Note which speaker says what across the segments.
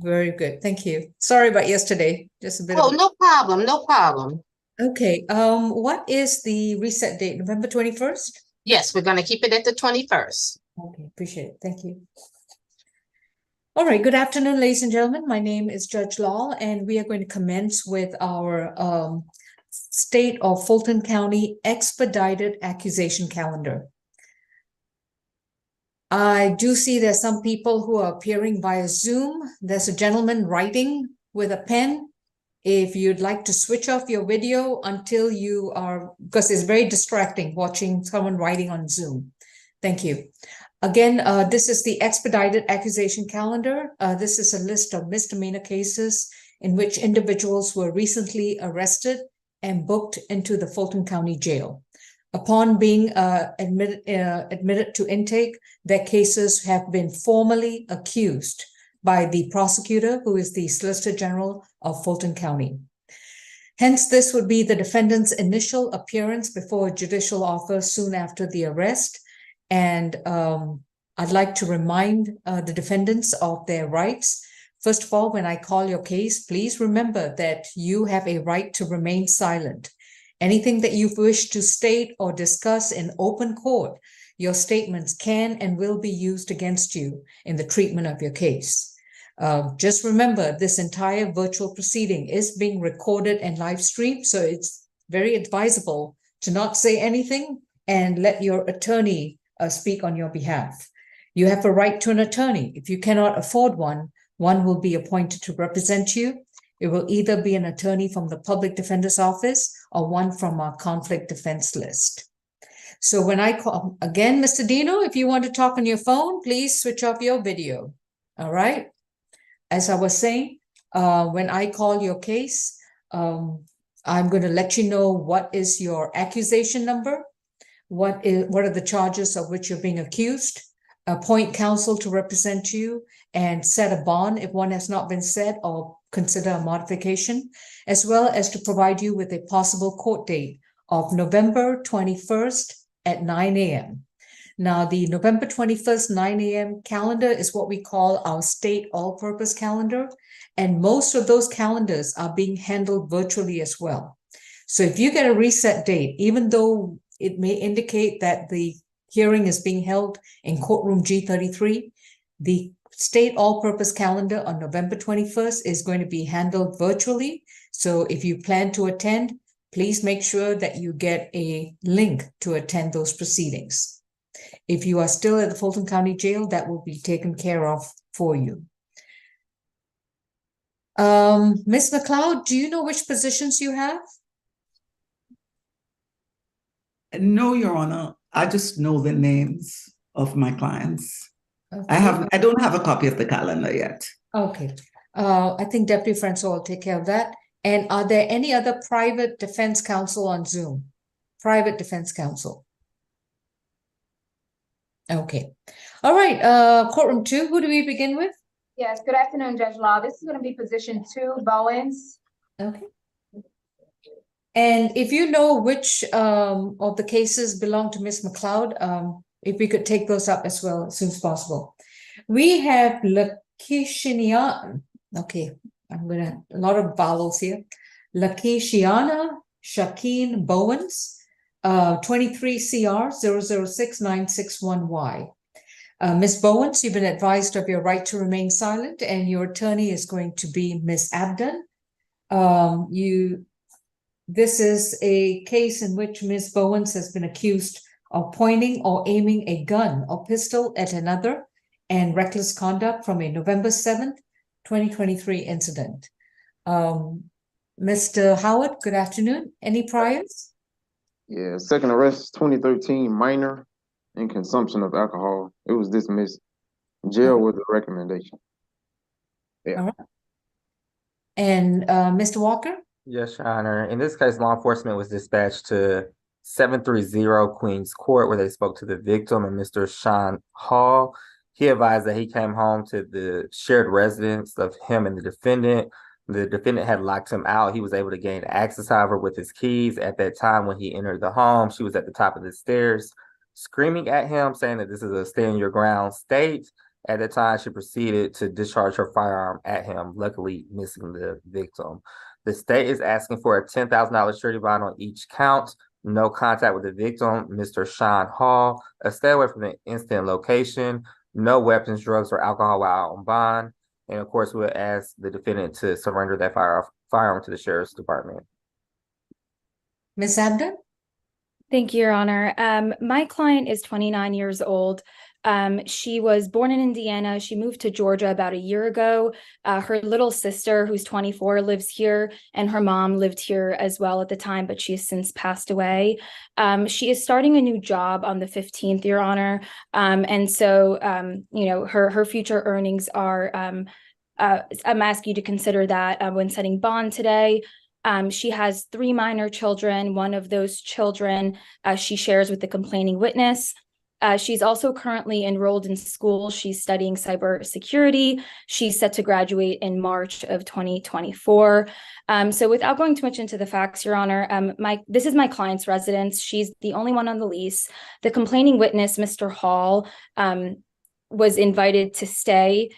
Speaker 1: very good. Thank you. Sorry about yesterday. Just a bit
Speaker 2: Oh,
Speaker 1: of.
Speaker 2: no problem, no problem.
Speaker 1: Okay. What is the reset date? November 21st?
Speaker 2: Yes, we're gonna keep it at the 21st.
Speaker 1: Okay, appreciate it. Thank you. All right. Good afternoon, ladies and gentlemen. My name is Judge Law, and we are going to commence with our State of Fulton County Expedited Accusation Calendar. I do see there's some people who are appearing via Zoom. There's a gentleman writing with a pen. If you'd like to switch off your video until you are, because it's very distracting watching someone writing on Zoom. Thank you. Again, this is the Expedited Accusation Calendar. This is a list of misdemeanor cases in which individuals were recently arrested and booked into the Fulton County Jail. Upon being admitted to intake, their cases have been formally accused by the prosecutor, who is the Solicitor General of Fulton County. Hence, this would be the defendant's initial appearance before a judicial office soon after the arrest. And I'd like to remind the defendants of their rights. First of all, when I call your case, please remember that you have a right to remain silent. Anything that you wish to state or discuss in open court, your statements can and will be used against you in the treatment of your case. Just remember, this entire virtual proceeding is being recorded and live streamed, so it's very advisable to not say anything and let your attorney speak on your behalf. You have a right to an attorney. If you cannot afford one, one will be appointed to represent you. It will either be an attorney from the Public Defender's Office or one from our conflict defense list. So when I call, again, Mr. Dino, if you want to talk on your phone, please switch off your video. All right. As I was saying, when I call your case, I'm going to let you know what is your accusation number, what are the charges of which you're being accused, appoint counsel to represent you, and set a bond if one has not been set, or consider a modification, as well as to provide you with a possible court date of November 21st at 9 a.m. Now, the November 21st, 9 a.m. calendar is what we call our state all-purpose calendar, and most of those calendars are being handled virtually as well. So if you get a reset date, even though it may indicate that the hearing is being held in courtroom G33, the state all-purpose calendar on November 21st is going to be handled virtually. So if you plan to attend, please make sure that you get a link to attend those proceedings. If you are still at the Fulton County Jail, that will be taken care of for you. Ms. McLeod, do you know which positions you have?
Speaker 3: No, Your Honor. I just know the names of my clients.
Speaker 1: Okay.
Speaker 3: I don't have a copy of the calendar yet.
Speaker 1: Okay. I think Deputy Francois will take care of that. And are there any other private defense counsel on Zoom? Private defense counsel. Okay. All right. Courtroom 2, who do we begin with?
Speaker 4: Yes, good afternoon, Judge Law. This is going to be position 2, Bowens.
Speaker 1: Okay. And if you know which of the cases belong to Ms. McLeod, if we could take those up as well as soon as possible. We have Lakishiana. Okay, a lot of vowels here. Lakishiana Shakin Bowens, 23 CR 006-961Y. Ms. Bowens, you've been advised of your right to remain silent, and your attorney is going to be Ms. Abden. This is a case in which Ms. Bowens has been accused of pointing or aiming a gun or pistol at another and reckless conduct from a November 7th, 2023 incident. Mr. Howard, good afternoon. Any priors?
Speaker 5: Yeah, second arrest, 2013, minor in consumption of alcohol. It was dismissed. Jail with a recommendation. Yeah.
Speaker 1: All right. And Mr. Walker?
Speaker 6: Yes, Your Honor. In this case, law enforcement was dispatched to 730 Queens Court, where they spoke to the victim and Mr. Sean Hall. He advised that he came home to the shared residence of him and the defendant. The defendant had locked him out. He was able to gain access, however, with his keys. At that time, when he entered the home, she was at the top of the stairs, screaming at him, saying that this is a stay on your ground state. At the time, she proceeded to discharge her firearm at him, luckily missing the victim. The state is asking for a $10,000 surety bond on each count. No contact with the victim, Mr. Sean Hall. A stay away from the incident location. No weapons, drugs, or alcohol while out on bond. And of course, we'll ask the defendant to surrender that firearm to the sheriff's department.
Speaker 1: Ms. Abden?
Speaker 7: Thank you, Your Honor. My client is 29 years old. She was born in Indiana. She moved to Georgia about a year ago. Her little sister, who's 24, lives here, and her mom lived here as well at the time, but she has since passed away. She is starting a new job on the 15th, Your Honor. And so, you know, her future earnings are, I'm asking you to consider that when setting bond today. She has 3 minor children. One of those children she shares with the complaining witness. She's also currently enrolled in school. She's studying cybersecurity. She's set to graduate in March of 2024. So without going too much into the facts, Your Honor, this is my client's residence. She's the only one on the lease. The complaining witness, Mr. Hall, was invited to stay.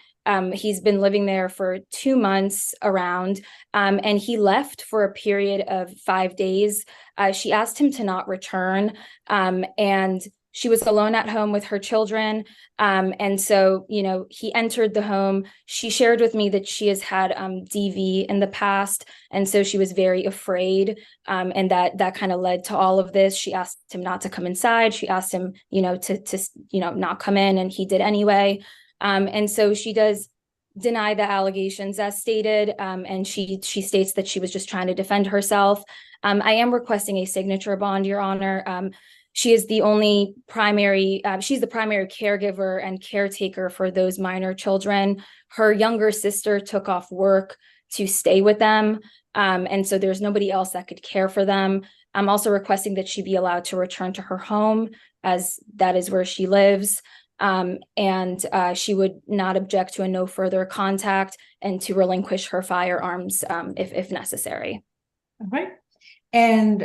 Speaker 7: He's been living there for 2 months around, and he left for a period of 5 days. She asked him to not return, and she was alone at home with her children. And so, you know, he entered the home. She shared with me that she has had DV in the past, and so she was very afraid, and that kind of led to all of this. She asked him not to come inside. She asked him, you know, to not come in, and he did anyway. And so she does deny the allegations as stated, and she states that she was just trying to defend herself. I am requesting a signature bond, Your Honor. She is the only primary, she's the primary caregiver and caretaker for those minor children. Her younger sister took off work to stay with them, and so there's nobody else that could care for them. I'm also requesting that she be allowed to return to her home, as that is where she lives. And she would not object to a no further contact and to relinquish her firearms if necessary.
Speaker 1: All right. And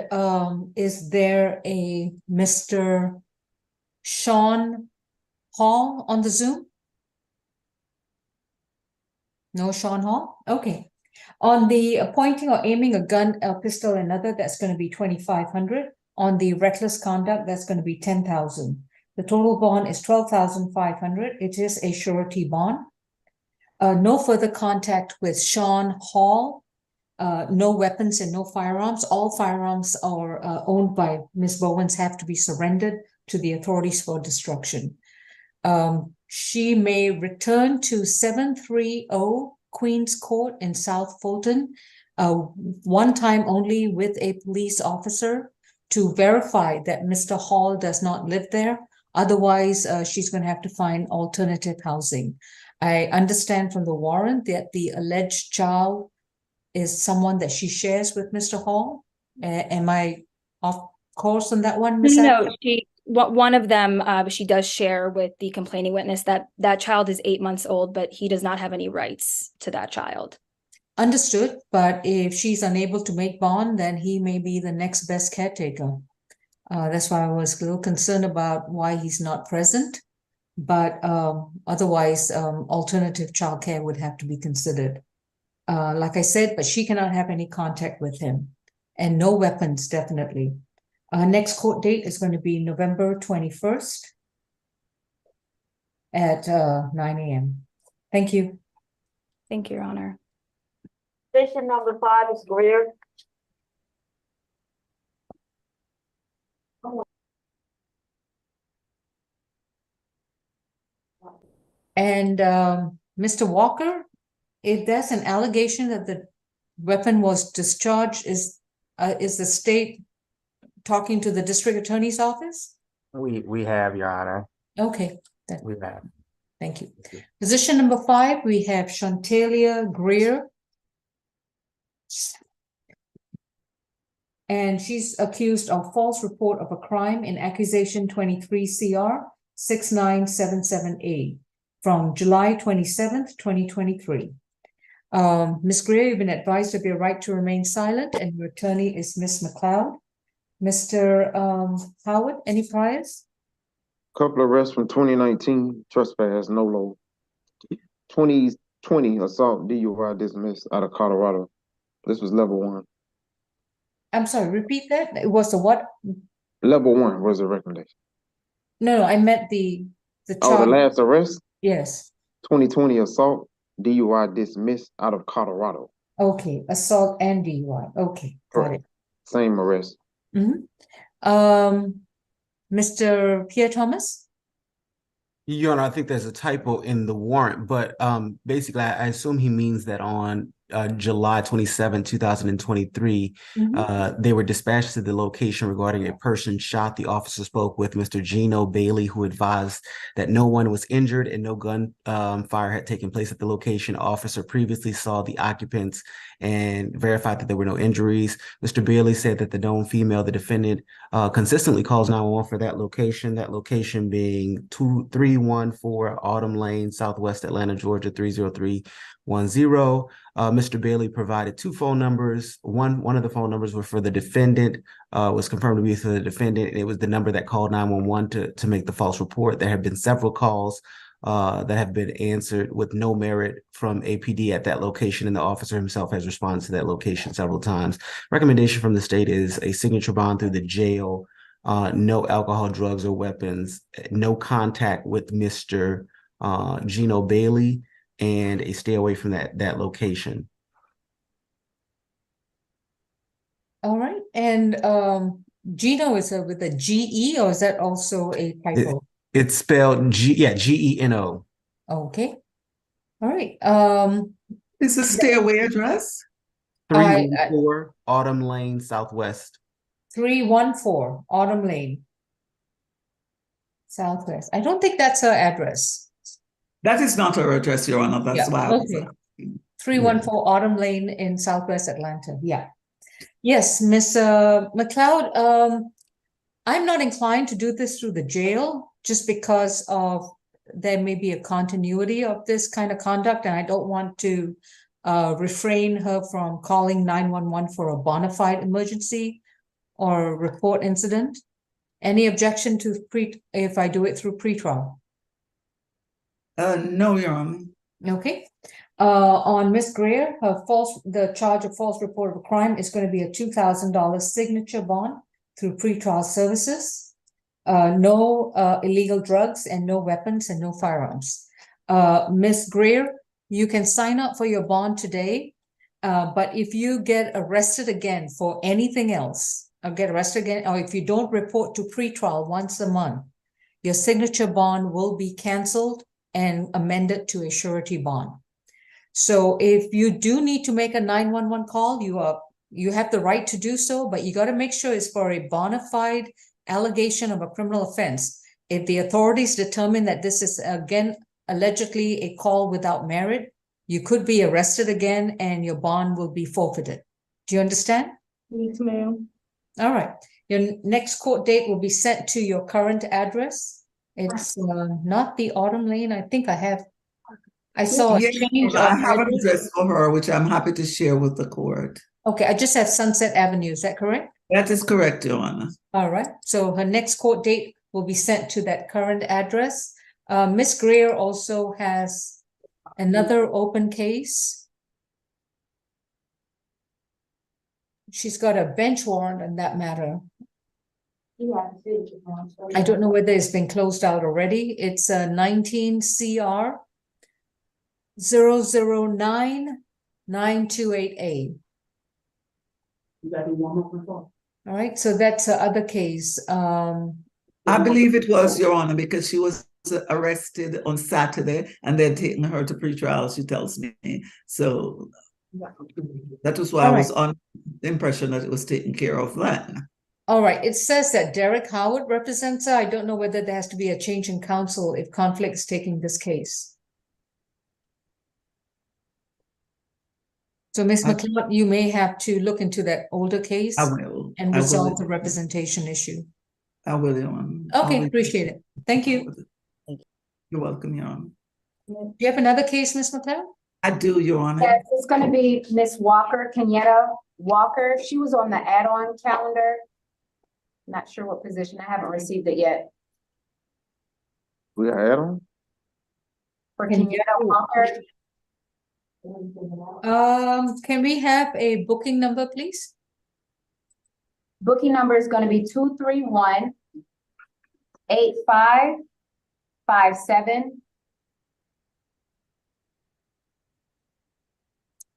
Speaker 1: is there a Mr. Sean Hall on the Zoom? No Sean Hall? Okay. On the pointing or aiming a gun, a pistol, another, that's going to be 2,500. On the reckless conduct, that's going to be 10,000. The total bond is 12,500. It is a surety bond. No further contact with Sean Hall. No weapons and no firearms. All firearms are owned by Ms. Bowens have to be surrendered to the authorities for destruction. She may return to 730 Queens Court in South Fulton, one time only with a police officer to verify that Mr. Hall does not live there. Otherwise, she's going to have to find alternative housing. I understand from the warrant that the alleged child is someone that she shares with Mr. Hall. Am I off course on that one, Ms.
Speaker 7: No, one of them she does share with the complaining witness. That child is 8 months old, but he does not have any rights to that child.
Speaker 1: Understood, but if she's unable to make bond, then he may be the next best caretaker. That's why I was a little concerned about why he's not present, but otherwise, alternative childcare would have to be considered. Like I said, but she cannot have any contact with him, and no weapons, definitely. Next court date is going to be November 21st at 9 a.m. Thank you.
Speaker 7: Thank you, Your Honor.
Speaker 8: Petition number 5 is Greer.
Speaker 1: And Mr. Walker, if there's an allegation that the weapon was discharged, is the state talking to the district attorney's office?
Speaker 6: We have, Your Honor.
Speaker 1: Okay,
Speaker 6: We have.
Speaker 1: thank you. Position number 5, we have Chelia Greer. And she's accused of false report of a crime in Accusation 23 CR 69778 from July 27th, 2023. Ms. Greer, you've been advised of your right to remain silent, and your attorney is Ms. McLeod. Mr. Howard, any priors?
Speaker 5: Couple of arrests from 2019, trespass, no load. 2020 assault DUI dismissed out of Colorado. This was level 1.
Speaker 1: I'm sorry, repeat that. It was the what?
Speaker 5: Level 1 was the recommendation.
Speaker 1: No, I meant the
Speaker 5: Oh, the
Speaker 1: charge.
Speaker 5: last arrest,
Speaker 1: Yes.
Speaker 5: 2020 assault DUI dismissed out of Colorado.
Speaker 1: Okay, assault and DUI. Okay, got it.
Speaker 5: Same arrest.
Speaker 1: Mr. Pierre Thomas?
Speaker 9: Your Honor, I think there's a typo in the warrant, but basically, I assume he means that on July 27, 2023, they were dispatched to the location regarding a person shot. The officer spoke with Mr. Gino Bailey, who advised that no one was injured and no gun fire had taken place at the location. Officer previously saw the occupants and verified that there were no injuries. Mr. Bailey said that the known female, the defendant, consistently calls 911 for that location being 2314 Autumn Lane, Southwest Atlanta, Georgia, 30310. Mr. Bailey provided 2 phone numbers. One of the phone numbers were for the defendant, was confirmed to be for the defendant, and it was the number that called 911 to make the false report. There have been several calls that have been answered with no merit from APD at that location, and the officer himself has responded to that location several times. Recommendation from the state is a signature bond through the jail, no alcohol, drugs, or weapons, no contact with Mr. Gino Bailey, and a stay away from that location.
Speaker 1: All right, and Gino is with a GE, or is that also a typo?
Speaker 9: It's spelled Geno.
Speaker 1: Okay. All right.
Speaker 3: Is the stay away address?
Speaker 9: 314 Autumn Lane, Southwest.
Speaker 1: 314 Autumn Lane, Southwest. I don't think that's her address.
Speaker 3: That is not her address, Your Honor. That's why I was
Speaker 1: Okay.
Speaker 3: asking.
Speaker 1: 314 Autumn Lane in Southwest Atlanta. Yeah. Yes, Miss McLeod, I'm not inclined to do this through the jail just because of there may be a continuity of this kind of conduct, and I don't want to refrain her from calling 911 for a bona fide emergency or report incident. Any objection to if I do it through pretrial?
Speaker 3: No, Your Honor.
Speaker 1: Okay. On Miss Greer, the charge of false report of a crime is going to be a $2,000 signature bond through pretrial services. No illegal drugs and no weapons and no firearms. Miss Greer, you can sign up for your bond today, but if you get arrested again for anything else, or if you don't report to pretrial once a month, your signature bond will be canceled and amended to a surety bond. So if you do need to make a 911 call, you have the right to do so, but you got to make sure it's for a bona fide allegation of a criminal offense. If the authorities determine that this is, again, allegedly a call without merit, you could be arrested again and your bond will be forfeited. Do you understand?
Speaker 4: Yes, ma'am.
Speaker 1: All right. Your next court date will be sent to your current address. It's not the Autumn Lane. I think I saw a
Speaker 3: Yes,
Speaker 1: change
Speaker 3: I
Speaker 1: of
Speaker 3: have an
Speaker 1: address.
Speaker 3: address for her, which I'm happy to share with the court.
Speaker 1: Okay, I just have Sunset Avenue. Is that correct?
Speaker 3: That is correct, Your Honor.
Speaker 1: All right. So her next court date will be sent to that current address. Miss Greer also has another open case. She's got a bench warrant on that matter. I don't know whether it's been closed out already. It's a 19 CR 009-928A. All right, so that's the other case.
Speaker 3: I believe it was, Your Honor, because she was arrested on Saturday and they're taking her to pretrial, she tells me. So that was why I was on the impression that it was taken care of then.
Speaker 1: All right, it says that Derek Howard represents her. I don't know whether there has to be a change in counsel if conflict is taking this case. So, Ms. McLeod, you may have to look into that older case and resolve the representation issue.
Speaker 3: I will, Your Honor.
Speaker 1: Okay, appreciate it. Thank you.
Speaker 3: You're welcome, Your Honor.
Speaker 1: Do you have another case, Ms. McLeod?
Speaker 3: I do, Your Honor.
Speaker 4: Yes, it's going to be Miss Canetta Walker. She was on the add-on calendar. Not sure what position. I haven't received it yet.
Speaker 5: We got add-on?
Speaker 4: For
Speaker 1: Can
Speaker 4: Canetta Walker.
Speaker 1: Can we have a booking number, please?
Speaker 4: Booking number is gonna be 231-8557.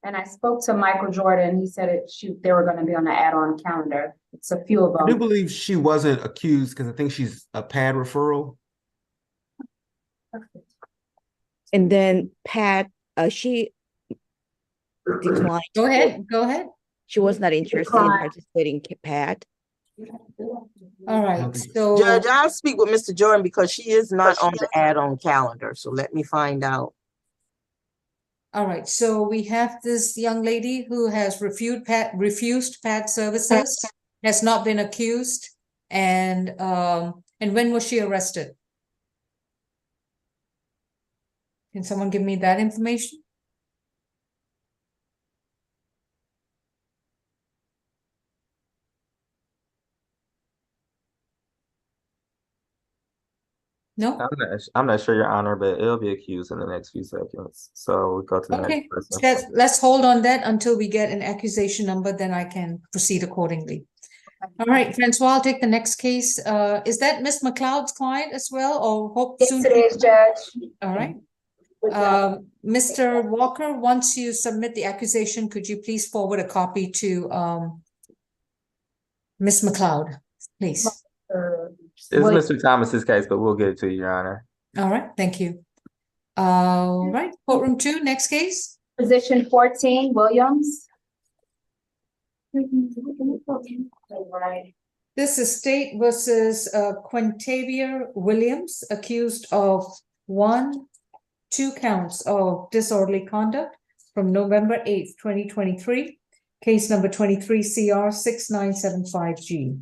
Speaker 4: And I spoke to Michael Jordan. He said they were gonna be on the add-on calendar. It's a few of
Speaker 9: I do
Speaker 4: them.
Speaker 9: believe she wasn't accused because I think she's a pad referral.
Speaker 10: And then Pat, she declined.
Speaker 1: Go ahead.
Speaker 10: She was not interested in participating, Pat.
Speaker 1: All right,
Speaker 9: think-
Speaker 1: so.
Speaker 11: Judge, I'll speak with Mr. Jordan because she is not on the add-on calendar, so let me find out.
Speaker 1: All right, so we have this young lady who has refused PAD services, has not been accused, and when was she arrested? Can someone give me that information? No?
Speaker 6: I'm not sure, Your Honor, but it'll be accused in the next few seconds. So we go to the
Speaker 1: Okay,
Speaker 6: next person.
Speaker 1: let's hold on that until we get an accusation number, then I can proceed accordingly. All right, Francois, I'll take the next case. Is that Miss McLeod's client as well, or hope
Speaker 4: Yes,
Speaker 1: soon?
Speaker 4: it is, Judge.
Speaker 1: All right. Mr. Walker, once you submit the accusation, could you please forward a copy to Miss McLeod, please?
Speaker 6: This is Mr. Thomas's case, but we'll get it to you, Your Honor.
Speaker 1: All right, thank you. All right, courtroom 2, next case.
Speaker 4: Position 14, Williams.
Speaker 1: This is State versus Quintavia Williams, accused of 2 counts of disorderly conduct from November 8th, 2023, case number 23 CR 6975G.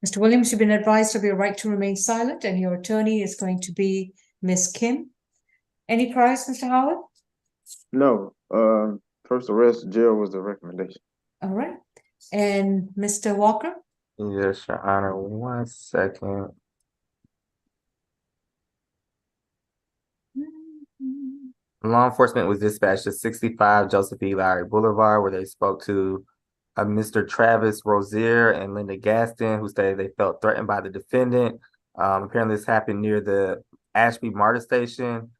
Speaker 1: Mr. Williams, you've been advised of your right to remain silent, and your attorney is going to be Ms. Kim. Any priors, Mr. Howard?
Speaker 5: No, first arrest, jail was the recommendation.
Speaker 1: All right. And Mr. Walker?
Speaker 6: Yes, Your Honor. 1 second. Law enforcement was dispatched to 65 Joseph E. Lowry Boulevard, where they spoke to Mr. Travis Rozier and Linda Gaston, who stated they felt threatened by the defendant. Apparently, this happened near the Ashby MARTA station.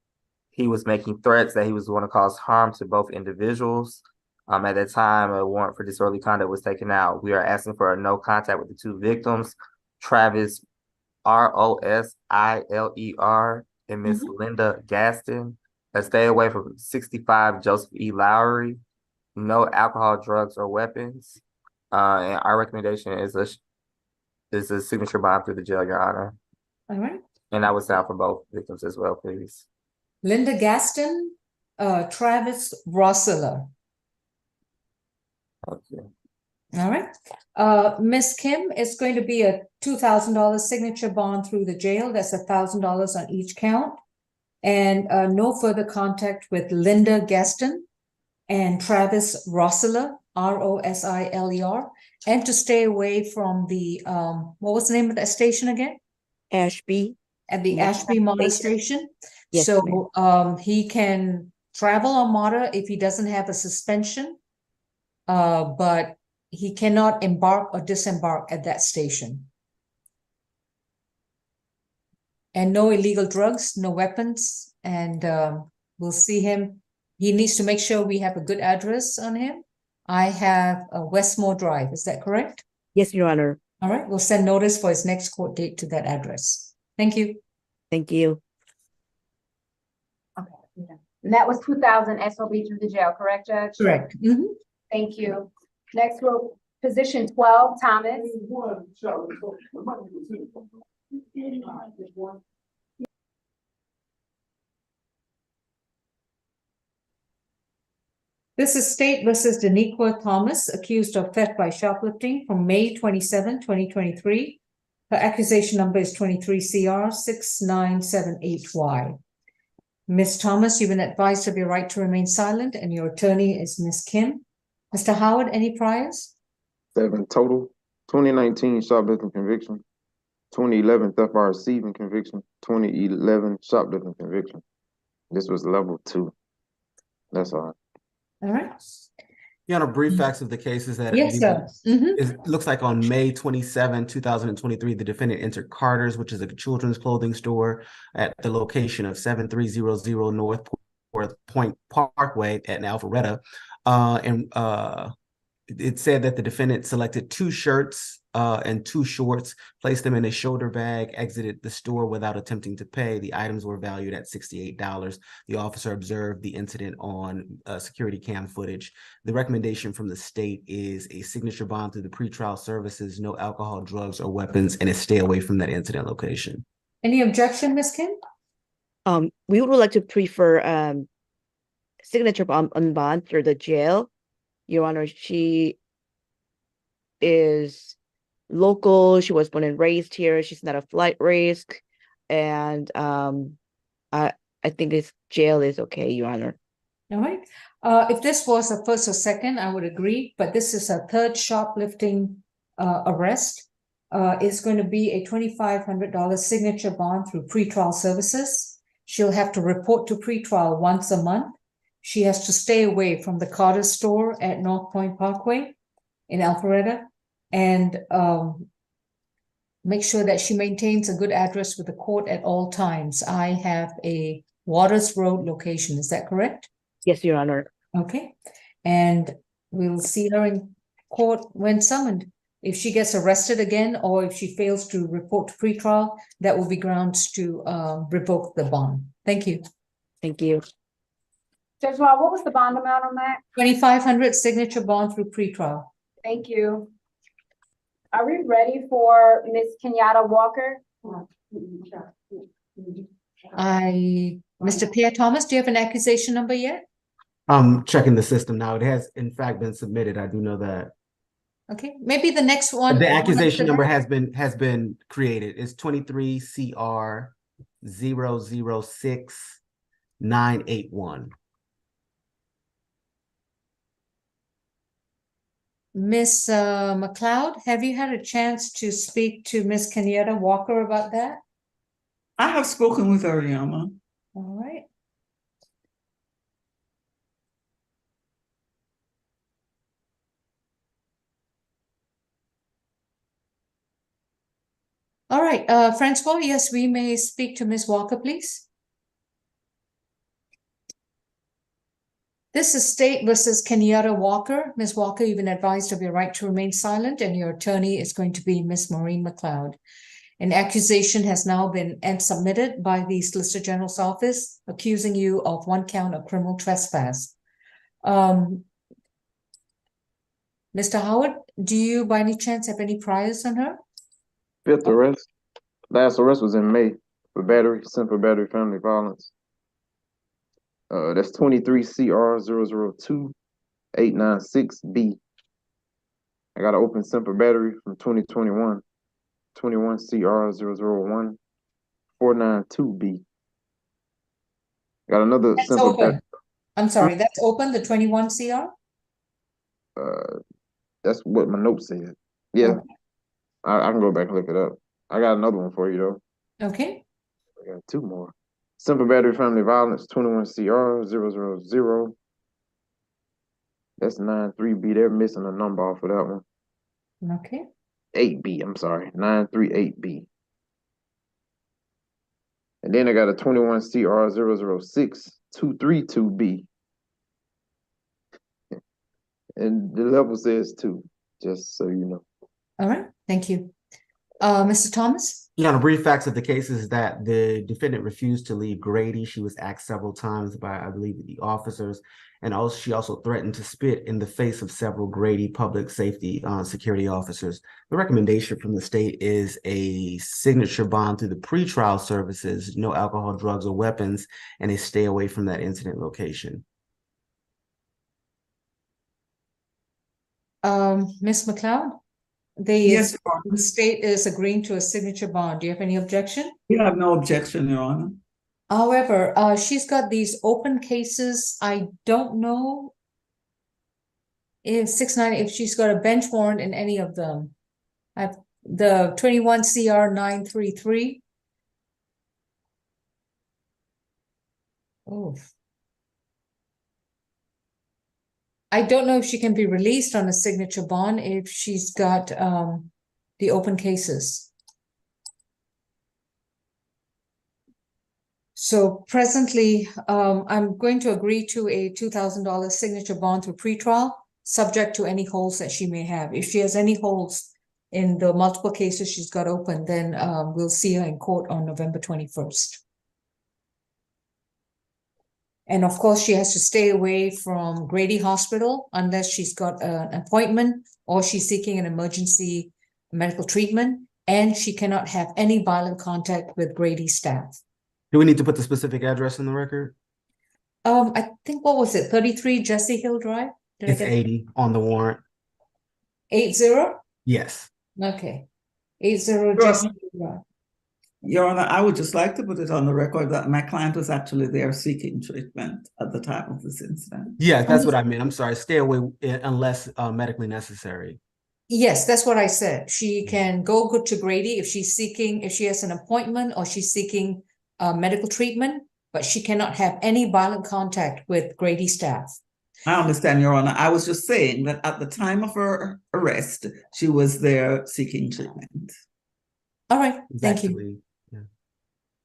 Speaker 6: He was making threats that he was going to cause harm to both individuals. At that time, a warrant for disorderly conduct was taken out. We are asking for a no contact with the 2 victims, Travis Rosiler and Miss Linda Gaston. Stay away from 65 Joseph E. Lowry. No alcohol, drugs, or weapons. And our recommendation is a signature bond through the jail, Your Honor.
Speaker 1: All right.
Speaker 6: And I would sound for both victims as well, please.
Speaker 1: Linda Gaston, Travis Rosiler.
Speaker 6: Okay.
Speaker 1: All right. Ms. Kim, it's going to be a $2,000 signature bond through the jail. That's $1,000 on each count. And no further contact with Linda Gaston and Travis Rosiler, Rosiler, and to stay away from the, what was the name of that station again?
Speaker 10: Ashby.
Speaker 1: At the Ashby MARTA station.
Speaker 10: Yes,
Speaker 1: So he can travel on MARTA if he doesn't have a suspension, but he cannot embark or disembark at that station. And no illegal drugs, no weapons, and we'll see him. He needs to make sure we have a good address on him. I have Westmore Drive, is that correct?
Speaker 10: Yes, Your Honor.
Speaker 1: All right, we'll send notice for his next court date to that address. Thank you.
Speaker 10: Thank you.
Speaker 4: Okay. Yeah. And that was 2,000 SOB through the jail, correct, Judge?
Speaker 1: Correct.
Speaker 4: Thank you. Next, we'll position 12, Thomas.
Speaker 1: This is State versus Deniqua Thomas, accused of theft by shoplifting from May 27, 2023. Her accusation number is 23 CR 6978Y. Ms. Thomas, you've been advised of your right to remain silent, and your attorney is Ms. Kim. Mr. Howard, any priors?
Speaker 5: 7 total. 2019 shoplifting conviction. 2011 theft by receiving conviction. 2011 shoplifting conviction. This was level 2. That's all.
Speaker 1: All right.
Speaker 9: Your Honor, brief facts of the case is that
Speaker 1: Yes, sir.
Speaker 9: it looks like on May 27, 2023, the defendant entered Carter's, which is a children's clothing store, at the location of 7300 North Point Parkway at Alpharetta. It said that the defendant selected 2 shirts and 2 shorts, placed them in a shoulder bag, exited the store without attempting to pay. The items were valued at $68. The officer observed the incident on security cam footage. The recommendation from the state is a signature bond through the pretrial services, no alcohol, drugs, or weapons, and a stay away from that incident location.
Speaker 1: Any objection, Ms. Kim?
Speaker 10: We would like to prefer signature on bond through the jail. Your Honor, she is local. She was born and raised here. She's not a flight risk. And I think this jail is okay, Your Honor.
Speaker 1: All right. If this was a first or second, I would agree, but this is a third shoplifting arrest. It's going to be a $2,500 signature bond through pretrial services. She'll have to report to pretrial once a month. She has to stay away from the Carter store at North Point Parkway in Alpharetta and make sure that she maintains a good address with the court at all times. I have a Waters Road location. Is that correct?
Speaker 10: Yes, Your Honor.
Speaker 1: Okay. And we'll see her in court when summoned. If she gets arrested again or if she fails to report to pretrial, that will be grounds to revoke the bond. Thank you.
Speaker 10: Thank you.
Speaker 4: Judge Law, what was the bond amount on that?
Speaker 1: $2,500 signature bond through pretrial.
Speaker 4: Thank you. Are we ready for Ms. Kenyatta Walker?
Speaker 1: Mr. Pierre Thomas, do you have an accusation number yet?
Speaker 9: I'm checking the system now. It has in fact been submitted. I do know that.
Speaker 1: Okay, maybe the next one.
Speaker 9: The accusation number has been created. It's 23 CR 006981.
Speaker 1: Miss McLeod, have you had a chance to speak to Miss Canetta Walker about that?
Speaker 3: I have spoken with her, Your Honor.
Speaker 1: All right. All right, Francois, yes, we may speak to Miss Walker, please. This is State versus Kenyatta Walker. Ms. Walker, you've been advised of your right to remain silent, and your attorney is going to be Ms. Maureen McLeod. An accusation has now been submitted by the Solicitor General's office, accusing you of 1 count of criminal trespass. Mr. Howard, do you by any chance have any priors on her?
Speaker 5: 5th arrest. Last arrest was in May for battery, simple battery, family violence. That's 23 CR 002896B. I got an open simple battery from 2021. 21 CR 001492B. Got another
Speaker 1: That's
Speaker 5: simple
Speaker 1: open.
Speaker 5: battery.
Speaker 1: I'm sorry, that's open, the 21 CR?
Speaker 5: That's what my note said. Yeah.
Speaker 1: Okay.
Speaker 5: I can go back and look it up. I got another one for you though.
Speaker 1: Okay.
Speaker 5: I got 2 more. Simple battery, family violence, 21 CR 000. That's 93B. They're missing a number off of that one.
Speaker 1: Okay.
Speaker 5: 8B, I'm sorry, 938B. And then I got a 21 CR 006232B. And the level says 2, just so you know.
Speaker 1: All right, thank you. Mr. Thomas?
Speaker 9: Yeah, the brief facts of the case is that the defendant refused to leave Grady. She was asked several times by, I believe, the officers, and also she also threatened to spit in the face of several Grady public safety security officers. The recommendation from the state is a signature bond through the pretrial services, no alcohol, drugs, or weapons, and a stay away from that incident location.
Speaker 1: Ms. McLeod?
Speaker 3: Yes, Your Honor.
Speaker 1: The state is agreeing to a signature bond. Do you have any objection?
Speaker 3: We have no objection, Your Honor.
Speaker 1: However, she's got these open cases. I don't know if 690, if she's got a bench warrant in any of them. The 21 CR 933. Oh. I don't know if she can be released on a signature bond if she's got the open cases. So presently, I'm going to agree to a $2,000 signature bond through pretrial, subject to any holds that she may have. If she has any holds in the multiple cases she's got open, then we'll see her in court on November 21st. And of course, she has to stay away from Grady Hospital unless she's got an appointment or she's seeking an emergency medical treatment, and she cannot have any violent contact with Grady staff.
Speaker 9: Do we need to put the specific address in the record?
Speaker 1: I think, what was it, 33 Jesse Hill Drive? Did
Speaker 9: It's
Speaker 1: I get
Speaker 9: 80 on the warrant.
Speaker 1: 80?
Speaker 9: Yes.
Speaker 1: Okay. 80 Jesse Hill Drive.
Speaker 3: Your Honor, I would just like to put it on the record that my client was actually there seeking treatment at the time of this incident.
Speaker 9: Yeah, that's what I mean. I'm sorry. Stay away unless medically necessary.
Speaker 1: Yes, that's what I said. She can go to Grady if she's seeking, if she has an appointment or she's seeking medical treatment, but she cannot have any violent contact with Grady staff.
Speaker 3: I understand, Your Honor. I was just saying that at the time of her arrest, she was there seeking treatment.
Speaker 1: All right, thank you.
Speaker 9: Yeah.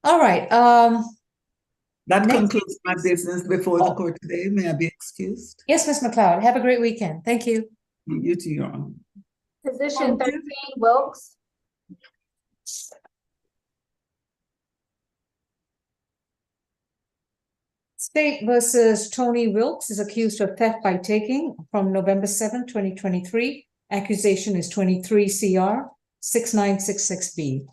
Speaker 1: All right.
Speaker 3: That
Speaker 1: Next-
Speaker 3: concludes my business before the court today. May I be excused?
Speaker 1: Yes, Ms. McLeod. Have a great weekend. Thank you.
Speaker 3: You too, Your Honor.
Speaker 4: Position 13, Wilkes.
Speaker 1: State versus Tony Wilkes is accused of theft by taking from November 7, 2023. Accusation is 23 CR 6966B.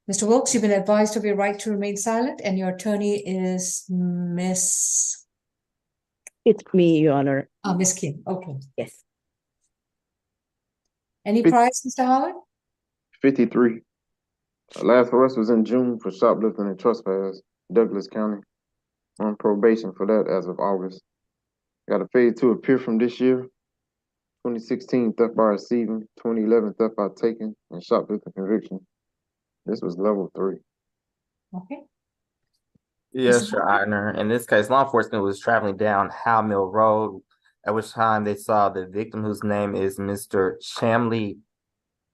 Speaker 1: Mr. Wilkes, you've been advised of your right to remain silent, and your attorney is Miss
Speaker 10: It's me, Your Honor.
Speaker 1: Miss Kim. Okay.
Speaker 10: Yes.
Speaker 1: Any prize, Mr. Howard?
Speaker 5: 53. Last arrest was in June for shoplifting and trespass, Douglas County. On probation for that as of August. Got a phase 2 appear from this year. 2016 theft by receiving, 2011 theft by taking, and shoplifting conviction. This was level 3.
Speaker 1: Okay.
Speaker 6: Yes, Your Honor. In this case, law enforcement was traveling down Howe Mill Road, at which time they saw the victim, whose name is Mr. Shambley.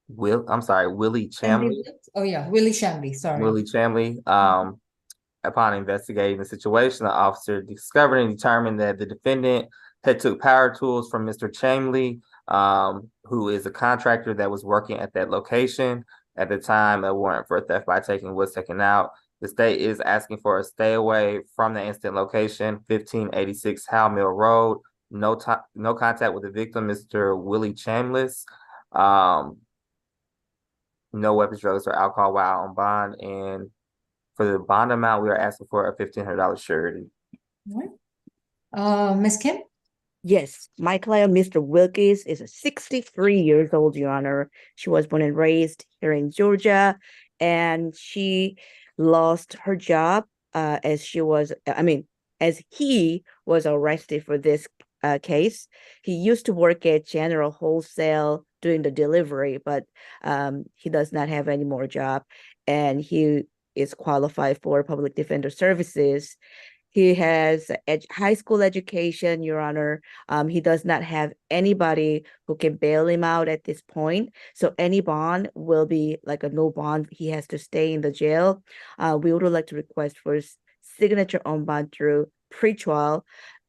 Speaker 6: Willie Shambley.
Speaker 1: Oh yeah, Willie Shambley. Sorry.
Speaker 6: Willie Shambley. Upon investigating the situation, the officer discovered and determined that the defendant had took power tools from Mr. Shambley, who is a contractor that was working at that location. At the time, a warrant for theft by taking was taken out. The state is asking for a stay away from the incident location, 1586 Howe Mill Road. No contact with the victim, Mr. Willie Chambliss. No weapons, drugs, or alcohol while on bond. And for the bond amount, we are asking for a $1,500 surety.
Speaker 1: All right. Ms. Kim?
Speaker 10: Yes, my client, Mr. Wilkes, is 63 years old, Your Honor. She was born and raised here in Georgia, and she lost her job as he was arrested for this case. He used to work at General Wholesale doing the delivery, but he does not have any more job, and he is qualified for public defender services. He has a high school education, Your Honor. He does not have anybody who can bail him out at this point. So any bond will be like a no bond. He has to stay in the jail. We would like to request for his signature on bond through pretrial.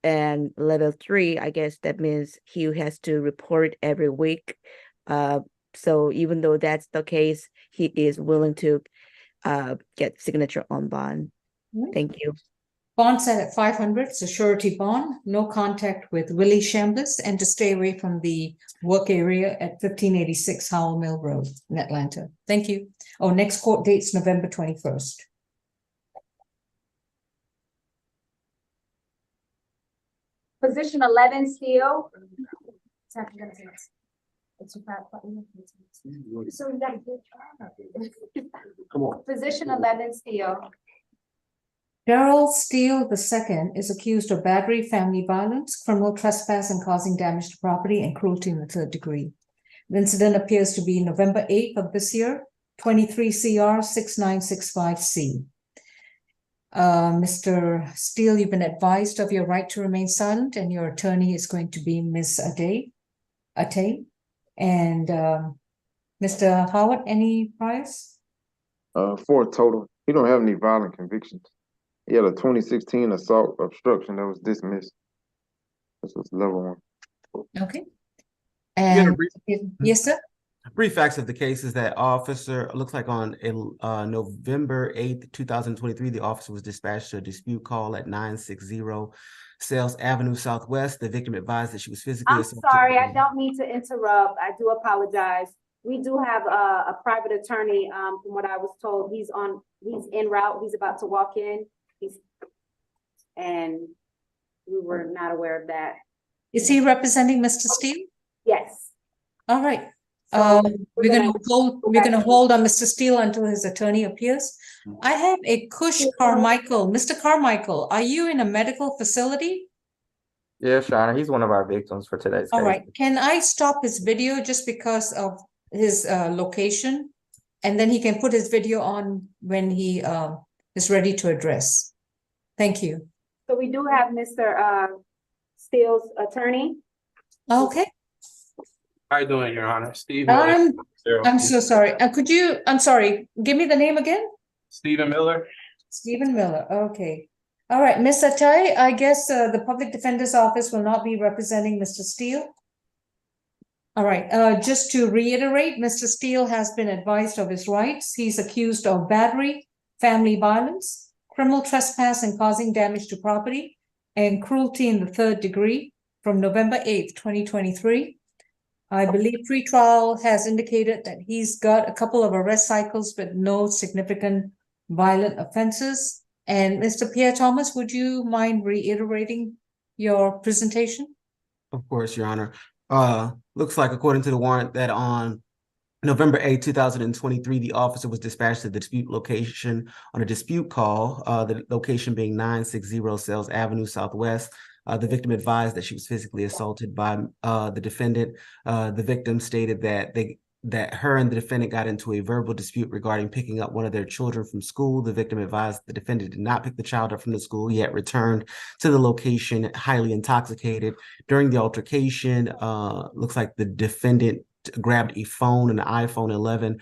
Speaker 10: And level 3, I guess that means he has to report every week. So even though that's the case, he is willing to get signature on bond. Thank you.
Speaker 1: Bond set at 500, it's a surety bond, no contact with Willie Chambliss, and to stay away from the work area at 1586 Howell Mill Road in Atlanta. Thank you. Oh, next court date's November 21st.
Speaker 4: Position 11, Steele.
Speaker 9: Come on.
Speaker 4: Position 11, Steele.
Speaker 1: Daryl Steele II is accused of battery, family violence, criminal trespass, and causing damage to property, and cruelty in the 3rd degree. The incident appears to be November 8th of this year, 23 CR 6965C. Mr. Steele, you've been advised of your right to remain silent, and your attorney is going to be Ms. Atay. And Mr. Howard, any priors?
Speaker 5: 4 total. He don't have any violent convictions. He had a 2016 assault obstruction that was dismissed. This was level 1.
Speaker 1: Okay.
Speaker 9: Yeah,
Speaker 1: And yes, sir.
Speaker 9: Brief facts of the case is that officer, looks like on November 8th, 2023, the officer was dispatched to a dispute call at 960 Sales Avenue Southwest. The victim advised that she was physically
Speaker 4: I'm
Speaker 9: assaulted.
Speaker 4: sorry, I don't mean to interrupt. I do apologize. We do have a private attorney, from what I was told. He's en route. He's about to walk in. And we were not aware of that.
Speaker 1: Is he representing Mr. Steele?
Speaker 4: Yes.
Speaker 1: All right.
Speaker 4: So
Speaker 1: We're gonna hold on Mr. Steele until his attorney appears. I have a Kush Carmichael. Mr. Carmichael, are you in a medical facility?
Speaker 6: Yes, Your Honor, he's one of our victims for today's
Speaker 1: All
Speaker 6: case.
Speaker 1: right. Can I stop his video just because of his location? And then he can put his video on when he is ready to address. Thank you.
Speaker 4: So we do have Mr. Steele's attorney.
Speaker 1: Okay.
Speaker 12: How you doing, Your Honor? Steve.
Speaker 1: I'm so sorry. I'm sorry. Give me the name again.
Speaker 12: Stephen Miller.
Speaker 1: Stephen Miller. Okay. All right, Ms. Atay, I guess the Public Defender's Office will not be representing Mr. Steele. All right, just to reiterate, Mr. Steele has been advised of his rights. He's accused of battery, family violence, criminal trespass and causing damage to property, and cruelty in the 3rd degree from November 8th, 2023. I believe pretrial has indicated that he's got a couple of arrest cycles, but no significant violent offenses. And Mr. Pierre Thomas, would you mind reiterating your presentation?
Speaker 9: Of course, Your Honor. Looks like according to the warrant that on November 8, 2023, the officer was dispatched to the dispute location on a dispute call, the location being 960 Sales Avenue Southwest. The victim advised that she was physically assaulted by the defendant. The victim stated that her and the defendant got into a verbal dispute regarding picking up one of their children from school. The victim advised the defendant did not pick the child up from the school, yet returned to the location highly intoxicated. During the altercation, looks like the defendant grabbed a phone, an iPhone 11,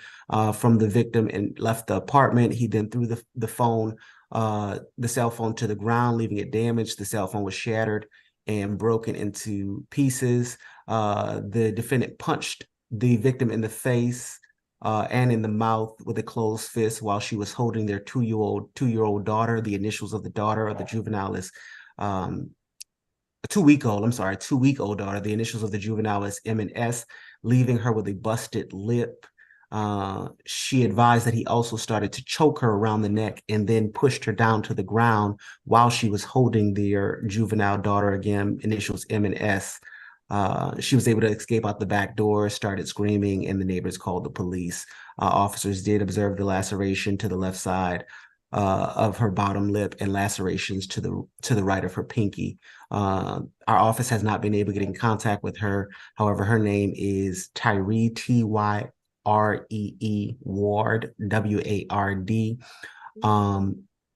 Speaker 9: from the victim and left the apartment. He then threw the phone, the cell phone, to the ground, leaving it damaged. The cell phone was shattered and broken into pieces. The defendant punched the victim in the face and in the mouth with a closed fist while she was holding their two-year-old daughter. The initials of the daughter of the juvenile is two-week-old daughter. The initials of the juvenile is M and S, leaving her with a busted lip. She advised that he also started to choke her around the neck and then pushed her down to the ground while she was holding their juvenile daughter, again, initials M and S. She was able to escape out the back door, started screaming, and the neighbors called the police. Officers did observe the laceration to the left side of her bottom lip and lacerations to the right of her pinky. Our office has not been able to get in contact with her. However, her name is Tyree, Tyree Ward, Ward.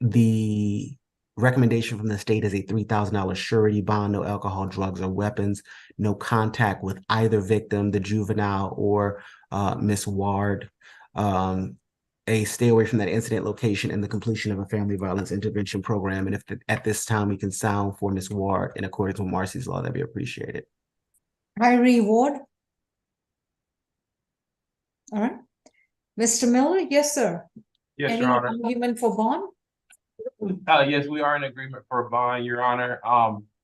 Speaker 9: The recommendation from the state is a $3,000 surety bond, no alcohol, drugs, or weapons, no contact with either victim, the juvenile or Miss Ward, a stay away from that incident location, and the completion of a family violence intervention program. And if at this time we can sound for Miss Ward in accordance with Marcy's law, that'd be appreciated.
Speaker 1: Tyree Ward. All right. Mr. Miller, yes, sir.
Speaker 12: Yes,
Speaker 1: Any
Speaker 12: Your Honor.
Speaker 1: argument for bond?
Speaker 12: Yes, we are in agreement for a bond, Your Honor.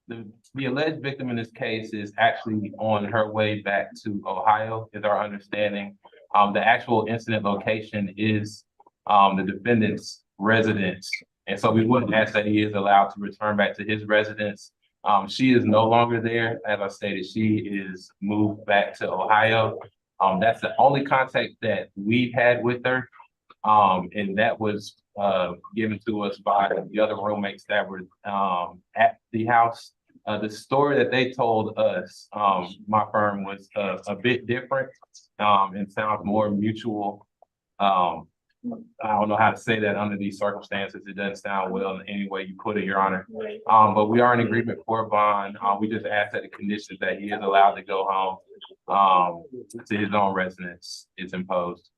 Speaker 12: The alleged victim in this case is actually on her way back to Ohio, is our understanding. The actual incident location is the defendant's residence. And so we would ask that he is allowed to return back to his residence. She is no longer there. As I stated, she is moved back to Ohio. That's the only contact that we've had with her. And that was given to us by the other roommates that were at the house. The story that they told us, my firm, was a bit different and sounds more mutual. I don't know how to say that under these circumstances. It doesn't sound well in any way you put it, Your Honor. But we are in agreement for a bond. We just ask that the conditions that he is allowed to go home to his own residence is imposed.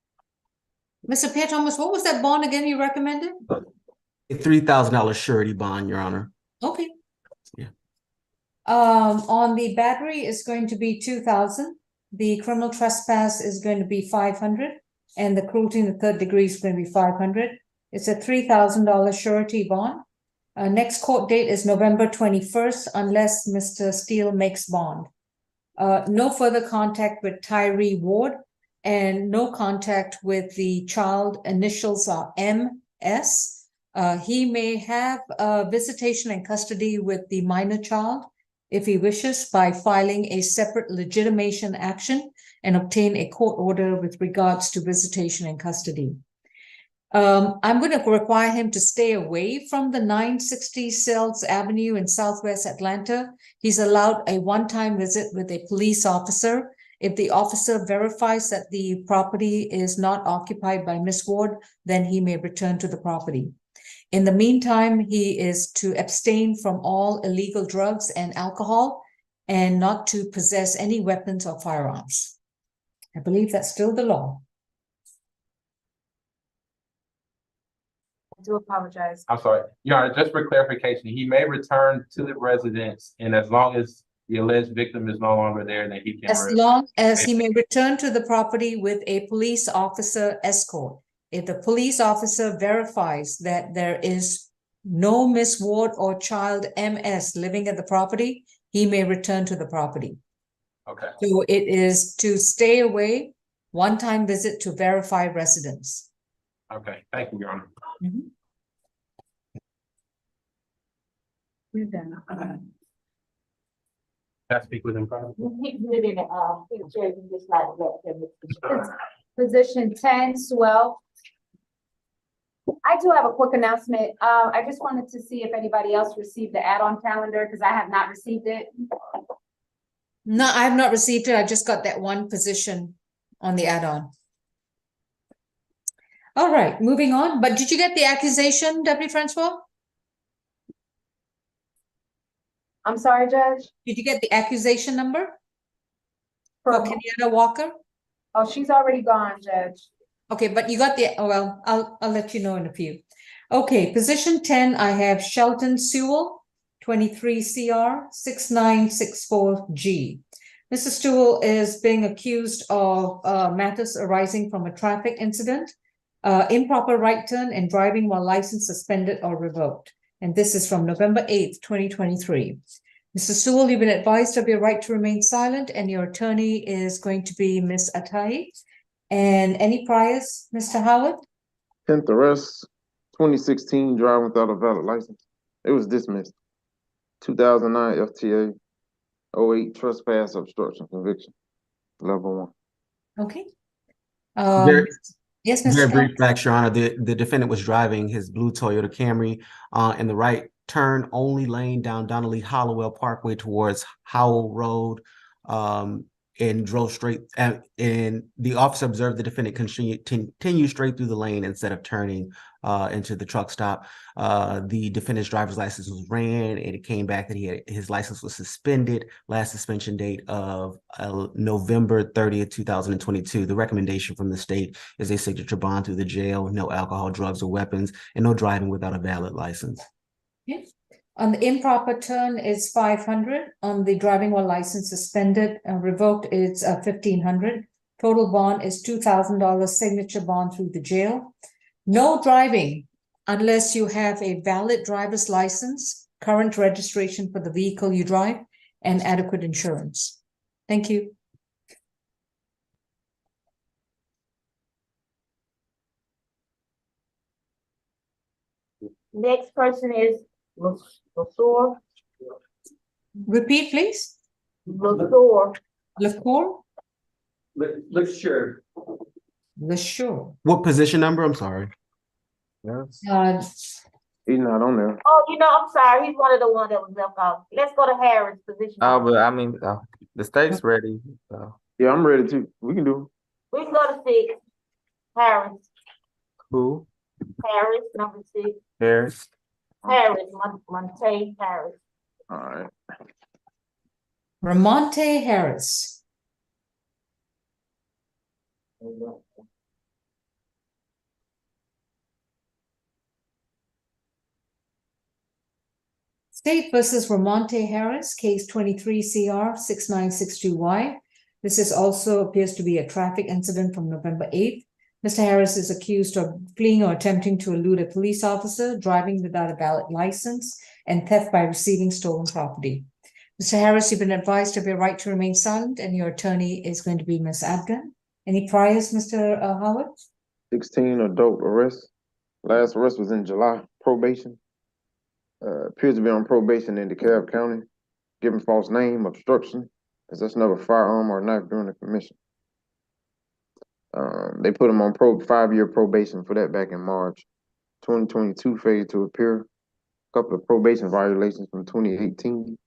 Speaker 1: Mr. Pierre Thomas, what was that bond again you recommended?
Speaker 9: A $3,000 surety bond, Your Honor.
Speaker 1: Okay.
Speaker 9: Yeah.
Speaker 1: On the battery is going to be 2,000. The criminal trespass is going to be 500, and the cruelty in the third degree is going to be 500. It's a $3,000 surety bond. Next court date is November 21st, unless Mr. Steele makes bond. No further contact with Tyree Ward, and no contact with the child. Initials are MS. He may have visitation and custody with the minor child if he wishes, by filing a separate legitimation action and obtain a court order with regards to visitation and custody. I'm going to require him to stay away from the 960 Sells Avenue in Southwest Atlanta. He's allowed a one-time visit with a police officer. If the officer verifies that the property is not occupied by Miss Ward, then he may return to the property. In the meantime, he is to abstain from all illegal drugs and alcohol, and not to possess any weapons or firearms. I believe that's still the law.
Speaker 4: I do apologize.
Speaker 12: I'm sorry, Your Honor, just for clarification, he may return to the residence, and as long as the alleged victim is no longer there, then he can.
Speaker 1: As long as he may return to the property with a police officer escort. If the police officer verifies that there is no Miss Ward or child MS living at the property, he may return to the property.
Speaker 12: Okay.
Speaker 1: So it is to stay away, one-time visit to verify residence.
Speaker 12: Okay, thank you, Your Honor.
Speaker 4: You're done.
Speaker 12: Can I speak with him privately?
Speaker 4: Position 10, Swell. I do have a quick announcement. I just wanted to see if anybody else received the add-on calendar, because I have not received it.
Speaker 1: No, I have not received it. I just got that one position on the add-on. All right, moving on. But did you get the accusation, Deputy Francois?
Speaker 4: I'm sorry, Judge?
Speaker 1: Did you get the accusation number
Speaker 4: For
Speaker 1: for Canetta Walker?
Speaker 4: Oh, she's already gone, Judge.
Speaker 1: Okay, but you got the, oh, well, I'll let you know in a few. Okay, position 10, I have Shelton Su, 23 CR 6964G. Mr. Stewell is being accused of matters arising from a traffic incident, improper right turn, and driving while license suspended or revoked. And this is from November 8th, 2023. Mr. Stewell, you've been advised of your right to remain silent, and your attorney is going to be Ms. Atai. And any priors, Mr. Howard?
Speaker 5: 10th arrest, 2016, driving without a valid license. It was dismissed. 2009 FTA, 08 trespass obstruction conviction, level 1.
Speaker 1: Okay.
Speaker 9: Yes,
Speaker 1: Mr.
Speaker 9: Very brief facts, Your Honor. The defendant was driving his blue Toyota Camry in the right turn only lane down Donnelly Hollowell Parkway towards Howell Road, and drove straight. And the officer observed the defendant continue straight through the lane instead of turning into the truck stop. The defendant's driver's license was ran, and it came back that his license was suspended. Last suspension date of November 30th, 2022. The recommendation from the state is a signature bond through the jail, no alcohol, drugs, or weapons, and no driving without a valid license.
Speaker 1: Yes. On the improper turn is 500. On the driving while license suspended and revoked, it's 1,500. Total bond is $2,000 signature bond through the jail. No driving unless you have a valid driver's license, current registration for the vehicle you drive, and adequate insurance. Thank you.
Speaker 8: Next person is LaSure.
Speaker 1: Repeat, please.
Speaker 8: LaSure.
Speaker 1: LaCour?
Speaker 13: LaSure.
Speaker 1: LaSure.
Speaker 9: What position number? I'm sorry.
Speaker 5: Yes.
Speaker 1: He's
Speaker 5: not on there.
Speaker 8: Oh, I'm sorry. He's one of the ones that was left off. Let's go to Harris' position.
Speaker 6: Oh, but I mean, the state's ready. So.
Speaker 5: Yeah, I'm ready too. We can do it.
Speaker 8: We can go to 6. Harris.
Speaker 6: Who?
Speaker 8: Harris, number 6.
Speaker 6: Harris.
Speaker 8: Harris, Monte Harris.
Speaker 5: All right.
Speaker 1: Ramonte Harris. State versus Ramonte Harris, case 23 CR 6962Y. This is also appears to be a traffic incident from November 8th. Mr. Harris is accused of fleeing or attempting to elude a police officer, driving without a valid license, and theft by receiving stolen property. Mr. Harris, you've been advised of your right to remain silent, and your attorney is going to be Ms. Abdon. Any priors, Mr. Howard?
Speaker 5: 16 adult arrests. Last arrest was in July. Probation. Appears to be on probation in DeKalb County. Given false name, obstruction, possession of a firearm or knife during the commission. They put him on 5-year probation for that back in March. 2022 failed to appear. A couple of probation violations from 2018.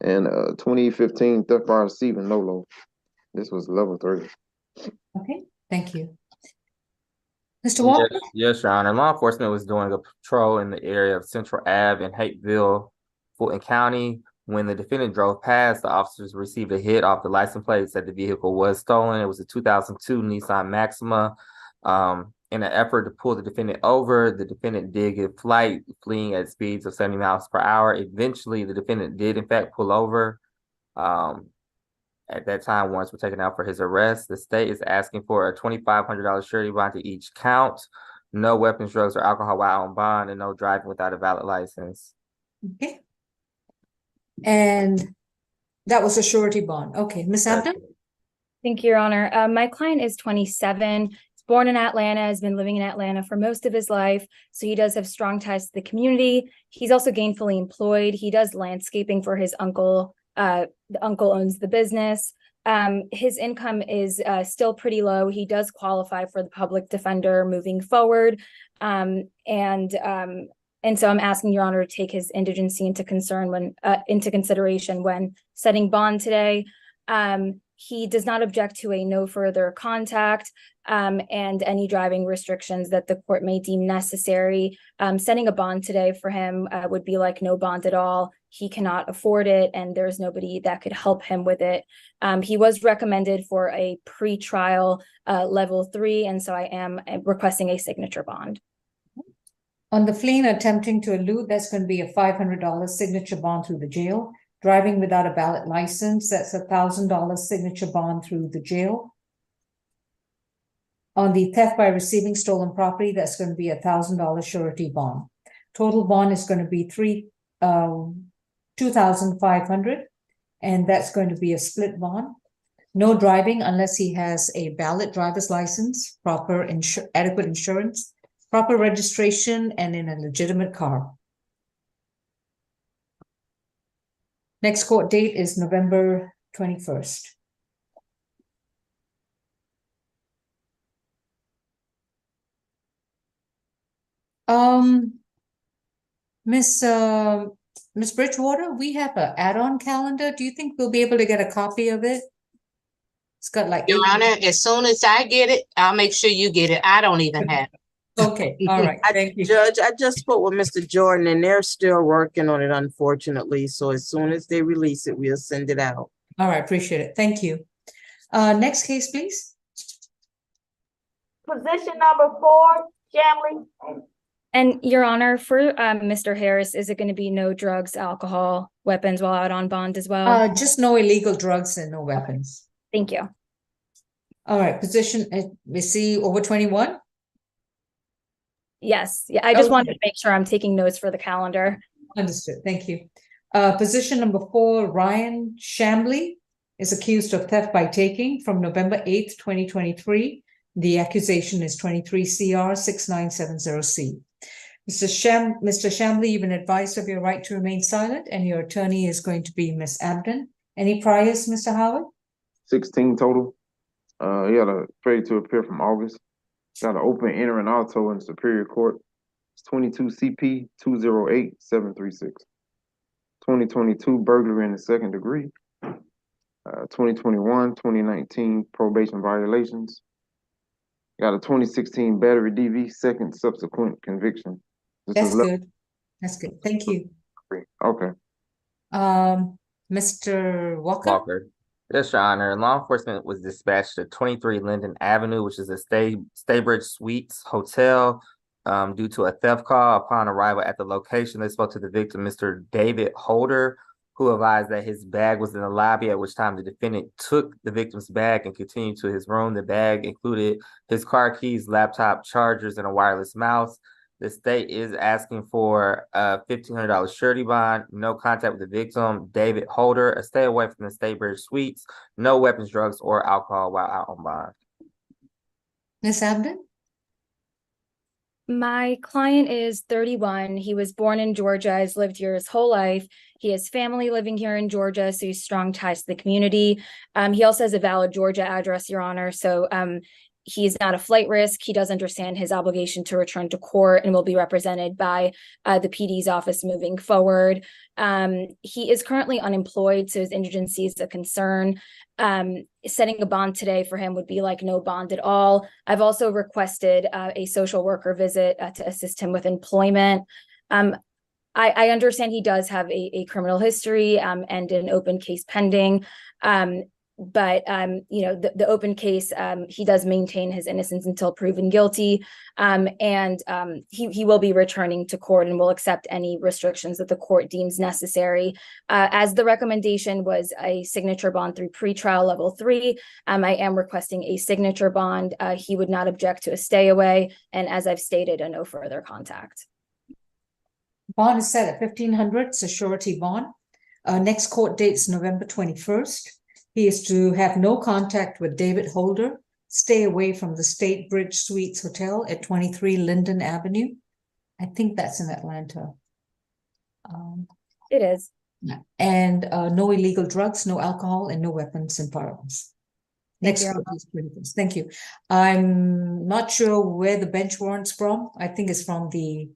Speaker 5: And 2015 theft by receiving NOLO. This was level 3.
Speaker 1: Okay, thank you. Mr. Walker?
Speaker 6: Yes, Your Honor. Law enforcement was doing a patrol in the area of Central Ave in Hateville, Fulton County. When the defendant drove past, the officers received a hit off the license plates that the vehicle was stolen. It was a 2002 Nissan Maxima. In an effort to pull the defendant over, the defendant did give flight, fleeing at speeds of 70 miles per hour. Eventually, the defendant did, in fact, pull over. At that time, warrants were taken out for his arrest. The state is asking for a $2,500 surety bond to each count, no weapons, drugs, or alcohol while on bond, and no driving without a valid license.
Speaker 1: Okay. And that was a surety bond. Okay, Ms. Abdon?
Speaker 7: Thank you, Your Honor. My client is 27. He's born in Atlanta, has been living in Atlanta for most of his life. So he does have strong ties to the community. He's also gainfully employed. He does landscaping for his uncle. The uncle owns the business. His income is still pretty low. He does qualify for the public defender moving forward. And so I'm asking Your Honor to take his indigency into consideration when setting bond today. He does not object to a no further contact and any driving restrictions that the court may deem necessary. Setting a bond today for him would be like no bond at all. He cannot afford it, and there's nobody that could help him with it. He was recommended for a pre-trial level 3, and so I am requesting a signature bond.
Speaker 1: On the fleeing attempting to elude, that's going to be a $500 signature bond through the jail. Driving without a valid license, that's a $1,000 signature bond through the jail. On the theft by receiving stolen property, that's going to be a $1,000 surety bond. Total bond is going to be $2,500, and that's going to be a split bond. No driving unless he has a valid driver's license, proper adequate insurance, proper registration, and in a legitimate car. Next court date is November 21st. Miss Bridgewater, we have an add-on calendar. Do you think we'll be able to get a copy of it? It's got like
Speaker 2: Your Honor, as soon as I get it, I'll make sure you get it. I don't even have it.
Speaker 1: Okay, all right. Thank you.
Speaker 11: Judge, I just spoke with Mr. Jordan and they're still working on it, unfortunately. So as soon as they release it, we'll send it out.
Speaker 1: All right, appreciate it. Thank you. Next case, please.
Speaker 8: Position number 4, Shambley.
Speaker 7: And Your Honor, for Mr. Harris, is it going to be no drugs, alcohol, weapons while out on bond as well?
Speaker 1: Just no illegal drugs and no weapons.
Speaker 7: Thank you.
Speaker 1: All right, position, we see over 21?
Speaker 7: Yes, yeah, I just wanted to make sure I'm taking notes for the calendar.
Speaker 1: Understood, thank you. Position number 4, Ryan Shambley is accused of theft by taking from November 8th, 2023. The accusation is 23 CR 6970C. Mr. Shambley, you've been advised of your right to remain silent, and your attorney is going to be Ms. Abdon. Any priors, Mr. Howard?
Speaker 5: 16 total. He had a failure to appear from August. Got an open entering auto in Superior Court. It's 22 CP 208736. 2022 burglary in the second degree. 2021, 2019 probation violations. Got a 2016 battery DV, second subsequent conviction.
Speaker 1: That's good. That's good. Thank you.
Speaker 5: Okay.
Speaker 1: Mr. Walker?
Speaker 6: Walker. Yes, Your Honor. Law enforcement was dispatched to 23 Linden Avenue, which is a Staybridge Suites hotel, due to a theft call. Upon arrival at the location, they spoke to the victim, Mr. David Holder, who advised that his bag was in the lobby, at which time the defendant took the victim's bag and continued to his room. The bag included his car keys, laptop, chargers, and a wireless mouse. The state is asking for a $1,500 surety bond, no contact with the victim, David Holder, a stay away from the Staybridge Suites, no weapons, drugs, or alcohol while out on bond.
Speaker 1: Ms. Abden?
Speaker 7: My client is 31. He was born in Georgia, has lived here his whole life. He has family living here in Georgia, so he's strong ties to the community. He also has a valid Georgia address, Your Honor, so he's not a flight risk. He does understand his obligation to return to court and will be represented by the PD's office moving forward. He is currently unemployed, so his indigency is a concern. Setting a bond today for him would be like no bond at all. I've also requested a social worker visit to assist him with employment. I understand he does have a criminal history and an open case pending. But you know, the open case, he does maintain his innocence until proven guilty, and he will be returning to court and will accept any restrictions that the court deems necessary. As the recommendation was a signature bond through pretrial level 3, I am requesting a signature bond. He would not object to a stay away, and as I've stated, a no further contact.
Speaker 1: Bond is set at $1,500. It's a surety bond. Next court date's November 21st. He is to have no contact with David Holder, stay away from the Staybridge Suites Hotel at 23 Linden Avenue. I think that's in Atlanta.
Speaker 7: It is.
Speaker 1: And no illegal drugs, no alcohol, and no weapons and firearms. Next court is 21st. Thank you. I'm not sure where the bench warrant's from. I think it's from the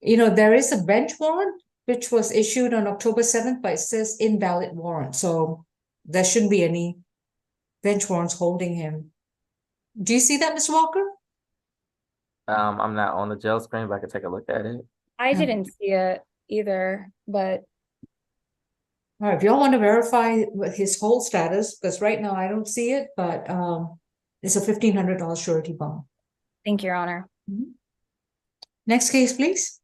Speaker 1: you know, there is a bench warrant which was issued on October 7th, but it says invalid warrant. So there shouldn't be any bench warrants holding him. Do you see that, Mr. Walker?
Speaker 6: I'm not on the jail screen, but I can take a look at it.
Speaker 7: I didn't see it either, but.
Speaker 1: All right, if y'all want to verify his whole status, because right now I don't see it, but it's a $1,500 surety bond.
Speaker 7: Thank you, Your Honor.
Speaker 1: Next case, please.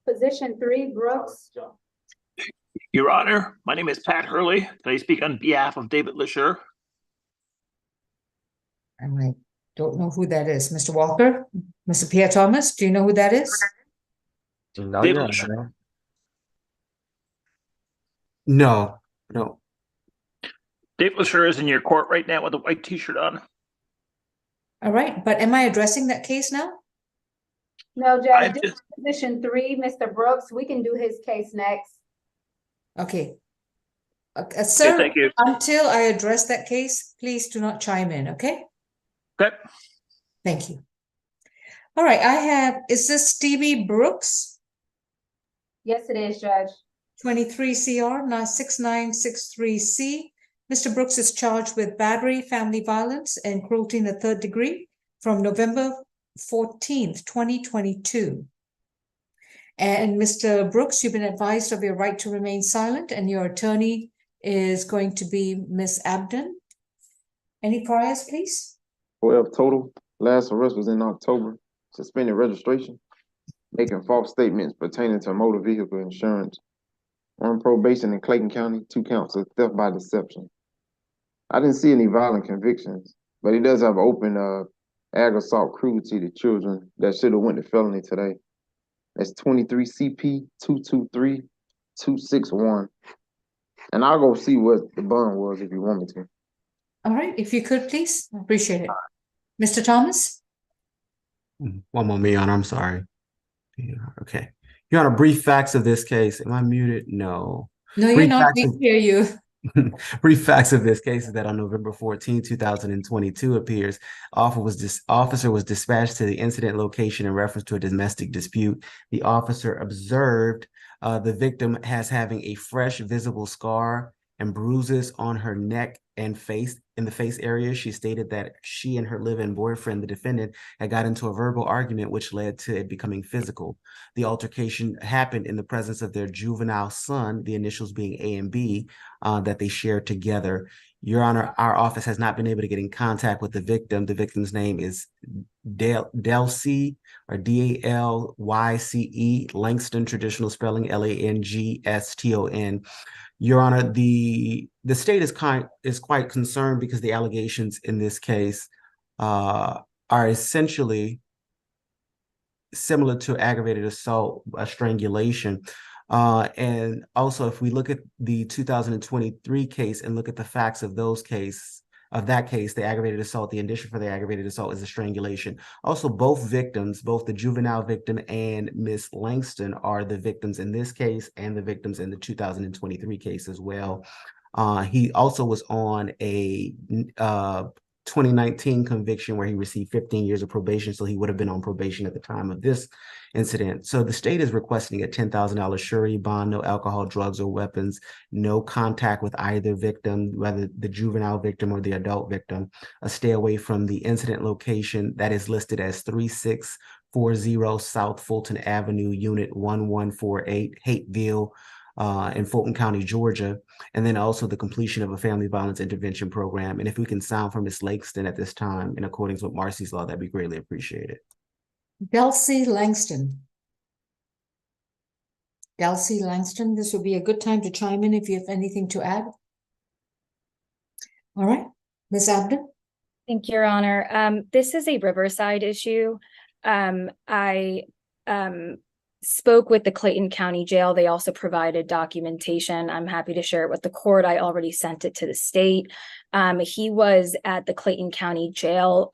Speaker 4: Position 3, Brooks.
Speaker 14: Your Honor, my name is Pat Hurley. Can I speak on behalf of David LeSure?
Speaker 1: I don't know who that is. Mr. Walker? Mr. Pierre Thomas, do you know who that is?
Speaker 6: No,
Speaker 14: David
Speaker 6: Your
Speaker 14: LeSure.
Speaker 6: Honor.
Speaker 9: No.
Speaker 14: David LeSure is in your court right now with a white t-shirt on.
Speaker 1: All right, but am I addressing that case now?
Speaker 4: No, Judge, this is position 3, Mr. Brooks. We can do his case next.
Speaker 1: Okay. Sir,
Speaker 14: thank you.
Speaker 1: until I address that case, please do not chime in, okay?
Speaker 14: Okay.
Speaker 1: Thank you. All right, is this Stevie Brooks?
Speaker 4: Yes, it is, Judge.
Speaker 1: 23 CR 6963C. Mr. Brooks is charged with battery, family violence, and cruelty in the 3rd degree from November 14th, 2022. And Mr. Brooks, you've been advised of your right to remain silent, and your attorney is going to be Ms. Abden. Any priors, please?
Speaker 5: 12 total. Last arrest was in October. Suspended registration. Making false statements pertaining to motor vehicle insurance. On probation in Clayton County, 2 counts of theft by deception. I didn't see any violent convictions, but he does have open ag assault cruelty to children that should have went to felony today. That's 23 CP 223261. And I'll go see what the bond was if you want me to.
Speaker 1: All right, if you could, please. I appreciate it. Mr. Thomas?
Speaker 9: One moment, Your Honor. I'm sorry. Yeah, okay. Your Honor, brief facts of this case. Am I muted? No.
Speaker 1: No, you're not. We can hear you.
Speaker 9: Brief facts of this case is that on November 14, 2022 appears, officer was dispatched to the incident location in reference to a domestic dispute. The officer observed the victim as having a fresh visible scar and bruises on her neck and face in the face area. She stated that she and her live-in boyfriend, the defendant, had got into a verbal argument which led to it becoming physical. The altercation happened in the presence of their juvenile son, the initials being A and B, that they shared together. Your Honor, our office has not been able to get in contact with the victim. The victim's name is Delcy, or DalYce, Langston, traditional spelling Langston. Your Honor, the state is quite concerned because the allegations in this case are essentially similar to aggravated assault, strangulation. And also, if we look at the 2023 case and look at the facts of that case, the aggravated assault, the indicia for the aggravated assault is a strangulation. Also, both victims, both the juvenile victim and Miss Langston, are the victims in this case and the victims in the 2023 case as well. He also was on a 2019 conviction where he received 15 years of probation, so he would have been on probation at the time of this incident. So the state is requesting a $10,000 surety bond, no alcohol, drugs, or weapons, no contact with either victim, whether the juvenile victim or the adult victim, a stay away from the incident location that is listed as 3640 South Fulton Avenue, Unit 1148, Hateville, in Fulton County, Georgia, and then also the completion of a family violence intervention program. And if we can sound from Ms. Langston at this time in accordance with Marcy's law, that'd be greatly appreciated.
Speaker 1: Delcy Langston. Delcy Langston, this would be a good time to chime in if you have anything to add. All right, Ms. Abden.
Speaker 7: Thank you, Your Honor. This is a Riverside issue. I spoke with the Clayton County Jail. They also provided documentation. I'm happy to share it with the court. I already sent it to the state. He was at the Clayton County Jail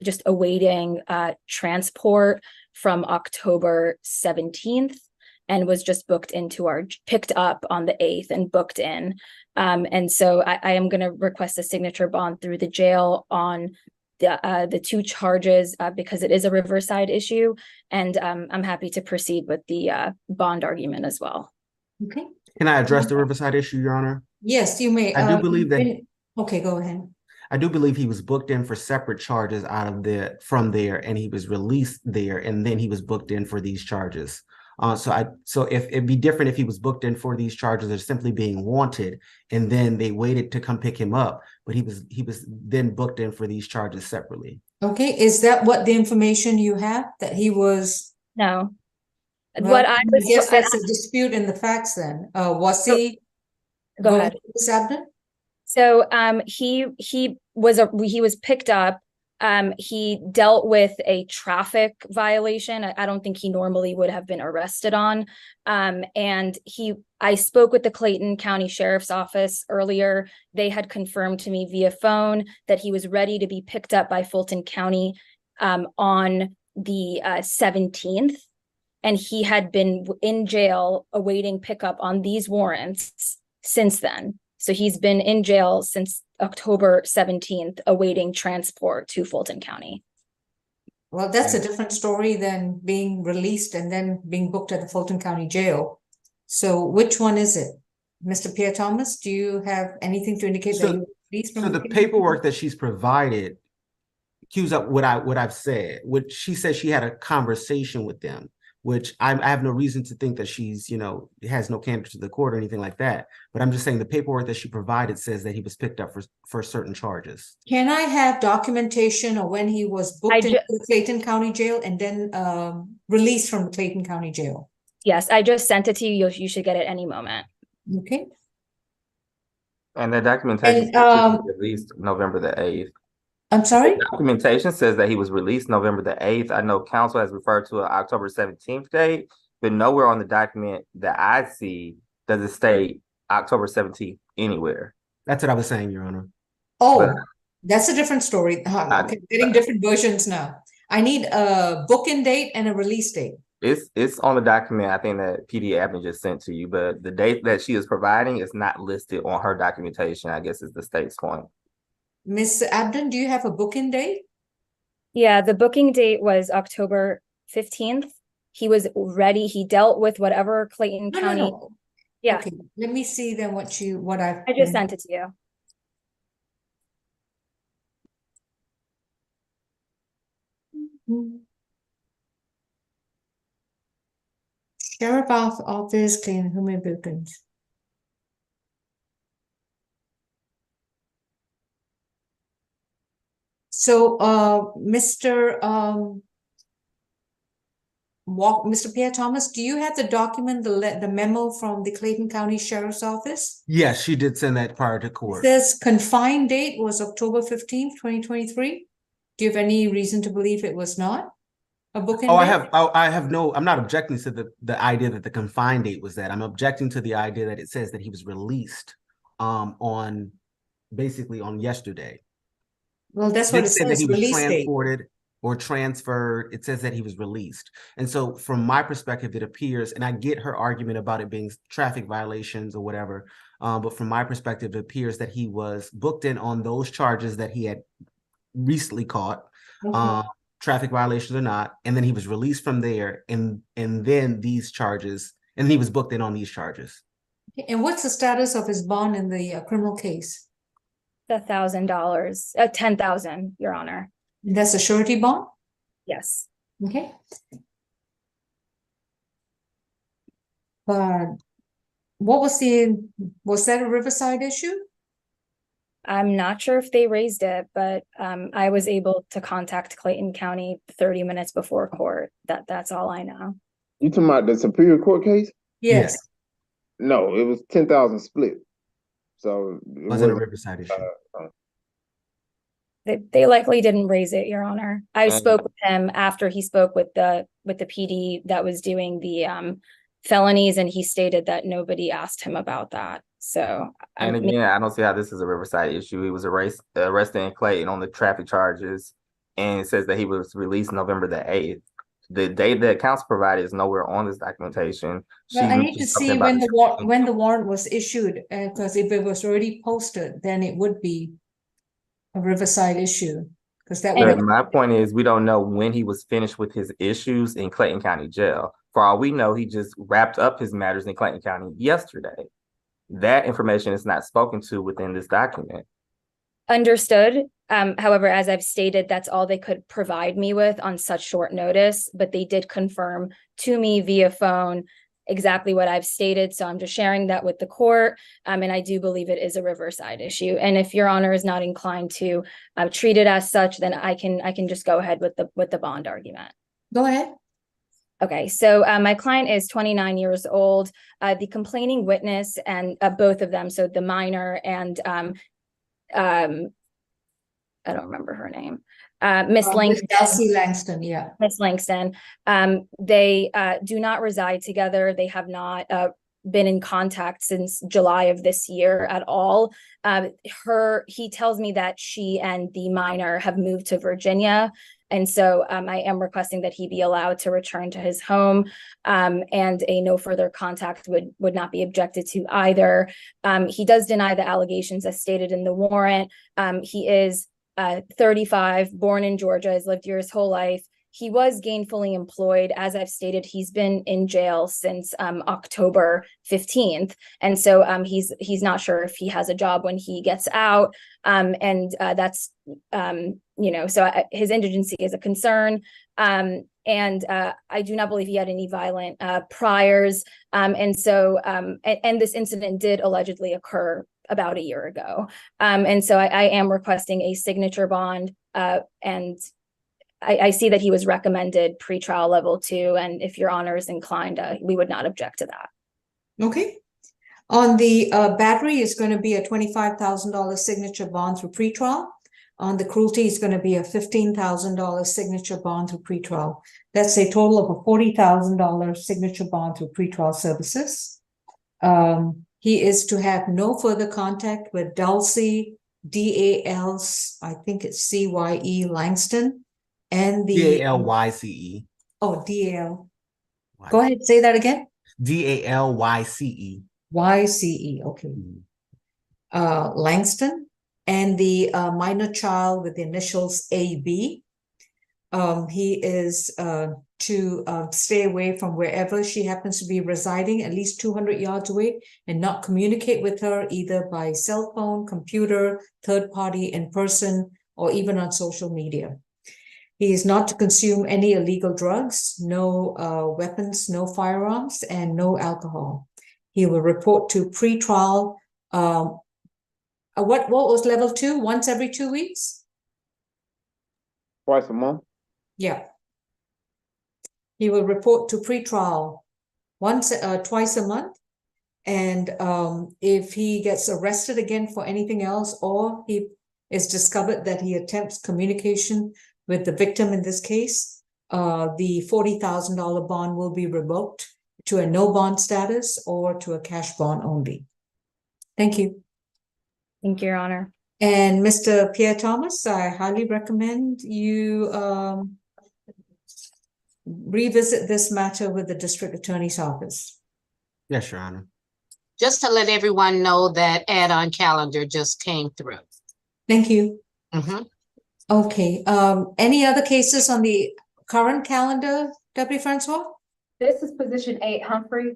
Speaker 7: just awaiting transport from October 17th and was just picked up on the 8th and booked in. And so I am going to request a signature bond through the jail on the two charges because it is a Riverside issue, and I'm happy to proceed with the bond argument as well.
Speaker 1: Okay.
Speaker 9: Can I address the Riverside issue, Your Honor?
Speaker 1: Yes, you may.
Speaker 9: I do believe that.
Speaker 1: Okay, go ahead.
Speaker 9: I do believe he was booked in for separate charges from there, and he was released there, and then he was booked in for these charges. So if it'd be different if he was booked in for these charges as simply being wanted, and then they waited to come pick him up, but he was then booked in for these charges separately.
Speaker 1: Okay, is that what the information you have, that he was?
Speaker 7: No.
Speaker 1: Well,
Speaker 7: what I
Speaker 1: guess that's a dispute in the facts then. Was he?
Speaker 7: Go ahead.
Speaker 1: Ms. Abden?
Speaker 7: So he was picked up. He dealt with a traffic violation. I don't think he normally would have been arrested on. And I spoke with the Clayton County Sheriff's Office earlier. They had confirmed to me via phone that he was ready to be picked up by Fulton County on the 17th. And he had been in jail awaiting pickup on these warrants since then. So he's been in jail since October 17th, awaiting transport to Fulton County.
Speaker 1: Well, that's a different story than being released and then being booked at the Fulton County Jail. So which one is it? Mr. Pierre Thomas, do you have anything to indicate that you were released from
Speaker 9: the paperwork that she's provided cues up what I've said. Which she said she had a conversation with them, which I have no reason to think that she's, has no candor to the court or anything like that. But I'm just saying the paperwork that she provided says that he was picked up for certain charges.
Speaker 1: Can I have documentation of when he was booked into the Clayton County Jail and then released from the Clayton County Jail?
Speaker 7: Yes, I just sent it to you. You should get it any moment.
Speaker 1: Okay.
Speaker 6: And the documentation says he was released November the 8th.
Speaker 1: I'm sorry?
Speaker 6: The documentation says that he was released November the 8th. I know counsel has referred to an October 17th date, but nowhere on the document that I see does it state October 17th anywhere.
Speaker 9: That's what I was saying, Your Honor.
Speaker 1: Oh, that's a different story. Okay, getting different versions now. I need a booking date and a release date.
Speaker 6: It's on the document, I think, that PD admin just sent to you, but the date that she is providing is not listed on her documentation, I guess is the state's point.
Speaker 1: Ms. Abden, do you have a booking date?
Speaker 7: Yeah, the booking date was October 15th. He was ready. He dealt with whatever Clayton County.
Speaker 1: No.
Speaker 7: Yeah.
Speaker 1: Okay, let me see then what I
Speaker 7: just sent it to you.
Speaker 1: Sheriff Office, Clean Human Beacons. So, Mr. Mr. Pierre Thomas, do you have the document, the memo from the Clayton County Sheriff's Office?
Speaker 9: Yes, she did send that prior to
Speaker 1: It
Speaker 9: court.
Speaker 1: says confined date was October 15th, 2023. Do you have any reason to believe it was not a bookend date?
Speaker 9: I have no, I'm not objecting to the idea that the confined date was that. I'm objecting to the idea that it says that he was released on basically on yesterday.
Speaker 1: Well, that's
Speaker 9: It
Speaker 1: what it
Speaker 9: didn't say that
Speaker 1: says,
Speaker 9: he was
Speaker 1: release date.
Speaker 9: transported or transferred. It says that he was released. And so from my perspective, it appears, and I get her argument about it being traffic violations or whatever, but from my perspective, it appears that he was booked in on those charges that he had recently caught, traffic violations or not, and then he was released from there, and then these charges, and then he was booked in on these charges.
Speaker 1: And what's the status of his bond in the criminal case?
Speaker 7: $1,000, $10,000, Your Honor.
Speaker 1: That's a surety bond?
Speaker 7: Yes.
Speaker 1: Okay. But what was that a Riverside issue?
Speaker 7: I'm not sure if they raised it, but I was able to contact Clayton County 30 minutes before court. That's all I know.
Speaker 5: You talking about the Superior Court case?
Speaker 1: Yes.
Speaker 5: No, it was 10,000 split. So it
Speaker 9: wasn't a Riverside issue.
Speaker 7: They likely didn't raise it, Your Honor. I spoke with him after he spoke with the PD that was doing the felonies, and he stated that nobody asked him about that. So,
Speaker 6: and again, I don't see how this is a Riverside issue. He was arrested in Clayton on the traffic charges, and it says that he was released November the 8th. The date that counsel provided is nowhere on this documentation.
Speaker 1: Well, I need to see when the warrant was issued, because if it was already posted, then it would be a Riverside issue. Because that would.
Speaker 6: My point is, we don't know when he was finished with his issues in Clayton County Jail. For all we know, he just wrapped up his matters in Clayton County yesterday. That information is not spoken to within this document.
Speaker 7: Understood. However, as I've stated, that's all they could provide me with on such short notice, but they did confirm to me via phone exactly what I've stated. So I'm just sharing that with the court. And I do believe it is a Riverside issue. And if Your Honor is not inclined to treat it as such, then I can just go ahead with the bond argument.
Speaker 1: Go ahead.
Speaker 7: Okay, so my client is 29 years old. The complaining witness and both of them, so the minor and I don't remember her name. Miss Langston.
Speaker 1: Elsie Langston, yeah.
Speaker 7: Miss Langston. They do not reside together. They have not been in contact since July of this year at all. He tells me that she and the minor have moved to Virginia. And so I am requesting that he be allowed to return to his home, and a no further contact would not be objected to either. He does deny the allegations as stated in the warrant. He is 35, born in Georgia, has lived here his whole life. He was gainfully employed. As I've stated, he's been in jail since October 15th. And so he's not sure if he has a job when he gets out. And that's, so his indigency is a concern. And I do not believe he had any violent priors. And this incident did allegedly occur about a year ago. And so I am requesting a signature bond, and I see that he was recommended pretrial level 2, and if Your Honor is inclined, we would not object to that.
Speaker 1: Okay. On the battery is going to be a $25,000 signature bond through pretrial. On the cruelty is going to be a $15,000 signature bond through pretrial. That's a total of a $40,000 signature bond through pretrial services. He is to have no further contact with Dulcie, D-A-L, I think it's C-Y-E, Langston, and the
Speaker 9: D-A-L-Y-C-E.
Speaker 1: Oh, D-A-L. Go ahead, say that again.
Speaker 9: D-A-L-Y-C-E.
Speaker 1: Y-C-E, okay. Langston, and the minor child with the initials A-B. He is to stay away from wherever she happens to be residing, at least 200 yards away, and not communicate with her either by cell phone, computer, third party, in person, or even on social media. He is not to consume any illegal drugs, no weapons, no firearms, and no alcohol. He will report to pretrial. What was level 2? Once every 2 weeks?
Speaker 5: Twice a month.
Speaker 1: Yeah. He will report to pretrial twice a month. And if he gets arrested again for anything else, or he is discovered that he attempts communication with the victim in this case, the $40,000 bond will be revoked to a no bond status or to a cash bond only. Thank you.
Speaker 7: Thank you, Your Honor.
Speaker 1: And Mr. Pierre Thomas, I highly recommend you revisit this matter with the district attorney's office.
Speaker 9: Yes, Your Honor.
Speaker 2: Just to let everyone know that add-on calendar just came through.
Speaker 1: Thank you.
Speaker 2: Mhm.
Speaker 1: Okay, any other cases on the current calendar, Deputy Francois?
Speaker 4: This is position 8, Humphrey.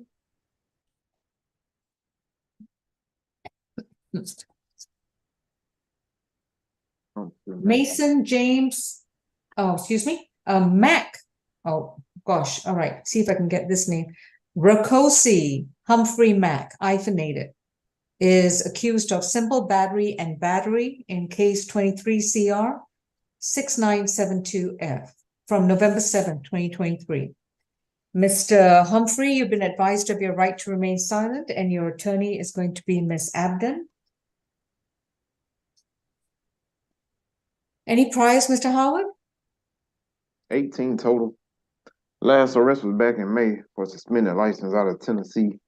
Speaker 1: Mason James, oh, excuse me, Mack. Oh, gosh, all right, see if I can get this name. Rakosi Humphrey Mack, hyphenated, is accused of simple battery and battery in case 23 CR 6972F from November 7th, 2023. Mr. Humphrey, you've been advised of your right to remain silent, and your attorney is going to be Ms. Abden. Any priors, Mr. Howard?
Speaker 5: 18 total. Last arrest was back in May for suspended license out of Tennessee.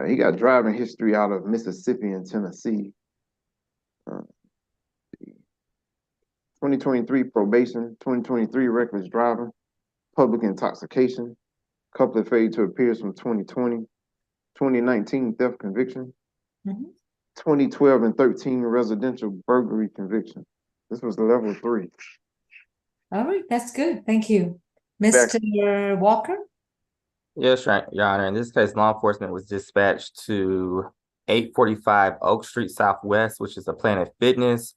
Speaker 5: He got driving history out of Mississippi and Tennessee. 2023 probation, 2023 reckless driving, public intoxication, couple of failure to appears from 2020, 2019 theft conviction, 2012 and 13 residential burglary conviction. This was level 3.
Speaker 1: All right, that's good. Thank you. Mr. Walker?
Speaker 6: Yes, Your Honor. In this case, law enforcement was dispatched to 845 Oak Street Southwest, which is a Planet Fitness.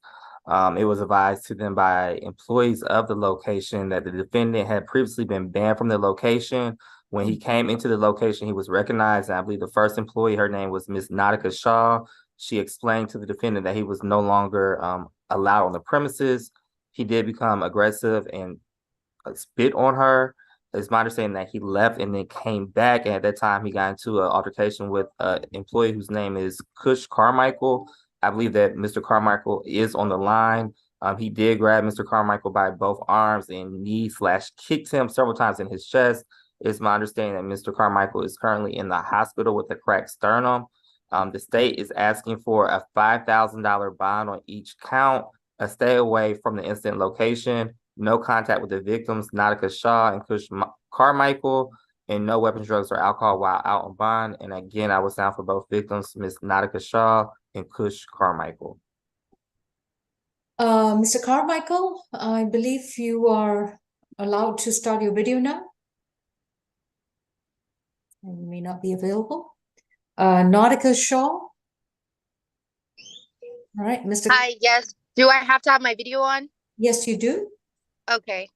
Speaker 6: It was advised to them by employees of the location that the defendant had previously been banned from the location. When he came into the location, he was recognized. And I believe the first employee, her name was Miss Nautica Shaw. She explained to the defendant that he was no longer allowed on the premises. He did become aggressive and spit on her. It's my understanding that he left and then came back. And at that time, he got into an altercation with an employee whose name is Cush Carmichael. I believe that Mr. Carmichael is on the line. He did grab Mr. Carmichael by both arms and knee/kicked him several times in his chest. It's my understanding that Mr. Carmichael is currently in the hospital with a cracked sternum. The state is asking for a $5,000 bond on each count, a stay away from the incident location, no contact with the victims, Nautica Shaw and Cush Carmichael, and no weapons, drugs, or alcohol while out on bond. And again, I would sound for both victims, Ms. Nautica Shaw and Cush Carmichael.
Speaker 1: Mr. Carmichael, I believe you are allowed to start your video now. And you may not be available. Nautica Shaw. All right, Mr.
Speaker 15: Hi, yes. Do I have to have my video on?
Speaker 1: Yes, you do.
Speaker 15: Okay,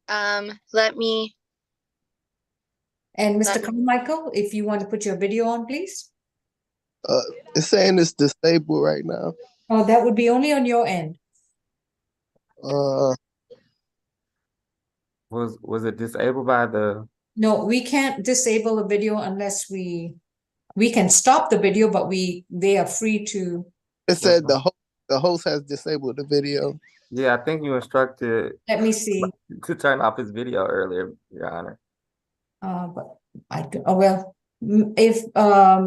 Speaker 15: let me.
Speaker 1: And Mr. Carmichael, if you want to put your video on, please.
Speaker 16: It's saying it's disabled right now.
Speaker 1: Oh, that would be only on your end.
Speaker 6: Was it disabled by the?
Speaker 1: No, we can't disable a video unless we can stop the video, but they are free to.
Speaker 16: It said the host has disabled the video.
Speaker 6: Yeah, I think you instructed.
Speaker 1: Let me see.
Speaker 6: To turn off his video earlier, Your Honor.
Speaker 1: But I do. Oh well, if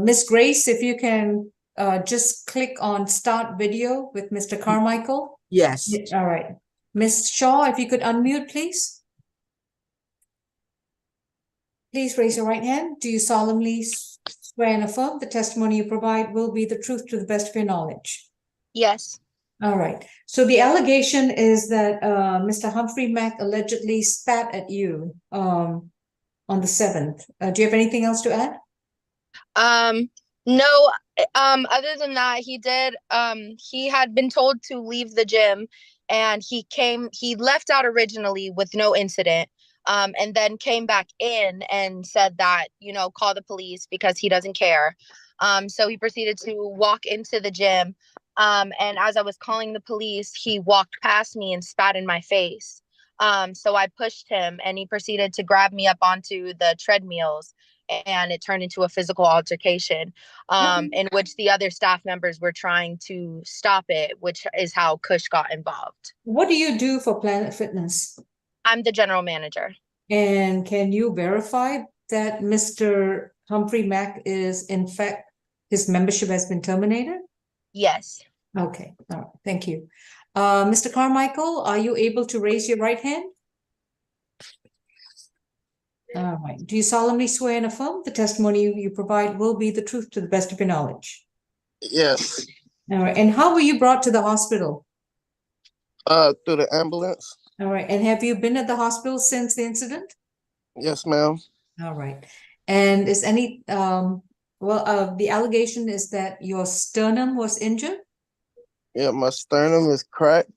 Speaker 1: Miss Grace, if you can just click on start video with Mr. Carmichael.
Speaker 11: Yes.
Speaker 1: All right. Miss Shaw, if you could unmute, please. Please raise your right hand. Do you solemnly swear and affirm the testimony you provide will be the truth to the best of your knowledge?
Speaker 15: Yes.
Speaker 1: All right. So the allegation is that Mr. Humphrey Mack allegedly spat at you on the 7th. Do you have anything else to add?
Speaker 15: No, other than that, he had been told to leave the gym, and he left out originally with no incident, and then came back in and said that, call the police because he doesn't care. So he proceeded to walk into the gym. And as I was calling the police, he walked past me and spat in my face. So I pushed him, and he proceeded to grab me up onto the treadmills, and it turned into a physical altercation, in which the other staff members were trying to stop it, which is how Kush got involved.
Speaker 1: What do you do for Planet Fitness?
Speaker 15: I'm the general manager.
Speaker 1: And can you verify that Mr. Humphrey Mack is, in fact, his membership has been terminated?
Speaker 15: Yes.
Speaker 1: Okay, all right, thank you. Mr. Carmichael, are you able to raise your right hand? All right. Do you solemnly swear and affirm the testimony you provide will be the truth to the best of your knowledge?
Speaker 16: Yes.
Speaker 1: All right. And how were you brought to the hospital?
Speaker 16: Through the ambulance.
Speaker 1: All right. And have you been at the hospital since the incident?
Speaker 16: Yes, ma'am.
Speaker 1: All right. And is any the allegation is that your sternum was injured?
Speaker 16: Yeah, my sternum is cracked,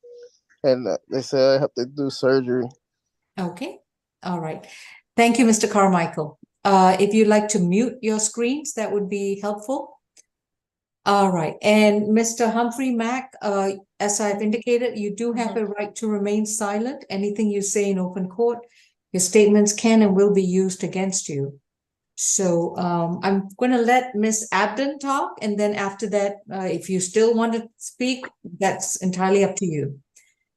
Speaker 16: and they said I have to do surgery.
Speaker 1: Okay. All right. Thank you, Mr. Carmichael. If you'd like to mute your screens, that would be helpful. All right. And Mr. Humphrey Mack, as I've indicated, you do have a right to remain silent. Anything you say in open court, your statements can and will be used against you. So I'm going to let Ms. Abden talk, and then after that, if you still want to speak, that's entirely up to you.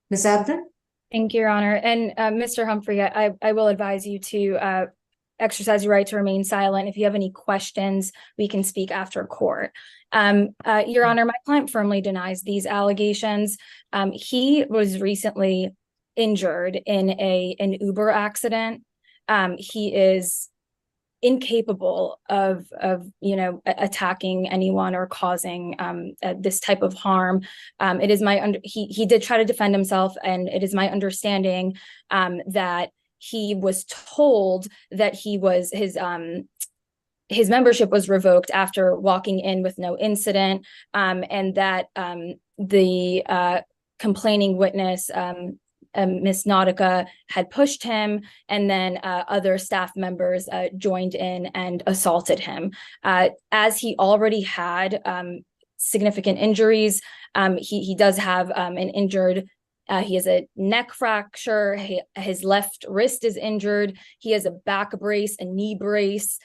Speaker 1: Ms. Abden?
Speaker 7: Thank you, Your Honor. And Mr. Humphrey, I will advise you to exercise your right to remain silent. If you have any questions, we can speak after court. Your Honor, my client firmly denies these allegations. He was recently injured in an Uber accident. He is incapable of attacking anyone or causing this type of harm. It is he did try to defend himself, and it is my understanding that he was told that his membership was revoked after walking in with no incident, and that the complaining witness, Miss Nautica, had pushed him, and then other staff members joined in and assaulted him. As he already had significant injuries, he does have an injured. He has a neck fracture. His left wrist is injured. He has a back brace, a knee brace.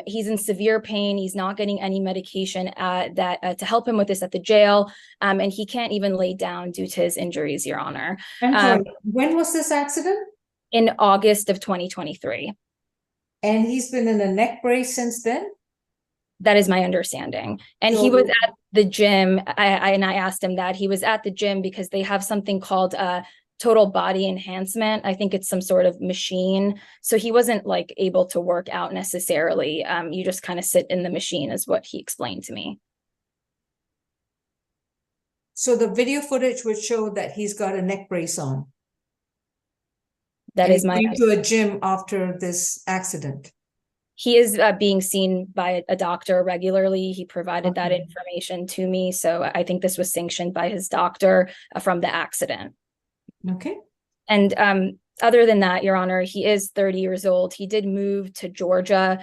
Speaker 7: He's in severe pain. He's not getting any medication to help him with this at the jail. And he can't even lay down due to his injuries, Your Honor.
Speaker 1: I'm sorry, when was this accident?
Speaker 7: In August of 2023.
Speaker 1: And he's been in a neck brace since then?
Speaker 7: That is my understanding. And he was at the gym. I asked him that. He was at the gym because they have something called total body enhancement. I think it's some sort of machine. So he wasn't able to work out necessarily. You just kind of sit in the machine, is what he explained to me.
Speaker 1: So the video footage would show that he's got a neck brace on.
Speaker 7: That is my.
Speaker 1: He went to a gym after this accident.
Speaker 7: He is being seen by a doctor regularly. He provided that information to me. So I think this was sanctioned by his doctor from the accident.
Speaker 1: Okay.
Speaker 7: And other than that, Your Honor, he is 30 years old. He did move to Georgia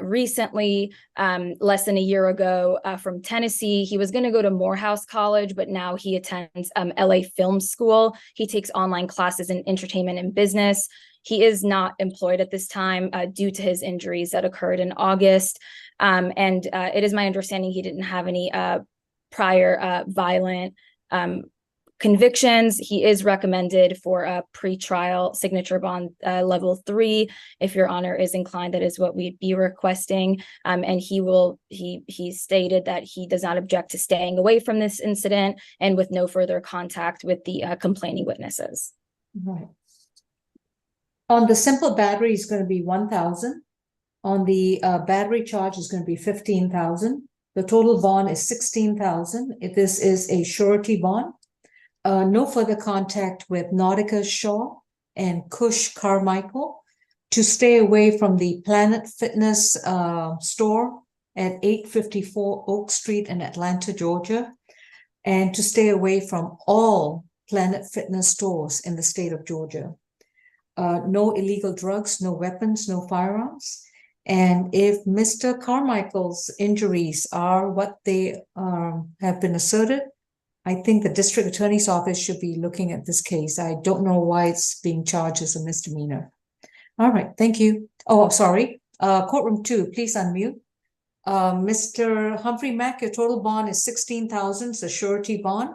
Speaker 7: recently, less than a year ago from Tennessee. He was going to go to Morehouse College, but now he attends LA Film School. He takes online classes in entertainment and business. He is not employed at this time due to his injuries that occurred in August. And it is my understanding he didn't have any prior violent convictions. He is recommended for a pretrial signature bond level 3. If Your Honor is inclined, that is what we'd be requesting. And he stated that he does not object to staying away from this incident and with no further contact with the complaining witnesses.
Speaker 1: Right. On the simple battery is going to be 1,000. On the battery charge is going to be 15,000. The total bond is 16,000. If this is a surety bond, no further contact with Nautica Shaw and Kush Carmichael. To stay away from the Planet Fitness store at 854 Oak Street in Atlanta, Georgia, and to stay away from all Planet Fitness stores in the state of Georgia. No illegal drugs, no weapons, no firearms. And if Mr. Carmichael's injuries are what they have been asserted, I think the district attorney's office should be looking at this case. I don't know why it's being charged as a misdemeanor. All right, thank you. Oh, sorry. Courtroom 2, please unmute. Mr. Humphrey Mack, your total bond is $16,000, it's a surety bond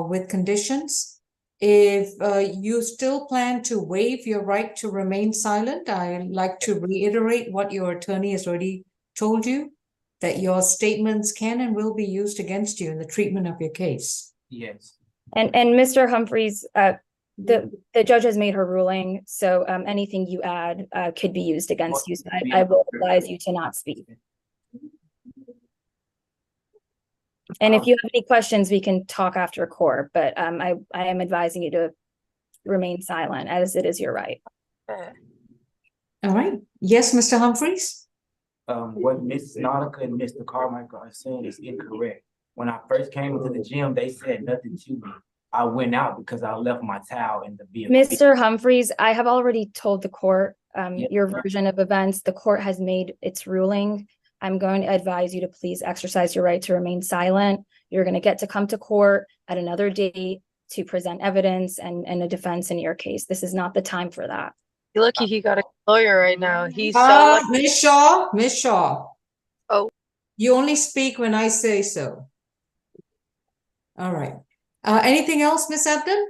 Speaker 1: with conditions. If you still plan to waive your right to remain silent, I'd like to reiterate what your attorney has already told you, that your statements can and will be used against you in the treatment of your case.
Speaker 12: Yes.
Speaker 7: And Mr. Humphreys, the judge has made her ruling, so anything you add could be used against you. So I will advise you to not speak. And if you have any questions, we can talk after court, but I am advising you to remain silent, as it is your right.
Speaker 1: All right. Yes, Mr. Humphreys?
Speaker 17: What Ms. Nautica and Mr. Carmichael are saying is incorrect. When I first came into the gym, they said nothing to me. I went out because I left my towel in the vehicle.
Speaker 7: Mr. Humphreys, I have already told the court your version of events. The court has made its ruling. I'm going to advise you to please exercise your right to remain silent. You're going to get to come to court at another date to present evidence and a defense in your case. This is not the time for that.
Speaker 18: You're lucky he got a lawyer right now. He's so lucky.
Speaker 1: Miss Shaw.
Speaker 18: Oh.
Speaker 1: You only speak when I say so. All right. Anything else, Miss Ebden?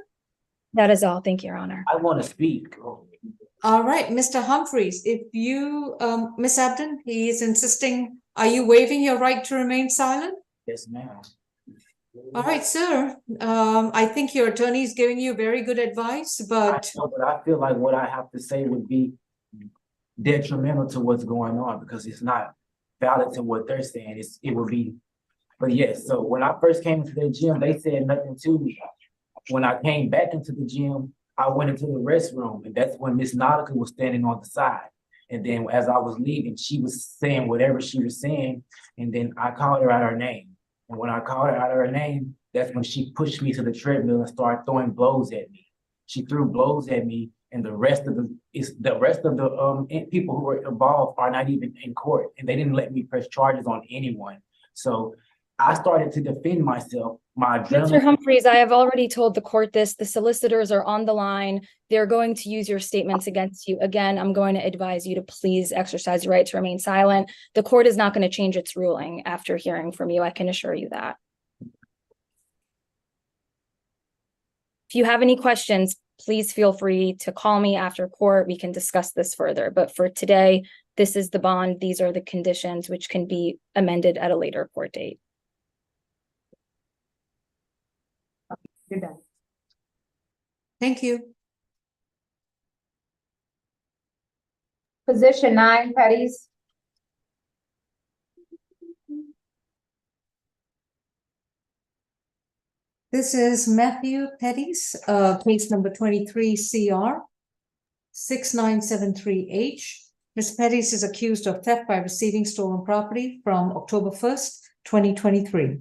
Speaker 7: That is all. Thank you, Your Honor.
Speaker 17: I want to speak.
Speaker 1: All right, Mr. Humphreys, if you, Miss Ebden, he is insisting, are you waiving your right to remain silent?
Speaker 17: Yes, ma'am.
Speaker 1: All right, sir. I think your attorney is giving you very good advice, but
Speaker 17: I feel like what I have to say would be detrimental to what's going on because it's not valid to what they're saying. It would be, but yes. So when I first came into the gym, they said nothing to me. When I came back into the gym, I went into the restroom, and that's when Miss Nautica was standing on the side. And then as I was leaving, she was saying whatever she was saying, and then I called her out her name. And when I called her out her name, that's when she pushed me to the treadmill and started throwing blows at me. She threw blows at me, and the rest of the people who were involved are not even in court, and they didn't let me press charges on anyone. So I started to defend myself.
Speaker 7: Mr. Humphreys, I have already told the court this. The solicitors are on the line. They're going to use your statements against you. Again, I'm going to advise you to please exercise your right to remain silent. The court is not going to change its ruling after hearing from you. I can assure you that. If you have any questions, please feel free to call me after court. We can discuss this further. But for today, this is the bond. These are the conditions which can be amended at a later court date.
Speaker 1: You're done. Thank you.
Speaker 4: Position 9, Petties.
Speaker 1: This is Matthew Petties, case number 23 CR 6973H. Ms. Petties is accused of theft by receiving stolen property from October 1st, 2023.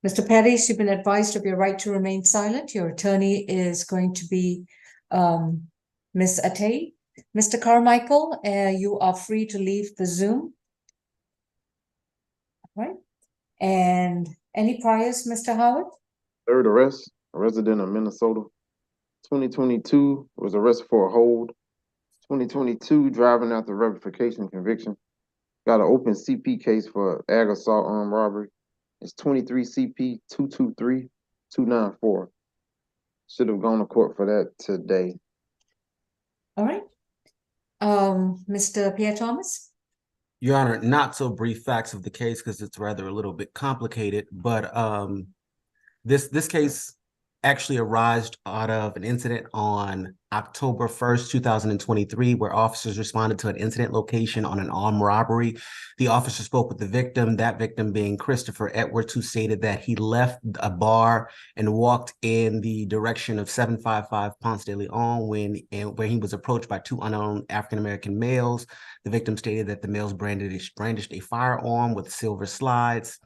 Speaker 1: Mr. Petties, you've been advised of your right to remain silent. Your attorney is going to be Ms. Atay. Mr. Carmichael, you are free to leave the Zoom. All right. And any priors, Mr. Howard?
Speaker 5: Third arrest, a resident of Minnesota. 2022 was arrested for a hold. 2022 driving after revocation conviction. Got an open CP case for ag assault armed robbery. It's 23 CP 223-294. Should have gone to court for that today.
Speaker 1: All right. Mr. Pierre Thomas?
Speaker 9: Your Honor, not so brief facts of the case because it's rather a little bit complicated, but this case actually arose out of an incident on October 1st, 2023, where officers responded to an incident location on an armed robbery. The officer spoke with the victim, that victim being Christopher Edwards, who stated that he left a bar and walked in the direction of 755 Ponce de Leon where he was approached by two unknown African-American males. The victim stated that the males brandished a firearm with silver slides.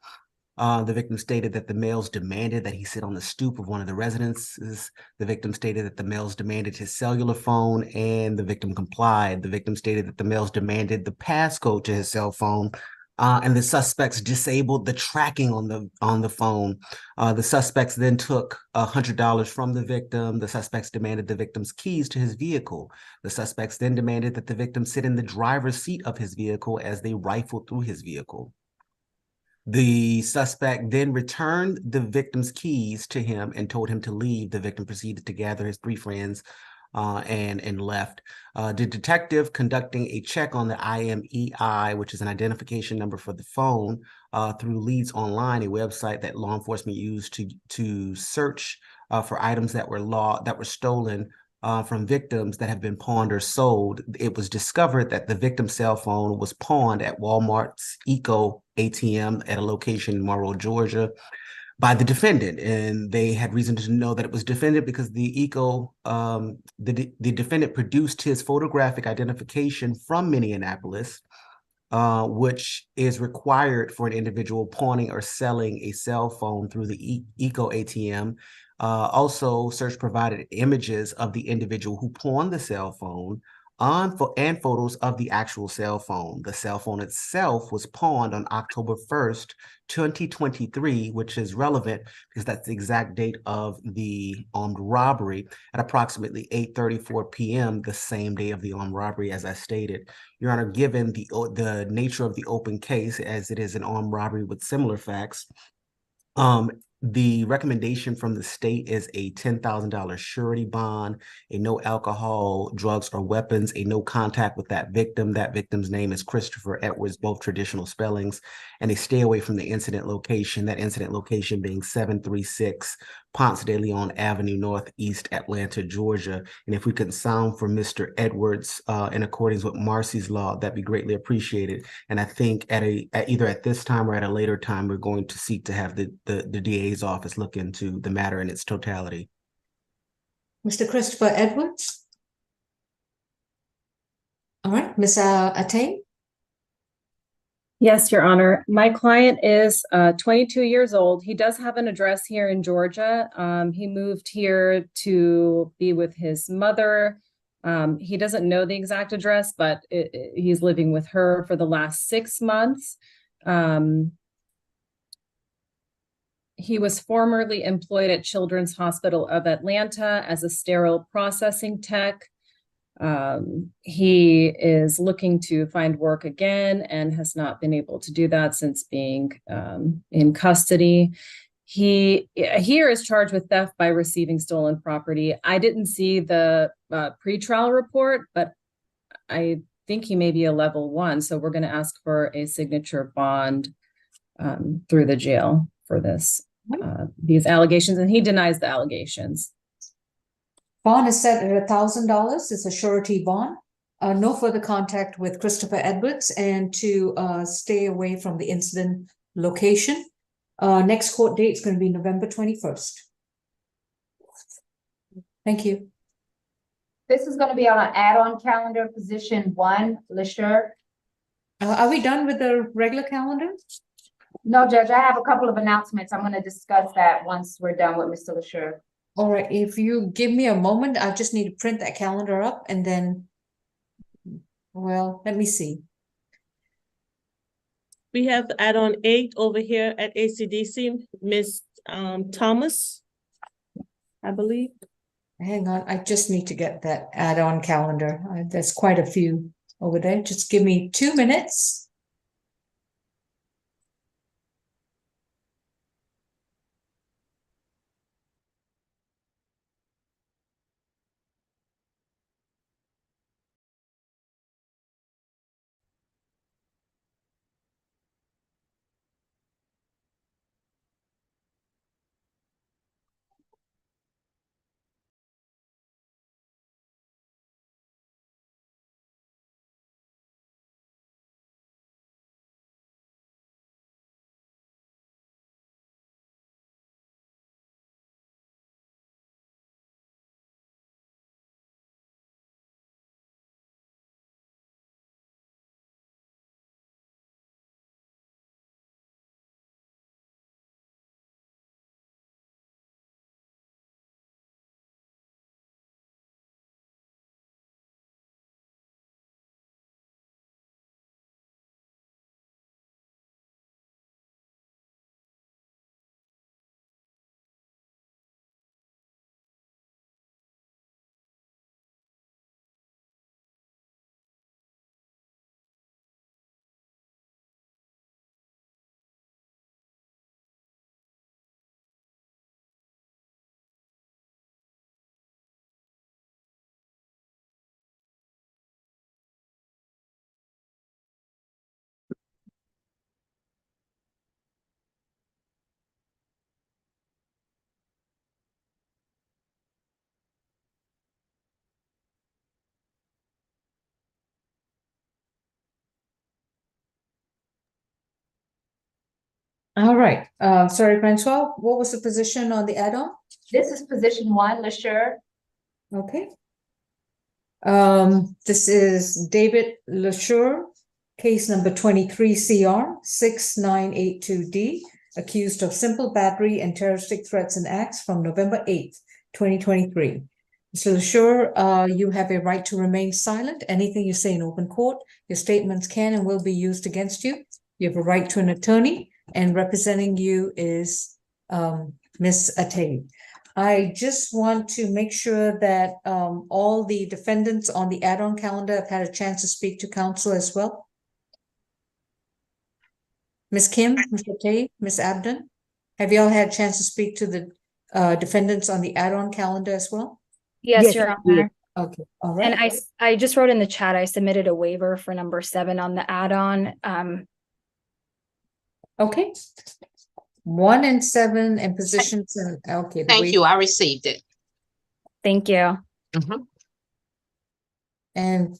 Speaker 9: The victim stated that the males demanded that he sit on the stoop of one of the residences. The victim stated that the males demanded his cellular phone, and the victim complied. The victim stated that the males demanded the passcode to his cell phone, and the suspects disabled the tracking on the phone. The suspects then took $100 from the victim. The suspects demanded the victim's keys to his vehicle. The suspects then demanded that the victim sit in the driver's seat of his vehicle as they rifled through his vehicle. The suspect then returned the victim's keys to him and told him to leave. The victim proceeded to gather his 3 friends and left. The detective conducting a check on the IMEI, which is an identification number for the phone, through Leads Online, a website that law enforcement used to search for items that were stolen from victims that have been pawned or sold. It was discovered that the victim's cell phone was pawned at Walmart's Eco ATM at a location in Monroe, Georgia, by the defendant, and they had reason to know that it was defendant because the defendant produced his photographic identification from Minneapolis, which is required for an individual pawning or selling a cell phone through the Eco ATM. Also, search provided images of the individual who pawned the cell phone and photos of the actual cell phone. The cell phone itself was pawned on October 1st, 2023, which is relevant because that's the exact date of the armed robbery at approximately 8:34 p.m., the same day of the armed robbery, as I stated. Your Honor, given the nature of the open case, as it is an armed robbery with similar facts, the recommendation from the state is a $10,000 surety bond, a no alcohol, drugs, or weapons, a no contact with that victim. That victim's name is Christopher Edwards, both traditional spellings, and a stay away from the incident location, that incident location being 736 Ponce de Leon Avenue, Northeast Atlanta, Georgia. And if we could sound for Mr. Edwards in accordance with Marcy's law, that'd be greatly appreciated. And I think either at this time or at a later time, we're going to seek to have the DA's office look into the matter in its totality.
Speaker 1: Mr. Christopher Edwards? All right, Ms. Attain?
Speaker 19: Yes, Your Honor. My client is 22 years old. He does have an address here in Georgia. He moved here to be with his mother. He doesn't know the exact address, but he's living with her for the last 6 months. He was formerly employed at Children's Hospital of Atlanta as a sterile processing tech. He is looking to find work again and has not been able to do that since being in custody. He here is charged with theft by receiving stolen property. I didn't see the pretrial report, but I think he may be a level 1. So we're going to ask for a signature bond through the jail for these allegations, and he denies the allegations.
Speaker 1: Bond is set at $1,000. It's a surety bond. No further contact with Christopher Edwards, and to stay away from the incident location. Next court date is going to be November 21st. Thank you.
Speaker 4: This is going to be on an add-on calendar, position 1, LeSure.
Speaker 1: Are we done with the regular calendar?
Speaker 4: No, Judge, I have a couple of announcements. I'm going to discuss that once we're done with Mr. LeSure.
Speaker 1: All right, if you give me a moment, I just need to print that calendar up and then, well, let me see.
Speaker 20: We have add-on 8 over here at ACDC, Miss Thomas, I believe.
Speaker 1: Hang on, I just need to get that add-on calendar. There's quite a few over there. Just give me 2 minutes. All right, sorry, Francois, what was the position on the add-on?
Speaker 4: This is position one, LaSure.
Speaker 1: Okay. This is David LaSure, case number 23 CR 6982D, accused of simple battery and terroristic threats and acts from November 8th, 2023. Mr. LaSure, you have a right to remain silent. Anything you say in open court, your statements can and will be used against you. You have a right to an attorney, and representing you is Ms. Atei. I just want to make sure that all the defendants on the add-on calendar have had a chance to speak to counsel as well. Ms. Kim, Mr. Tay, Ms. Abden, have you all had a chance to speak to the defendants on the add-on calendar as well?
Speaker 7: Yes, Your Honor.
Speaker 1: Okay, all right.
Speaker 7: And I just wrote in the chat, I submitted a waiver for number 7 on the add-on.
Speaker 1: Okay. 1 and 7 and positions and okay.
Speaker 2: Thank you. I received it.
Speaker 7: Thank you.
Speaker 1: And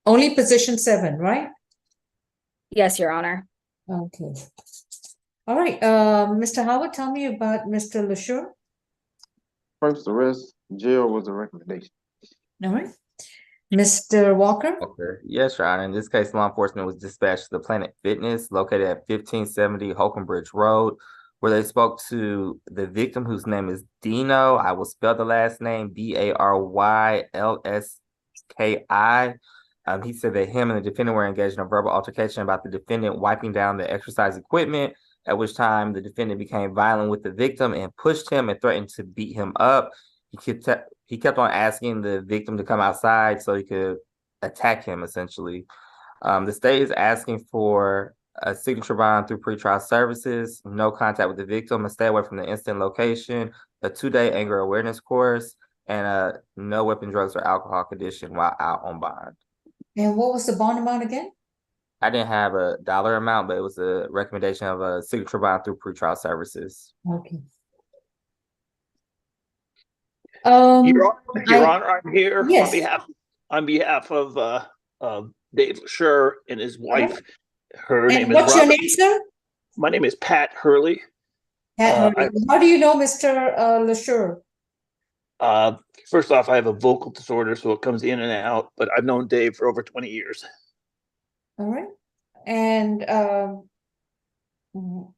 Speaker 1: only position 7, right?
Speaker 7: Yes, Your Honor.
Speaker 1: Okay. All right. Mr. Howard, tell me about Mr. LaSure.
Speaker 5: First arrest, jail was a recommendation.
Speaker 1: All right. Mr. Walker?
Speaker 6: Okay. Yes, Your Honor. In this case, law enforcement was dispatched to the Planet Fitness located at 1570 Holcomb Bridge Road, where they spoke to the victim, whose name is Deno. I will spell the last name Barylski. He said that him and the defendant were engaged in a verbal altercation about the defendant wiping down the exercise equipment, at which time the defendant became violent with the victim and pushed him and threatened to beat him up. He kept on asking the victim to come outside so he could attack him, essentially. The state is asking for a signature bond through pretrial services, no contact with the victim, a stay away from the incident location, a 2-day anger awareness course, and a no weapon, drugs, or alcohol condition while out on bond.
Speaker 1: And what was the bond amount again?
Speaker 6: I didn't have a dollar amount, but it was a recommendation of a signature bond through pretrial services.
Speaker 1: Okay.
Speaker 14: Your Honor, I'm here
Speaker 1: yes.
Speaker 14: on behalf of Dave LaSure and his wife. Her
Speaker 1: And
Speaker 14: name is
Speaker 1: what's
Speaker 14: Robin.
Speaker 1: your name, sir?
Speaker 14: My name is Pat Hurley.
Speaker 1: Pat Hurley. How do you know Mr. LaSure?
Speaker 14: First off, I have a vocal disorder, so it comes in and out, but I've known Dave for over 20 years.
Speaker 1: All right. And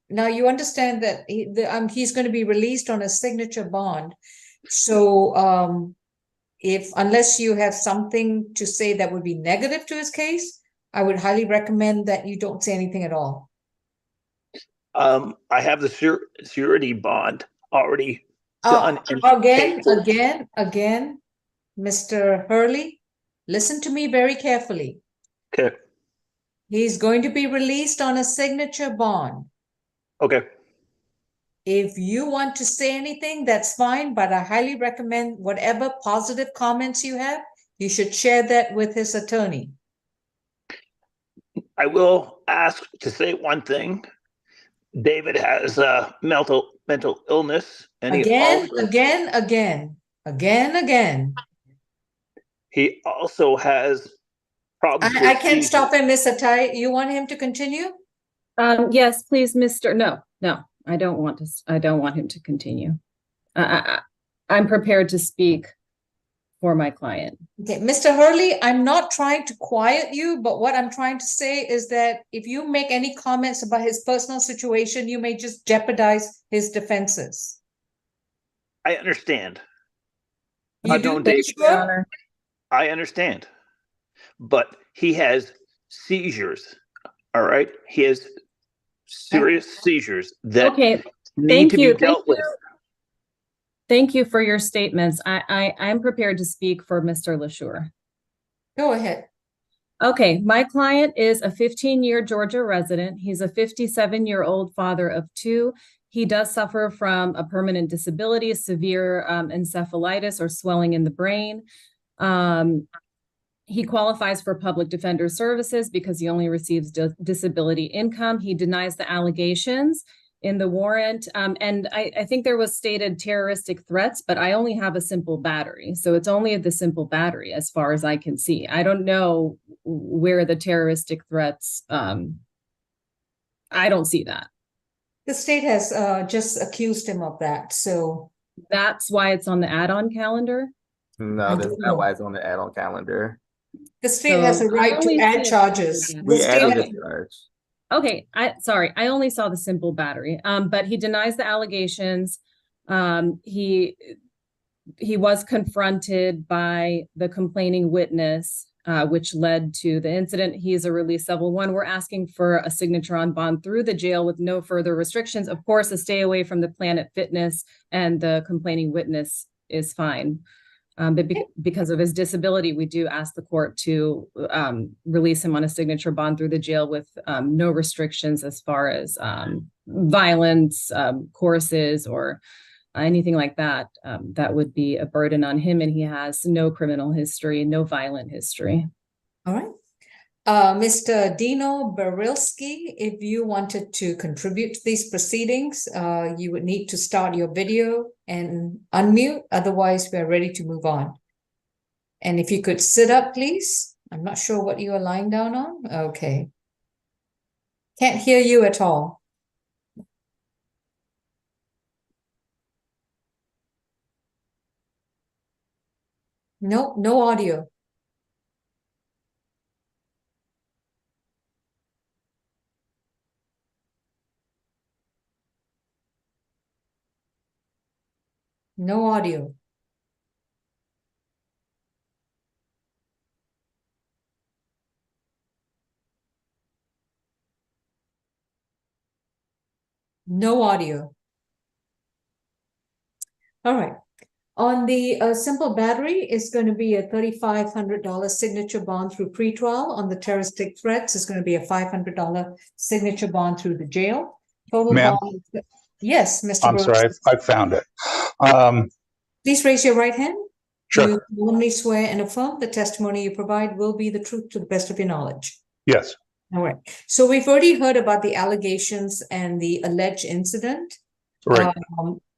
Speaker 1: now you understand that he's going to be released on a signature bond. So unless you have something to say that would be negative to his case, I would highly recommend that you don't say anything at all.
Speaker 14: I have the surety bond already done.
Speaker 1: Again, Mr. Hurley, listen to me very carefully.
Speaker 14: Okay.
Speaker 1: He's going to be released on a signature bond.
Speaker 14: Okay.
Speaker 1: If you want to say anything, that's fine, but I highly recommend whatever positive comments you have, you should share that with his attorney.
Speaker 14: I will ask to say one thing. David has mental illness, and
Speaker 1: Again.
Speaker 14: He also has problems.
Speaker 1: I can't stop him, Miss Attai. You want him to continue?
Speaker 19: Yes, please, Mr. No, I don't want him to continue. I'm prepared to speak for my client.
Speaker 1: Okay, Mr. Hurley, I'm not trying to quiet you, but what I'm trying to say is that if you make any comments about his personal situation, you may just jeopardize his defenses.
Speaker 14: I understand.
Speaker 1: You do, sure?
Speaker 14: I understand. But he has seizures. All right. He has serious seizures that need to be dealt with.
Speaker 19: Thank you for your statements. I'm prepared to speak for Mr. LaSure.
Speaker 1: Go ahead.
Speaker 19: Okay, my client is a 15-year Georgia resident. He's a 57-year-old father of 2. He does suffer from a permanent disability, severe encephalitis or swelling in the brain. He qualifies for public defender services because he only receives disability income. He denies the allegations in the warrant. And I think there was stated terroristic threats, but I only have a simple battery. So it's only the simple battery as far as I can see. I don't know where the terroristic threats, I don't see that.
Speaker 1: The state has just accused him of that, so.
Speaker 19: That's why it's on the add-on calendar?
Speaker 6: No, that's not why it's on the add-on calendar.
Speaker 1: The state has a right to add charges.
Speaker 6: We added the charge.
Speaker 19: Okay, I only saw the simple battery. But he denies the allegations. He was confronted by the complaining witness, which led to the incident. He is a release level 1. We're asking for a signature on bond through the jail with no further restrictions. Of course, a stay away from the Planet Fitness and the complaining witness is fine. But because of his disability, we do ask the court to release him on a signature bond through the jail with no restrictions as far as violence, courses, or anything like that. That would be a burden on him, and he has no criminal history, no violent history.
Speaker 1: All right. Mr. Dino Barilski, if you wanted to contribute to these proceedings, you would need to start your video and unmute. Otherwise, we are ready to move on. And if you could sit up, please. I'm not sure what you are lying down on. Okay. Can't hear you at all. No, no audio. No audio. No audio. All right. On the simple battery, it's going to be a $3,500 signature bond through pretrial. On the terroristic threats, it's going to be a $500 signature bond through the jail. Total
Speaker 21: Ma'am?
Speaker 1: bond. Yes, Mr.
Speaker 21: I'm
Speaker 1: Brooks.
Speaker 21: sorry, I found it.
Speaker 1: Please raise your right hand.
Speaker 21: Sure.
Speaker 1: You solemnly swear and affirm the testimony you provide will be the truth to the best of your knowledge.
Speaker 21: Yes.
Speaker 1: All right. So we've already heard about the allegations and the alleged incident.
Speaker 21: Right.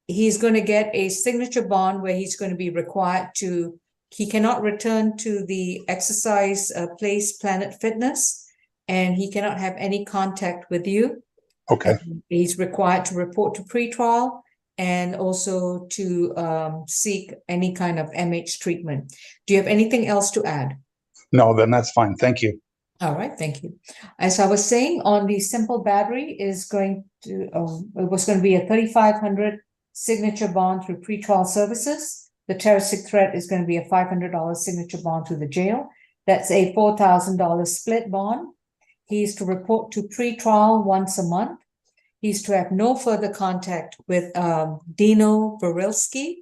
Speaker 1: He's going to get a signature bond where he's going to be required to, he cannot return to the exercise place, Planet Fitness, and he cannot have any contact with you.
Speaker 21: Okay.
Speaker 1: He's required to report to pretrial and also to seek any kind of MH treatment. Do you have anything else to add?
Speaker 21: No, then that's fine. Thank you.
Speaker 1: All right, thank you. As I was saying, on the simple battery is going to, it was going to be a $3,500 signature bond through pretrial services. The terroristic threat is going to be a $500 signature bond through the jail. That's a $4,000 split bond. He's to report to pretrial once a month. He's to have no further contact with Dino Barilski,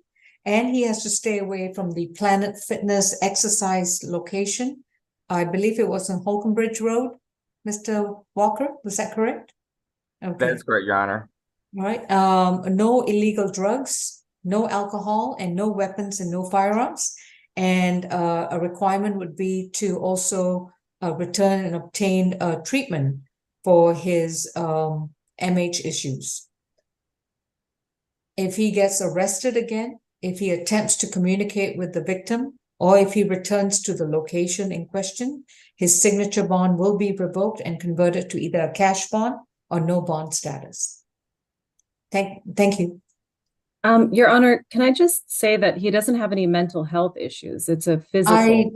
Speaker 1: and he has to stay away from the Planet Fitness exercise location. I believe it was on Holcomb Bridge Road. Mr. Walker, was that correct? Okay.
Speaker 6: That's correct, Your Honor.
Speaker 1: All right. No illegal drugs, no alcohol, and no weapons and no firearms. And a requirement would be to also return and obtain treatment for his MH issues. If he gets arrested again, if he attempts to communicate with the victim, or if he returns to the location in question, his signature bond will be revoked and converted to either a cash bond or no bond status. Thank you.
Speaker 19: Your Honor, can I just say that he doesn't have any mental health issues? It's a physical.
Speaker 1: I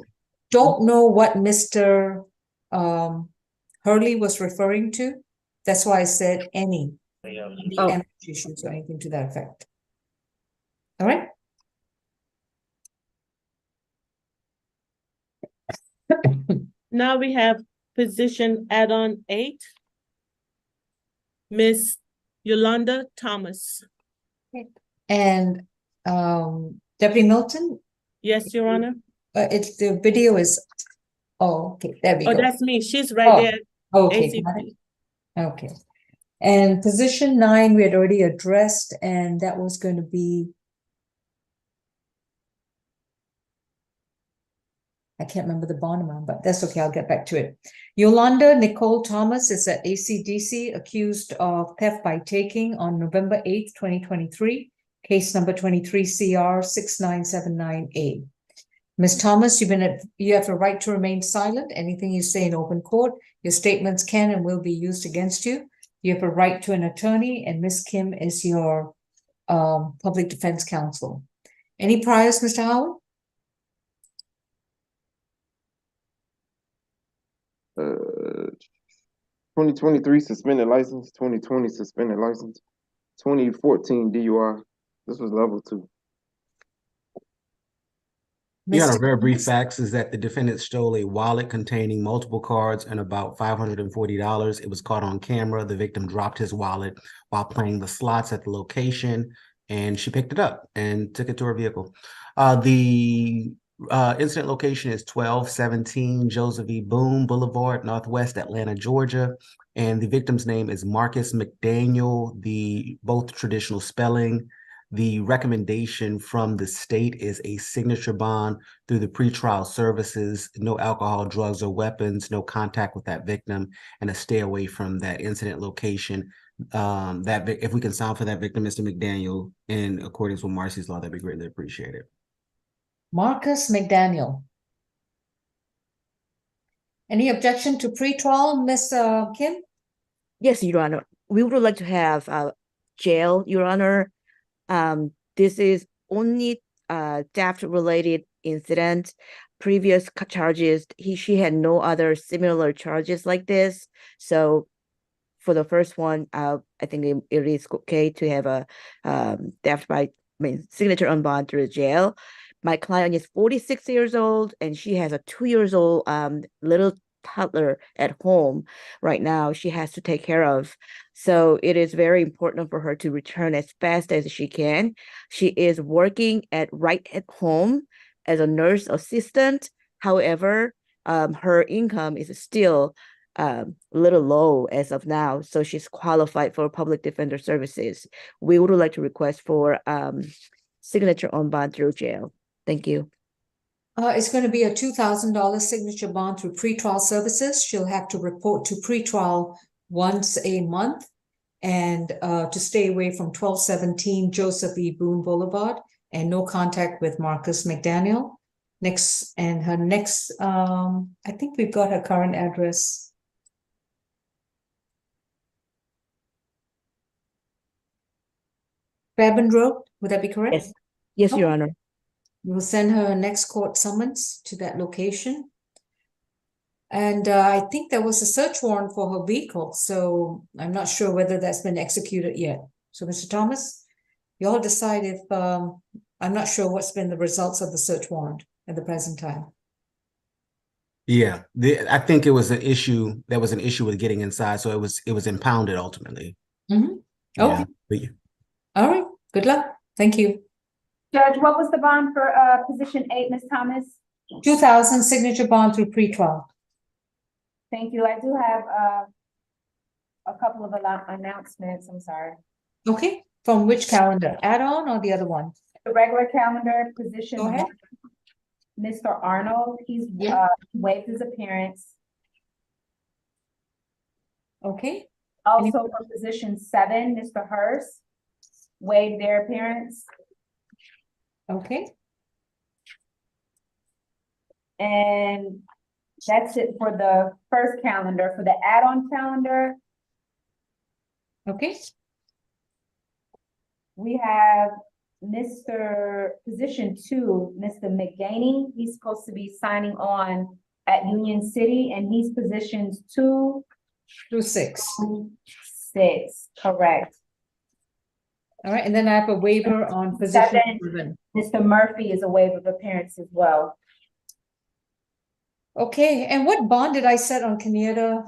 Speaker 1: don't know what Mr. Hurley was referring to. That's why I said any MH issues or anything to that effect. All right.
Speaker 20: Now we have position add-on 8. Miss Yolanda Thomas.
Speaker 1: And Deputy Milton?
Speaker 20: Yes, Your Honor.
Speaker 1: It's the video is, okay, there we go.
Speaker 20: Oh, that's me. She's right there.
Speaker 1: Okay. Okay. And position 9 we had already addressed, and that was going to be, I can't remember the bond amount, but that's okay. I'll get back to it. Yolanda Nicole Thomas is at ACDC, accused of theft by taking on November 8th, 2023, case number 23 CR 6979A. Ms. Thomas, you have a right to remain silent. Anything you say in open court, your statements can and will be used against you. You have a right to an attorney, and Ms. Kim is your public defense counsel. Any priors, Mr. Howard?
Speaker 5: 2023 suspended license, 2020 suspended license, 2014 DUI. This was level 2.
Speaker 9: Your Honor,
Speaker 1: Mr.
Speaker 9: very brief facts is that the defendant stole a wallet containing multiple cards and about $540. It was caught on camera. The victim dropped his wallet while playing the slots at the location, and she picked it up and took it to her vehicle. The incident location is 1217 Joseph E. Boone Boulevard, Northwest Atlanta, Georgia. And the victim's name is Marcus McDaniel, both traditional spelling. The recommendation from the state is a signature bond through the pretrial services, no alcohol, drugs, or weapons, no contact with that victim, and a stay away from that incident location. If we can sound for that victim, Mr. McDaniel, in accordance with Marcy's law, that'd be greatly appreciated.
Speaker 1: Marcus McDaniel. Any objection to pretrial, Ms. Kim?
Speaker 10: Yes, Your Honor. We would like to have jail, Your Honor. This is only theft-related incident. Previous charges, she had no other similar charges like this. So for the first one, I think it is okay to have a theft signature on bond through jail. My client is 46 years old, and she has a 2-year-old little toddler at home right now she has to take care of. So it is very important for her to return as fast as she can. She is working right at home as a nurse assistant. However, her income is still a little low as of now, so she's qualified for public defender services. We would like to request for signature on bond through jail. Thank you.
Speaker 1: It's going to be a $2,000 signature bond through pretrial services. She'll have to report to pretrial once a month and to stay away from 1217 Joseph E. Boone Boulevard and no contact with Marcus McDaniel. Her next, I think we've got her current address. Fairburn Road, would that be correct?
Speaker 10: Yes, yes, Your Honor.
Speaker 1: We will send her a next court summons to that location. And I think there was a search warrant for her vehicle, so I'm not sure whether that's been executed yet. So, Mr. Thomas, you all decide if, I'm not sure what's been the results of the search warrant at the present time.
Speaker 9: Yeah, I think it was an issue. There was an issue with getting inside, so it was impounded ultimately.
Speaker 1: Mm-hmm. Okay.
Speaker 9: Yeah.
Speaker 1: All right. Good luck. Thank you.
Speaker 4: Judge, what was the bond for position 8, Ms. Thomas?
Speaker 1: 2,000 signature bond through pretrial.
Speaker 4: Thank you. I do have a couple of announcements. I'm sorry.
Speaker 1: Okay. From which calendar? Add-on or the other one?
Speaker 4: The regular calendar, position
Speaker 1: Go ahead.
Speaker 4: 1, Mr. Arnold, he's waived his appearance.
Speaker 1: Okay.
Speaker 4: Also for position 7, Mr. Hurst, waived their appearance.
Speaker 1: Okay.
Speaker 4: And that's it for the first calendar. For the add-on calendar,
Speaker 1: okay,
Speaker 4: we have position 2, Mr. McGaney. He's supposed to be signing on at Union City, and he's positions 2
Speaker 1: through 6.
Speaker 4: 6, correct.
Speaker 1: All right, and then I have a waiver on position 7.
Speaker 4: Mr. Murphy is a waiver of appearance as well.
Speaker 1: Okay, and what bond did I set on Canetta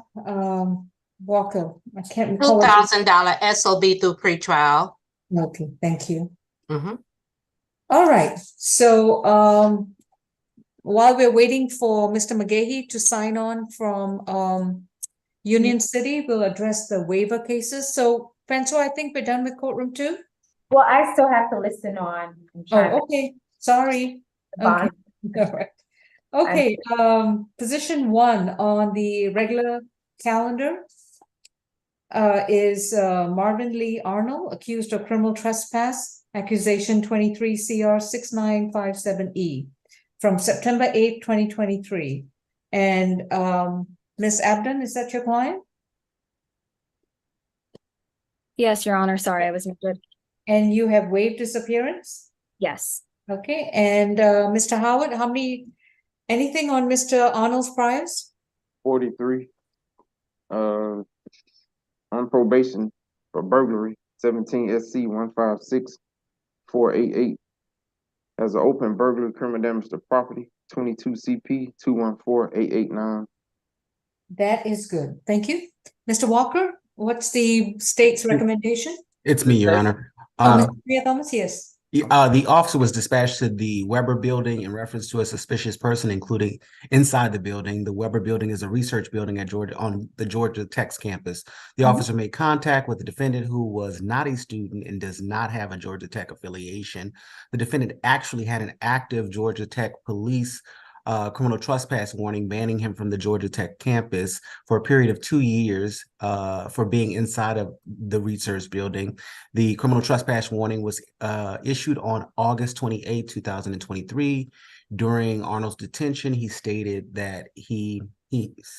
Speaker 1: Walker? I can't recall.
Speaker 2: $2,000 SOB through pretrial.
Speaker 1: Okay, thank you.
Speaker 2: Mm-hmm.
Speaker 1: All right, so while we're waiting for Mr. McGahey to sign on from Union City, we'll address the waiver cases. So, Francois, I think we're done with courtroom 2.
Speaker 4: Well, I still have to listen on.
Speaker 1: Oh, okay. Sorry. Okay. All right. Okay. Position 1 on the regular calendar is Marvin Lee Arnold, accused of criminal trespass, accusation 23 CR 6957E from September 8th, 2023. And Ms. Abden, is that your client?
Speaker 7: Yes, Your Honor. Sorry, I was muted.
Speaker 1: And you have waived his appearance?
Speaker 7: Yes.
Speaker 1: Okay, and Mr. Howard, anything on Mr. Arnold's priors?
Speaker 5: 43. On probation for burglary, 17 SC 156488. Has an open burglary, criminal damage to property, 22 CP 214889.
Speaker 1: That is good. Thank you. Mr. Walker, what's the state's recommendation?
Speaker 9: It's me, Your Honor.
Speaker 1: Mr. Thomas, yes.
Speaker 9: The officer was dispatched to the Weber building in reference to a suspicious person, including inside the building. The Weber building is a research building at on the Georgia Tech campus. The officer made contact with the defendant, who was not a student and does not have a Georgia Tech affiliation. The defendant actually had an active Georgia Tech police criminal trespass warning banning him from the Georgia Tech campus for a period of 2 years for being inside of the research building. The criminal trespass warning was issued on August 28, 2023. During Arnold's detention, he stated that he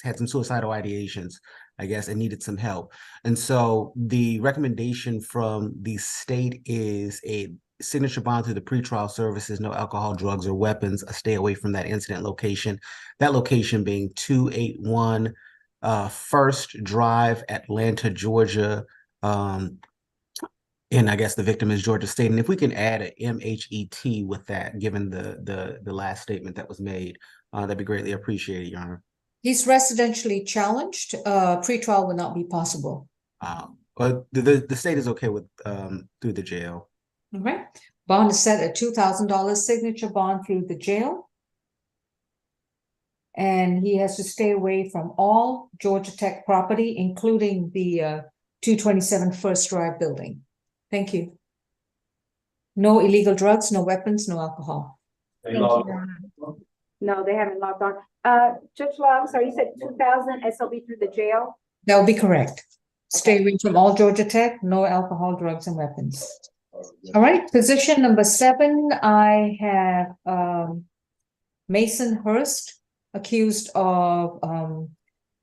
Speaker 9: had some suicidal ideations, I guess, and needed some help. And so the recommendation from the state is a signature bond through the pretrial services, no alcohol, drugs, or weapons, a stay away from that incident location. That location being 281 First Drive, Atlanta, Georgia. And I guess the victim is Georgia State. And if we can add a MHET with that, given the last statement that was made, that'd be greatly appreciated, Your Honor.
Speaker 1: He's residentially challenged. Pretrial will not be possible.
Speaker 9: But the state is okay with through the jail.
Speaker 1: All right. Bond is set at $2,000 signature bond through the jail. And he has to stay away from all Georgia Tech property, including the 227 First Drive building. Thank you. No illegal drugs, no weapons, no alcohol.
Speaker 4: Thank you. No, they haven't logged on. Judge Law, I'm sorry, you said 2,000 SOB through the jail?
Speaker 1: That would be correct. Stay away from all Georgia Tech, no alcohol, drugs, and weapons. All right, position number 7, I have Mason Hurst, accused of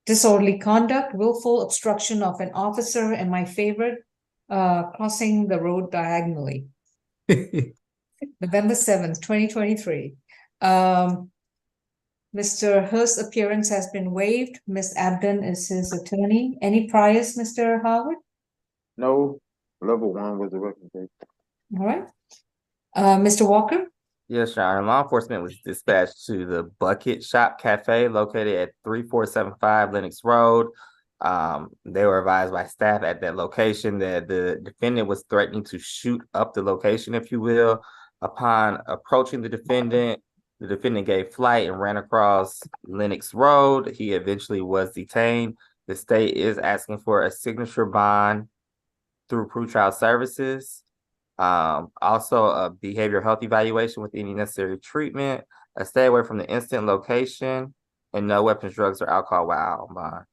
Speaker 1: disorderly conduct, willful obstruction of an officer, and my favorite, crossing the road diagonally. November 7th, 2023. Mr. Hurst's appearance has been waived. Ms. Abden is his attorney. Any priors, Mr. Howard?
Speaker 5: No. Level 1 was the recommendation.
Speaker 1: All right. Mr. Walker?
Speaker 6: Yes, Your Honor. Law enforcement was dispatched to the Bucket Shop Cafe located at 3475 Lenox Road. They were advised by staff at that location that the defendant was threatening to shoot up the location, if you will. Upon approaching the defendant gave flight and ran across Lenox Road. He eventually was detained. The state is asking for a signature bond through pretrial services. Also a behavioral health evaluation with any necessary treatment, a stay away from the incident location, and no weapons, drugs, or alcohol while on bond.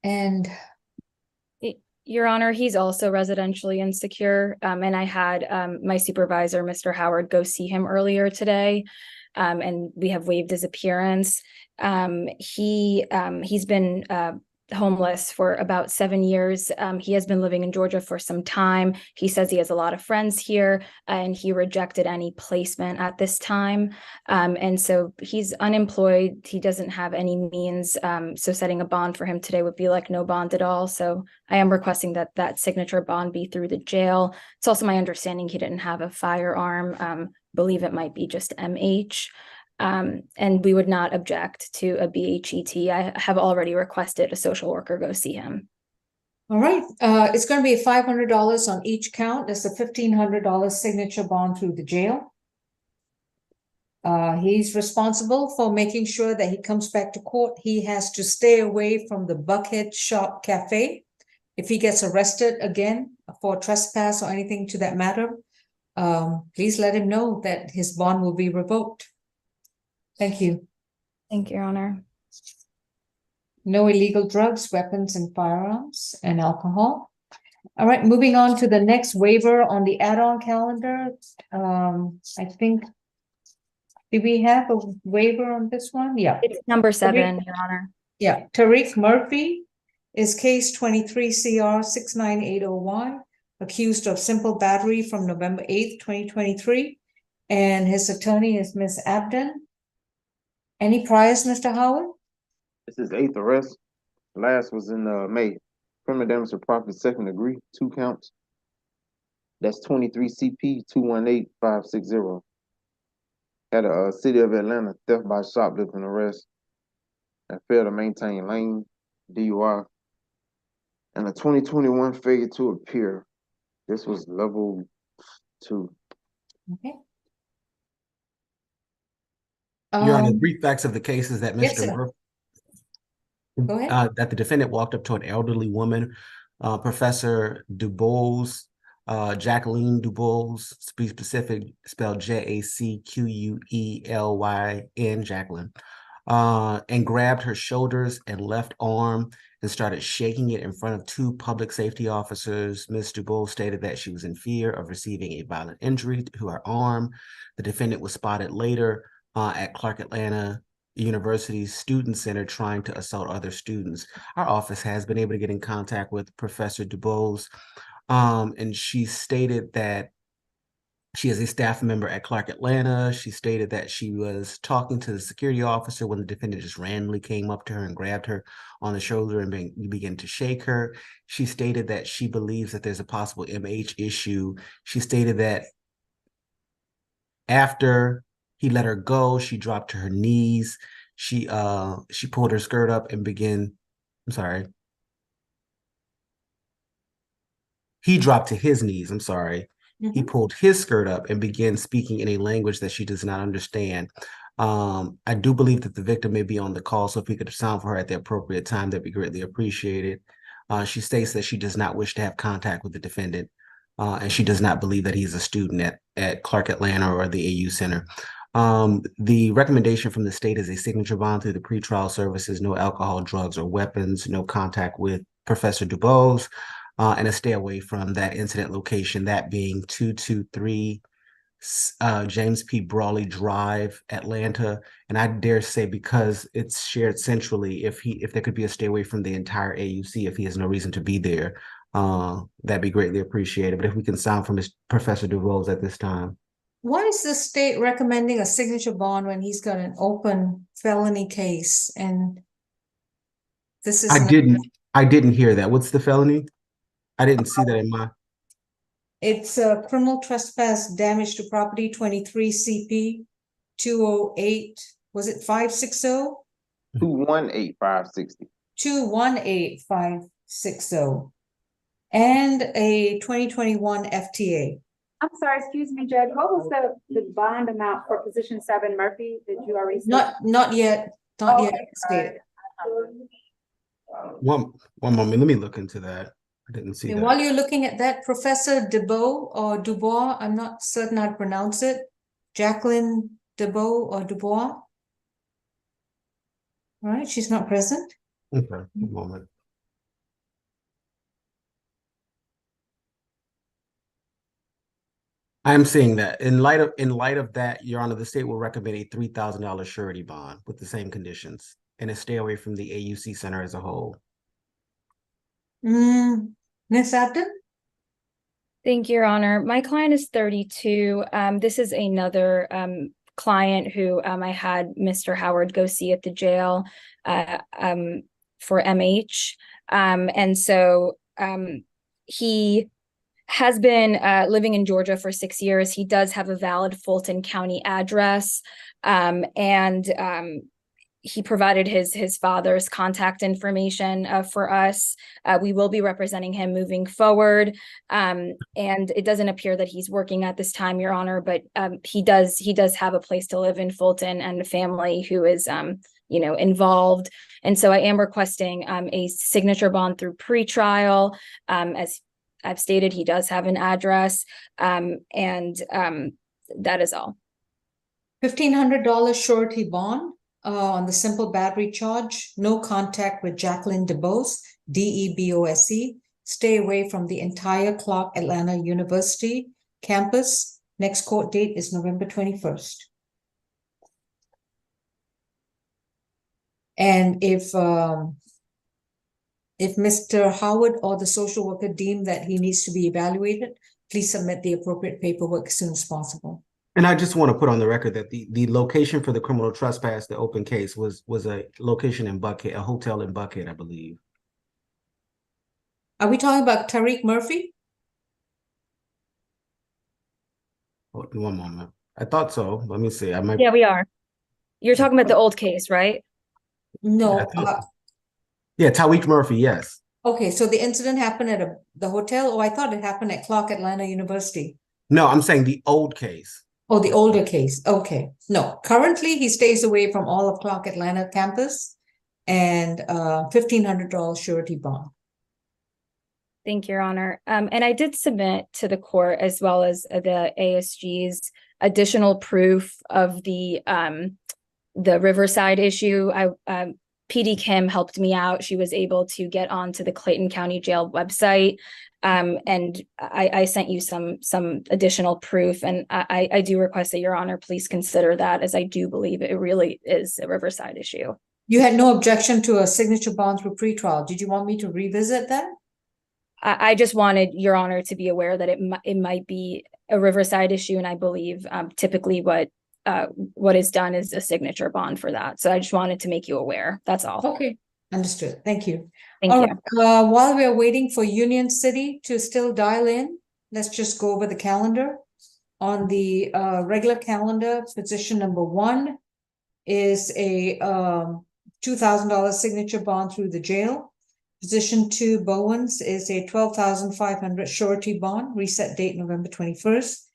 Speaker 1: And
Speaker 7: Your Honor, he's also residentially insecure. And I had my supervisor, Mr. Howard, go see him earlier today. And we have waived his appearance. He's been homeless for about 7 years. He has been living in Georgia for some time. He says he has a lot of friends here, and he rejected any placement at this time. And so he's unemployed. He doesn't have any means. So setting a bond for him today would be like no bond at all. So I am requesting that that signature bond be through the jail. It's also my understanding he didn't have a firearm. Believe it might be just MH. And we would not object to a BHET. I have already requested a social worker go see him.
Speaker 1: all right, it's going to be $500 on each count. That's a $1,500 signature bond through the jail. He's responsible for making sure that he comes back to court. He has to stay away from the Buckhead Shop Cafe. If he gets arrested again for trespass or anything to that matter, please let him know that his bond will be revoked. Thank you.
Speaker 7: Thank you, Your Honor.
Speaker 1: No illegal drugs, weapons, and firearms, and alcohol. All right, moving on to the next waiver on the add-on calendar. I think, did we have a waiver on this one? Yeah.
Speaker 7: It's number 7,
Speaker 1: Tariq,
Speaker 7: Your Honor.
Speaker 1: yeah, Tariq Murphy is case 23 CR 69801, accused of simple battery from November 8th, 2023. And his attorney is Ms. Abden. Any priors, Mr. Howard?
Speaker 5: This is eighth arrest. Last was in May. Criminal damage to property, second degree, 2 counts. That's 23 CP 218560. At a city of Atlanta, theft by shoplifting arrest. And failed to maintain lane, DUI. And a 2021 failure to appear. This was level 2.
Speaker 1: Okay.
Speaker 9: Your Honor, the brief facts of the case is that
Speaker 1: yes,
Speaker 9: Mr.
Speaker 1: sir.
Speaker 9: Murphy,
Speaker 1: Go ahead.
Speaker 9: that the defendant walked up to an elderly woman, Professor DuBose, Jacqueline DuBose, to be specific, spelled Jacquelyn, Jacqueline, and grabbed her shoulders and left arm and started shaking it in front of 2 public safety officers. Ms. DuBose stated that she was in fear of receiving a violent injury to her arm. The defendant was spotted later at Clark Atlanta University's Student Center trying to assault other students. Our office has been able to get in contact with Professor DuBose, and she stated that she is a staff member at Clark Atlanta. She stated that she was talking to the security officer when the defendant just randomly came up to her and grabbed her on the shoulder and began to shake her. She stated that she believes that there's a possible MH issue. She stated that after he let her go, she dropped to her knees. She pulled her skirt up and he dropped to his knees, He pulled his skirt up and began speaking in a language that she does not understand. I do believe that the victim may be on the call, so if we could sound for her at the appropriate time, that'd be greatly appreciated. She states that she does not wish to have contact with the defendant, and she does not believe that he's a student at Clark Atlanta or the AU Center. The recommendation from the state is a signature bond through the pretrial services, no alcohol, drugs, or weapons, no contact with Professor DuBose, and a stay away from that incident location, that being 223 James P. Brawley Drive, Atlanta. And I dare say, because it's shared centrally, if there could be a stay away from the entire AUC, if he has no reason to be there, that'd be greatly appreciated. But if we can sound from Professor DuBose at this time.
Speaker 1: Why is the state recommending a signature bond when he's got an open felony case? And this is
Speaker 9: I didn't hear that. What's the felony? I didn't see that in my.
Speaker 1: It's a criminal trespass, damage to property, 23 CP 208. Was it 560?
Speaker 5: 218560.
Speaker 1: 218560. And a 2021 FTA.
Speaker 4: I'm sorry, excuse me, Judge. What was the bond amount for position 7 Murphy? Did you already say?
Speaker 1: Not yet. Not yet stated.
Speaker 9: One moment. Let me look into that. I didn't see that.
Speaker 1: While you're looking at that, Professor DeBow or Dubois, I'm not certain I'd pronounce it. Jacqueline DeBow or Dubois. All right, she's not present.
Speaker 9: Okay, one moment. I'm seeing that. In light of that, Your Honor, the state will recommend a $3,000 surety bond with the same conditions and a stay away from the AUC Center as a whole.
Speaker 1: Ms. Abden?
Speaker 7: Thank you, Your Honor. My client is 32. This is another client who I had Mr. Howard go see at the jail for MH. And so he has been living in Georgia for 6 years. He does have a valid Fulton County address, and he provided his father's contact information for us. We will be representing him moving forward, and it doesn't appear that he's working at this time, Your Honor, but he does have a place to live in Fulton and a family who is involved. And so I am requesting a signature bond through pretrial. As I've stated, he does have an address, and that is all.
Speaker 1: $1,500 surety bond on the simple battery charge. No contact with Jacqueline DeBose, DEBOSE. Stay away from the entire Clark Atlanta University campus. Next court date is November 21st. And if If Mr. Howard or the social worker deem that he needs to be evaluated, please submit the appropriate paperwork as soon as possible.
Speaker 9: And I just want to put on the record that the location for the criminal trespass, the open case, was a location in Buckhead, a hotel in Buckhead, I believe.
Speaker 1: Are we talking about Tariq Murphy?
Speaker 9: Hold on one moment. I thought so. Let me see. I might.
Speaker 7: Yeah, we are. You're talking about the old case, right?
Speaker 1: No.
Speaker 9: Yeah, Tariq Murphy. Yes.
Speaker 1: Okay, so the incident happened at the hotel. Oh, I thought it happened at Clark Atlanta University.
Speaker 9: No, I'm saying the old case.
Speaker 1: Oh, the older case. Okay. No, currently he stays away from all of Clark Atlanta campus and $1,500 surety bond.
Speaker 7: Thank you, Your Honor. And I did submit to the court as well as the ASG's additional proof of the Riverside issue. PD Kim helped me out. She was able to get onto the Clayton County Jail website. And I sent you some additional proof. And I do request that Your Honor, please consider that, as I do believe it really is a Riverside issue.
Speaker 1: You had no objection to a signature bond through pretrial. Did you want me to revisit that?
Speaker 7: I just wanted Your Honor to be aware that it might be a Riverside issue, and I believe typically what is done is a signature bond for that. So I just wanted to make you aware. That's all.
Speaker 1: Okay, understood. Thank you.
Speaker 7: Thank you.
Speaker 1: Right. While we are waiting for Union City to still dial in, let's just go over the calendar. On the regular calendar, position number 1 is a $2,000 signature bond through the jail. Position 2, Bowens, is a $12,500 surety bond, reset date November 21st.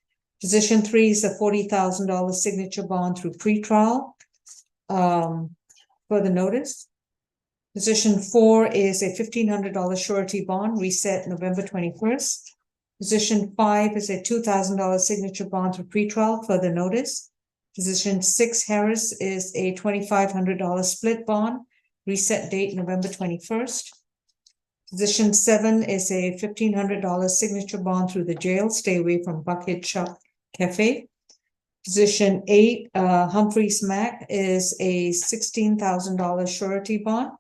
Speaker 1: Position 3 is a $40,000 signature bond through pretrial. Further notice. Position 4 is a $1,500 surety bond, reset November 21st. Position 5 is a $2,000 signature bond through pretrial, further notice. Position 6, Harris, is a $2,500 split bond, reset date November 21st. Position 7 is a $1,500 signature bond through the jail. Stay away from Buckhead Shop Cafe. Position 8, Humphrey's Mack, is a $16,000 surety bond.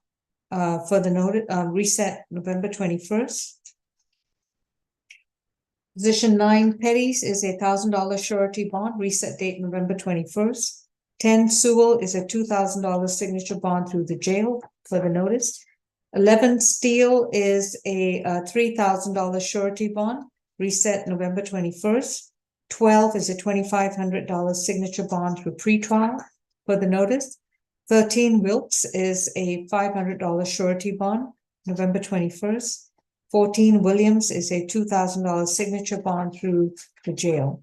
Speaker 1: Further noted, reset November 21st. Position 9, Petty's, is a $1,000 surety bond. Reset date November 21st. 10, Sewell, is a $2,000 signature bond through the jail. Further notice. 11, Steele, is a $3,000 surety bond, reset November 21st. 12 is a $2,500 signature bond through pretrial, further notice. 13, Wilkes, is a $500 surety bond, November 21st. 14, Williams, is a $2,000 signature bond through the jail.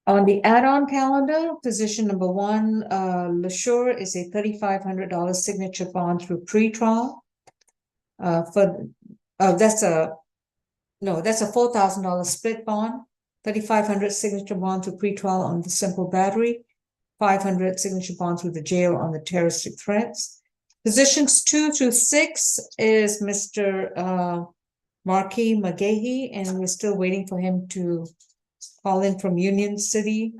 Speaker 1: On the add-on calendar, position number 1, LaSure, is a $3,500 signature bond through pretrial. That's a $4,000 split bond, $3,500 signature bond through pretrial on the simple battery, $500 signature bond through the jail on the terroristic threats. Positions 2 through 6 is Mr. Marquis McGahey, and we're still waiting for him to call in from Union City.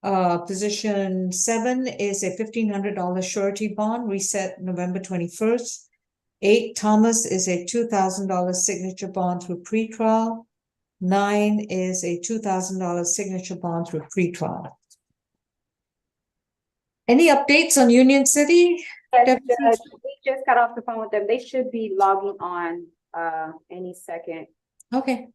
Speaker 1: Position 7 is a $1,500 surety bond, reset November 21st. 8, Thomas, is a $2,000 signature bond through pretrial. 9 is a $2,000 signature bond through pretrial. Any updates on Union City?
Speaker 4: Yes, Judge, we just got off the phone with them. They should be logging on any second.
Speaker 1: Okay.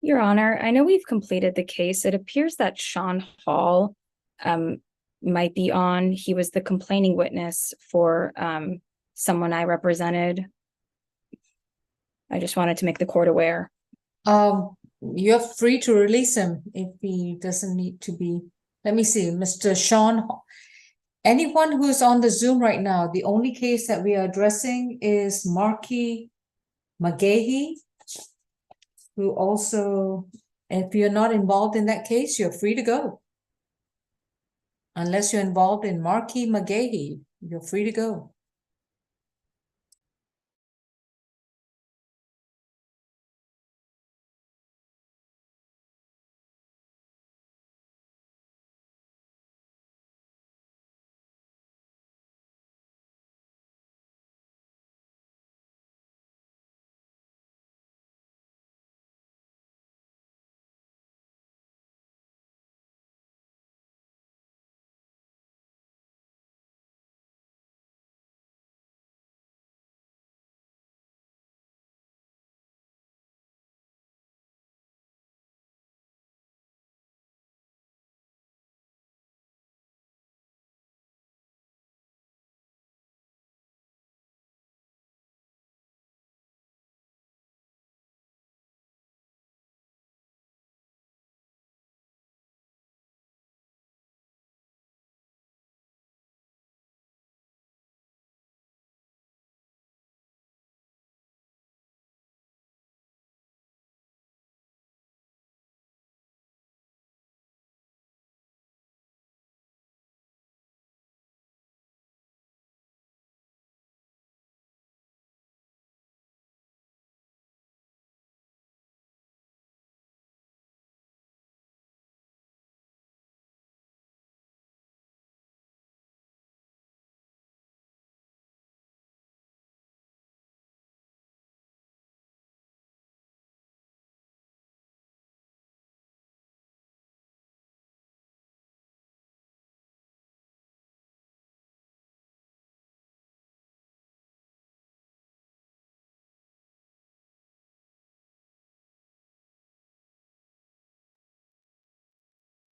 Speaker 7: Your Honor, I know we've completed the case. It appears that Sean Hall might be on. He was the complaining witness for someone I represented. I just wanted to make the court aware.
Speaker 1: You're free to release him if he doesn't need to be. Let me see, Mr. Sean Hall. Anyone who's on the Zoom right now, the only case that we are addressing is Marky McGahee, who also, if you're not involved in that case, you're free to go. Unless you're involved in Marky McGahee, you're free to go.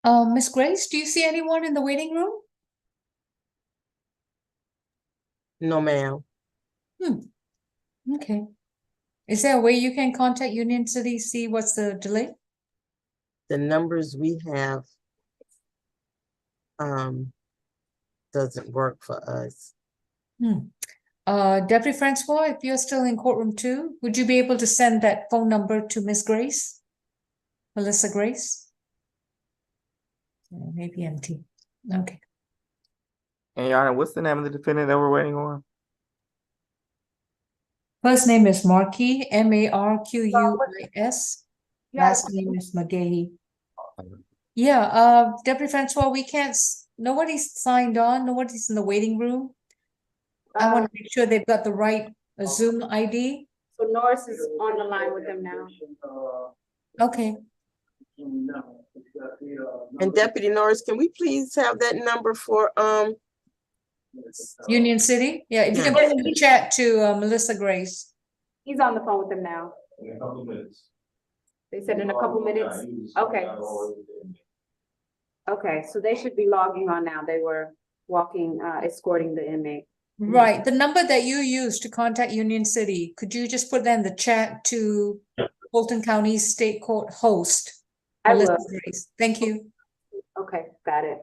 Speaker 1: Miss Grace, do you see anyone in the waiting room?
Speaker 11: No, ma'am.
Speaker 1: Okay. Is there a way you can contact Union City, see what's the delay?
Speaker 11: The numbers we have doesn't work for us.
Speaker 1: Deputy Francois, if you're still in courtroom 2, would you be able to send that phone number to Miss Grace? Melissa Grace? Maybe empty. Okay.
Speaker 6: And Your Honor, what's the name of the defendant that we're waiting on?
Speaker 1: First name is Marquis, Marquis. Last name is McGahee. Yeah, Deputy Francois, we can't, nobody's signed on, nobody's in the waiting room. I want to make sure they've got the right Zoom ID.
Speaker 4: So Norris is on the line with them now.
Speaker 1: Okay.
Speaker 11: And Deputy Norris, can we please have that number for
Speaker 1: Union City? Yeah, if you can put in the chat to Melissa Grace.
Speaker 4: He's on the phone with them now. They said in a couple minutes. Okay. Okay, so they should be logging on now. They were walking, escorting the inmate.
Speaker 1: Right, the number that you used to contact Union City, could you just put that in the chat to Fulton County State Court host?
Speaker 4: I will.
Speaker 1: Grace. Thank you.
Speaker 4: Okay, got it.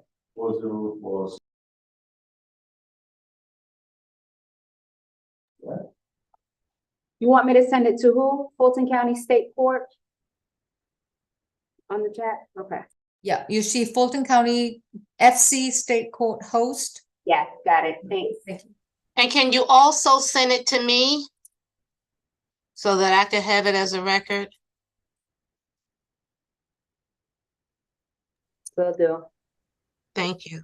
Speaker 4: You want me to send it to who? Fulton County State Court? On the chat? Okay.
Speaker 1: Yeah, you see Fulton County FC State Court host.
Speaker 4: Yeah, got it. Thanks.
Speaker 1: Thank you.
Speaker 2: And can you also send it to me so that I can have it as a record?
Speaker 4: Will do.
Speaker 2: Thank you.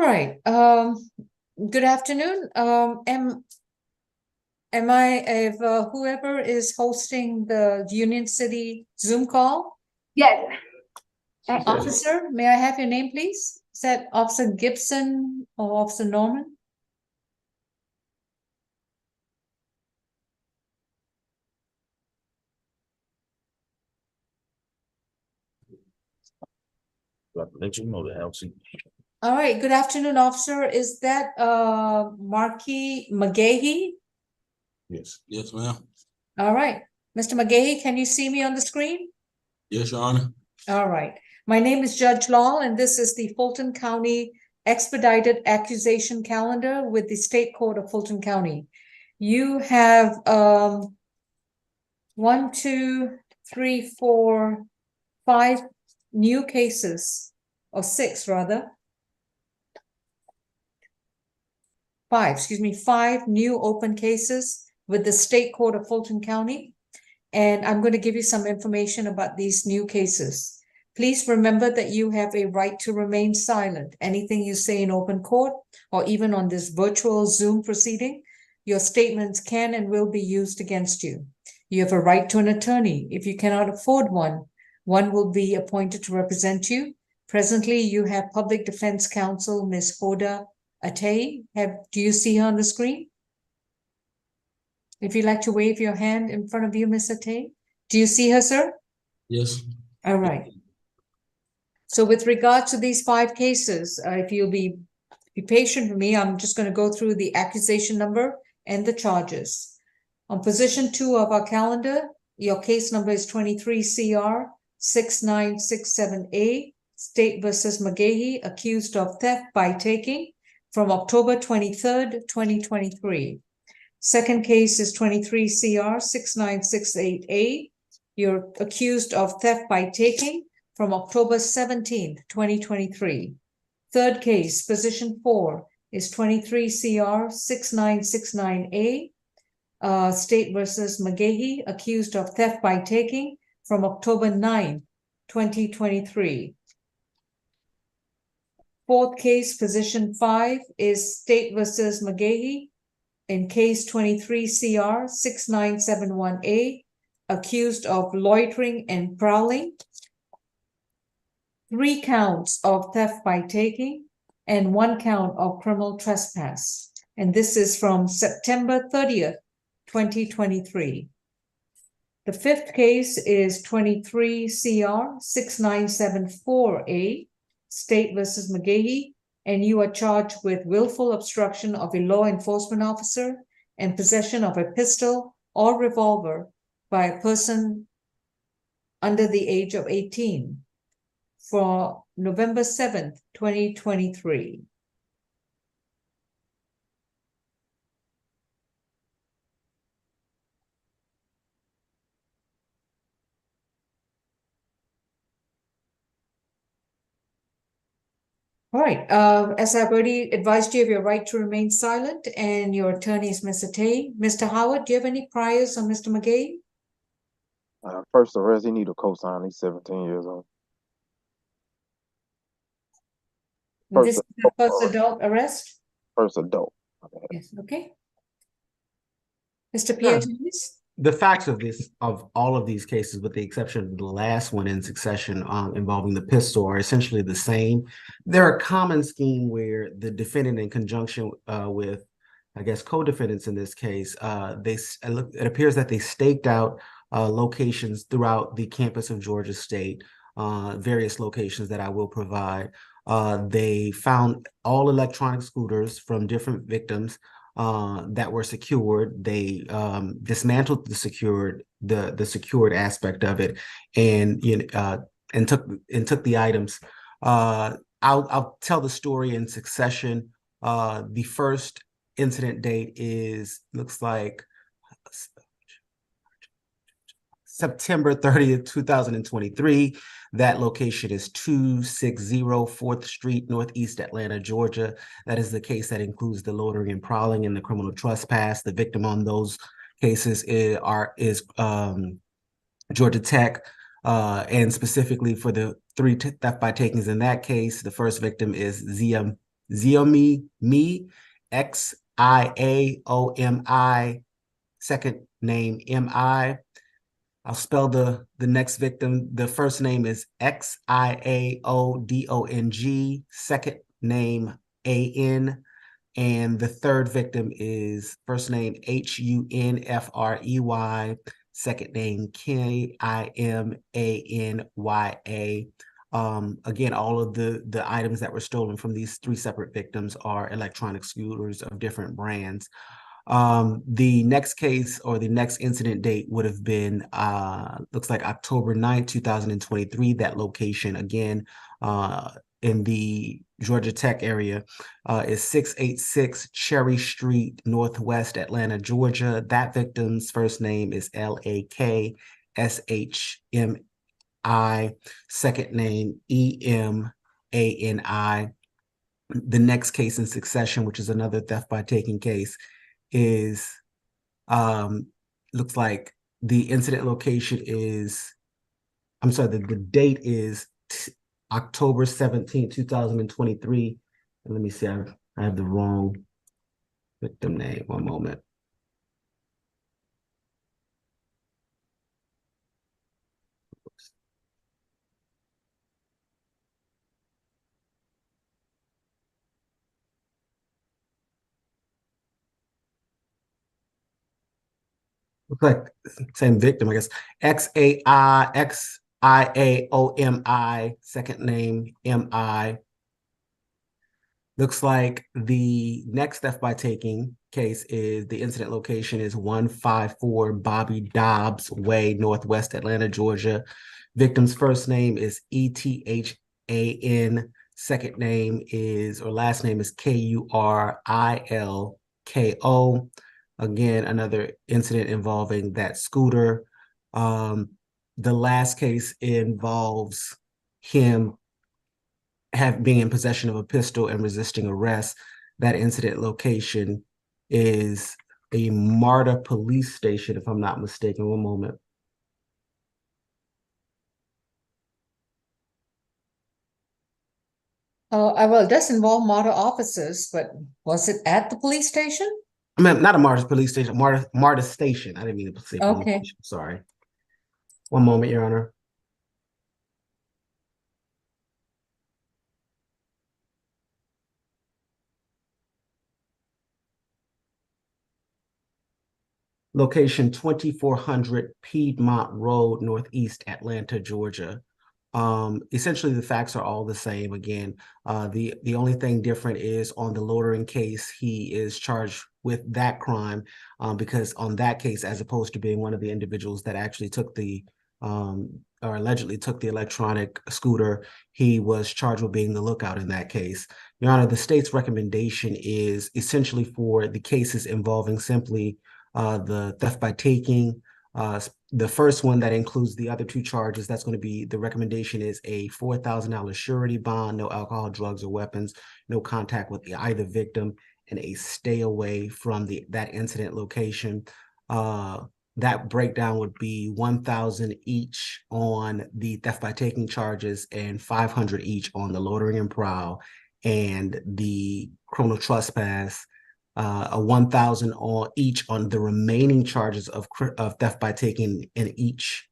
Speaker 1: right, good afternoon. Am I, if whoever is hosting the Union City Zoom call?
Speaker 4: Yes.
Speaker 1: Officer, may I have your name, please? Is that Officer Gibson or Officer Norman?
Speaker 3: Let you know the house.
Speaker 1: All right, good afternoon, officer. Is that Marquis McGahee?
Speaker 3: Yes. Yes, ma'am.
Speaker 1: All right. Mr. McGahee, can you see me on the screen?
Speaker 3: Yes, Your Honor.
Speaker 1: All right. My name is Judge Law, and this is the Fulton County Expedited Accusation Calendar with the State Court of Fulton County. You have 1, 2, 3, 4, 5 new cases, or 6 rather. 5 new open cases with the State Court of Fulton County. And I'm going to give you some information about these new cases. Please remember that you have a right to remain silent. Anything you say in open court or even on this virtual Zoom proceeding, your statements can and will be used against you. You have a right to an attorney. If you cannot afford one, one will be appointed to represent you. Presently, you have Public Defense Counsel, Ms. Hoda Atay. Do you see her on the screen? If you'd like to wave your hand in front of you, Ms. Atay. Do you see her, sir?
Speaker 3: Yes.
Speaker 1: All right. So with regard to these 5 cases, if you'll be patient with me, I'm just going to go through the accusation number and the charges. On position 2 of our calendar, your case number is 23 CR 6967A, State versus McGahee, accused of theft by taking from October 23rd, 2023. Second case is 23 CR 6968A. You're accused of theft by taking from October 17th, 2023. Third case, position 4, is 23 CR 6969A. State versus McGahee, accused of theft by taking from October 9th, 2023. Fourth case, position 5, is State versus McGahee in case 23 CR 6971A, accused of loitering and prowling. 3 counts of theft by taking and 1 count of criminal trespass. And this is from September 30th, 2023. The fifth case is 23 CR 6974A, State versus McGahee, and you are charged with willful obstruction of a law enforcement officer and possession of a pistol or revolver by a person under the age of 18 for November 7th, 2023. All right, as I've already advised you of your right to remain silent, and your attorney is Mr. Tay. Mr. Howard, do you have any priors on Mr. McGahee?
Speaker 5: First arrest, he need a cosign. He's 17 years old.
Speaker 1: This is the first adult arrest?
Speaker 5: First adult.
Speaker 1: Yes, okay. Mr. Pierre, please.
Speaker 9: The facts of all of these cases, with the exception of the last one in succession involving the pistol, are essentially the same. They're a common scheme where the defendant, in conjunction with, I guess, co-defendants in this case, it appears that they staked out locations throughout the campus of Georgia State, various locations that I will provide. They found all electronic scooters from different victims that were secured. They dismantled the secured aspect of it, and took the items. I'll tell the story in succession. The first incident date looks like September 30th, 2023. That location is 260 4th Street, Northeast Atlanta, Georgia. That is the case that includes the loitering and prowling and the criminal trespass. The victim on those cases is Georgia Tech, and specifically for the 3 theft by takings in that case, the first victim is Zia Xiomi Mi, Xiaomi, second name Mi. I'll spell the next victim. The first name is Xiaodong, second name An, and the third victim is first name Hunfrey, second name Kimanya. Again, all of the items that were stolen from these three separate victims are electronic scooters of different brands. The next case or the next incident date would have been looks like October 9th, 2023. That location again in the Georgia Tech area is 686 Cherry Street, Northwest Atlanta, Georgia. That victim's first name is Lakshmi, second name Emani. The next case in succession, which is another theft by taking case, is looks like the incident location is, I'm sorry, the date is October 17th, 2023. And let me see, I have the wrong victim name. One moment. Looks like same victim, I guess. Xiaomi, second name Mi. Looks like the next theft by taking case is the incident location is 154 Bobby Dobbs Way, Northwest Atlanta, Georgia. Victim's first name is Ethan. Second name is, or last name is Kurilko. Again, another incident involving that scooter. The last case involves him being in possession of a pistol and resisting arrest. That incident location is a MARTA police station, if I'm not mistaken. One moment.
Speaker 1: Well, it does involve MARTA officers, but was it at the police station?
Speaker 9: I mean, not a MARTA police station, MARTA station. I didn't mean to say police
Speaker 1: Okay.
Speaker 9: station. Sorry. One moment, Your Honor. Location 2400 Piedmont Road, Northeast Atlanta, Georgia. Essentially, the facts are all the same. Again, the only thing different is on the loitering case, he is charged with that crime because on that case, as opposed to being one of the individuals that actually took the or allegedly took the electronic scooter, he was charged with being the lookout in that case. Your Honor, the state's recommendation is essentially for the cases involving simply the theft by taking. The first one that includes the other two charges, that's going to be, the recommendation is a $4,000 surety bond, no alcohol, drugs, or weapons, no contact with either victim, and a stay away from that incident location. That breakdown would be $1,000 each on the theft by taking charges and $500 each on the loitering and prowl and the criminal trespass. A $1,000 on each on the remaining charges of theft by taking in each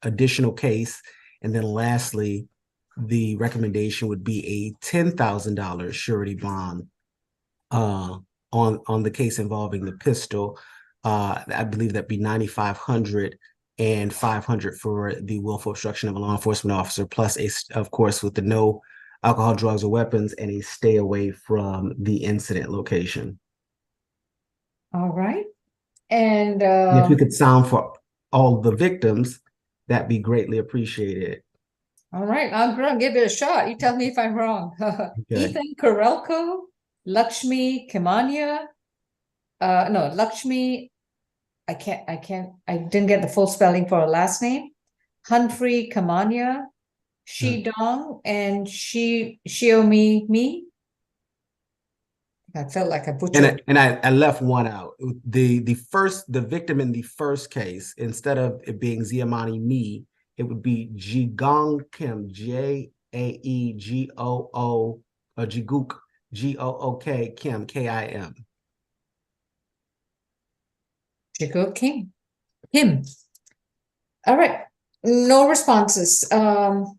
Speaker 9: additional case. And then lastly, the recommendation would be a $10,000 surety bond on the case involving the pistol. I believe that'd be $9,500 and $500 for the willful obstruction of a law enforcement officer, plus of course, with the no alcohol, drugs, or weapons, and a stay away from the incident location.
Speaker 1: All right. And
Speaker 9: if you could sound for all the victims, that'd be greatly appreciated.
Speaker 1: all right, I'm gonna give it a shot. You tell me if I'm wrong. Ethan Kurilko, Lakshmi Kimanya. No, Lakshmi, I didn't get the full spelling for her last name. Humphrey Kimanya, Dong, and Xiaomi Mi. I felt like I butchered.
Speaker 9: And I left one out. The victim in the first case, instead of it being Ziamani Mi, it would be Jigong Kim, Jaeegoo, or Jiguk Gook Kim, Kim.
Speaker 1: Jacob King. Him. All right. No responses.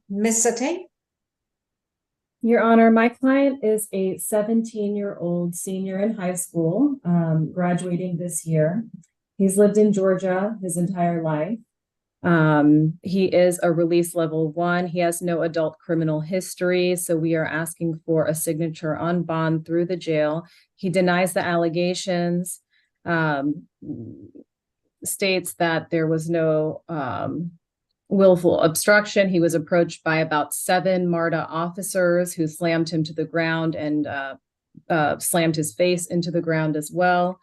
Speaker 1: Miss Satay?
Speaker 19: Your Honor, my client is a 17-year-old senior in high school, graduating this year. He's lived in Georgia his entire life. He is a release level 1. He has no adult criminal history, so we are asking for a signature on bond through the jail. He denies the allegations, states that there was no willful obstruction. He was approached by about 7 MARTA officers who slammed him to the ground and slammed his face into the ground as well.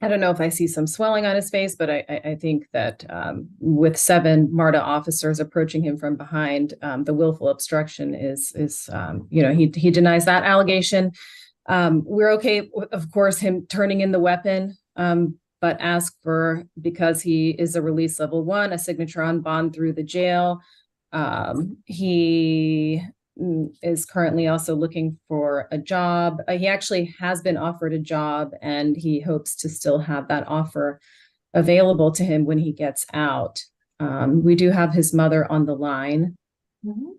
Speaker 19: I don't know if I see some swelling on his face, but I think that with 7 MARTA officers approaching him from behind, the willful obstruction is he denies that allegation. We're okay, of course, him turning in the weapon, but ask for, because he is a release level 1, a signature on bond through the jail. He is currently also looking for a job. He actually has been offered a job, and he hopes to still have that offer available to him when he gets out. We do have his mother on the line.
Speaker 1: Mm-hmm.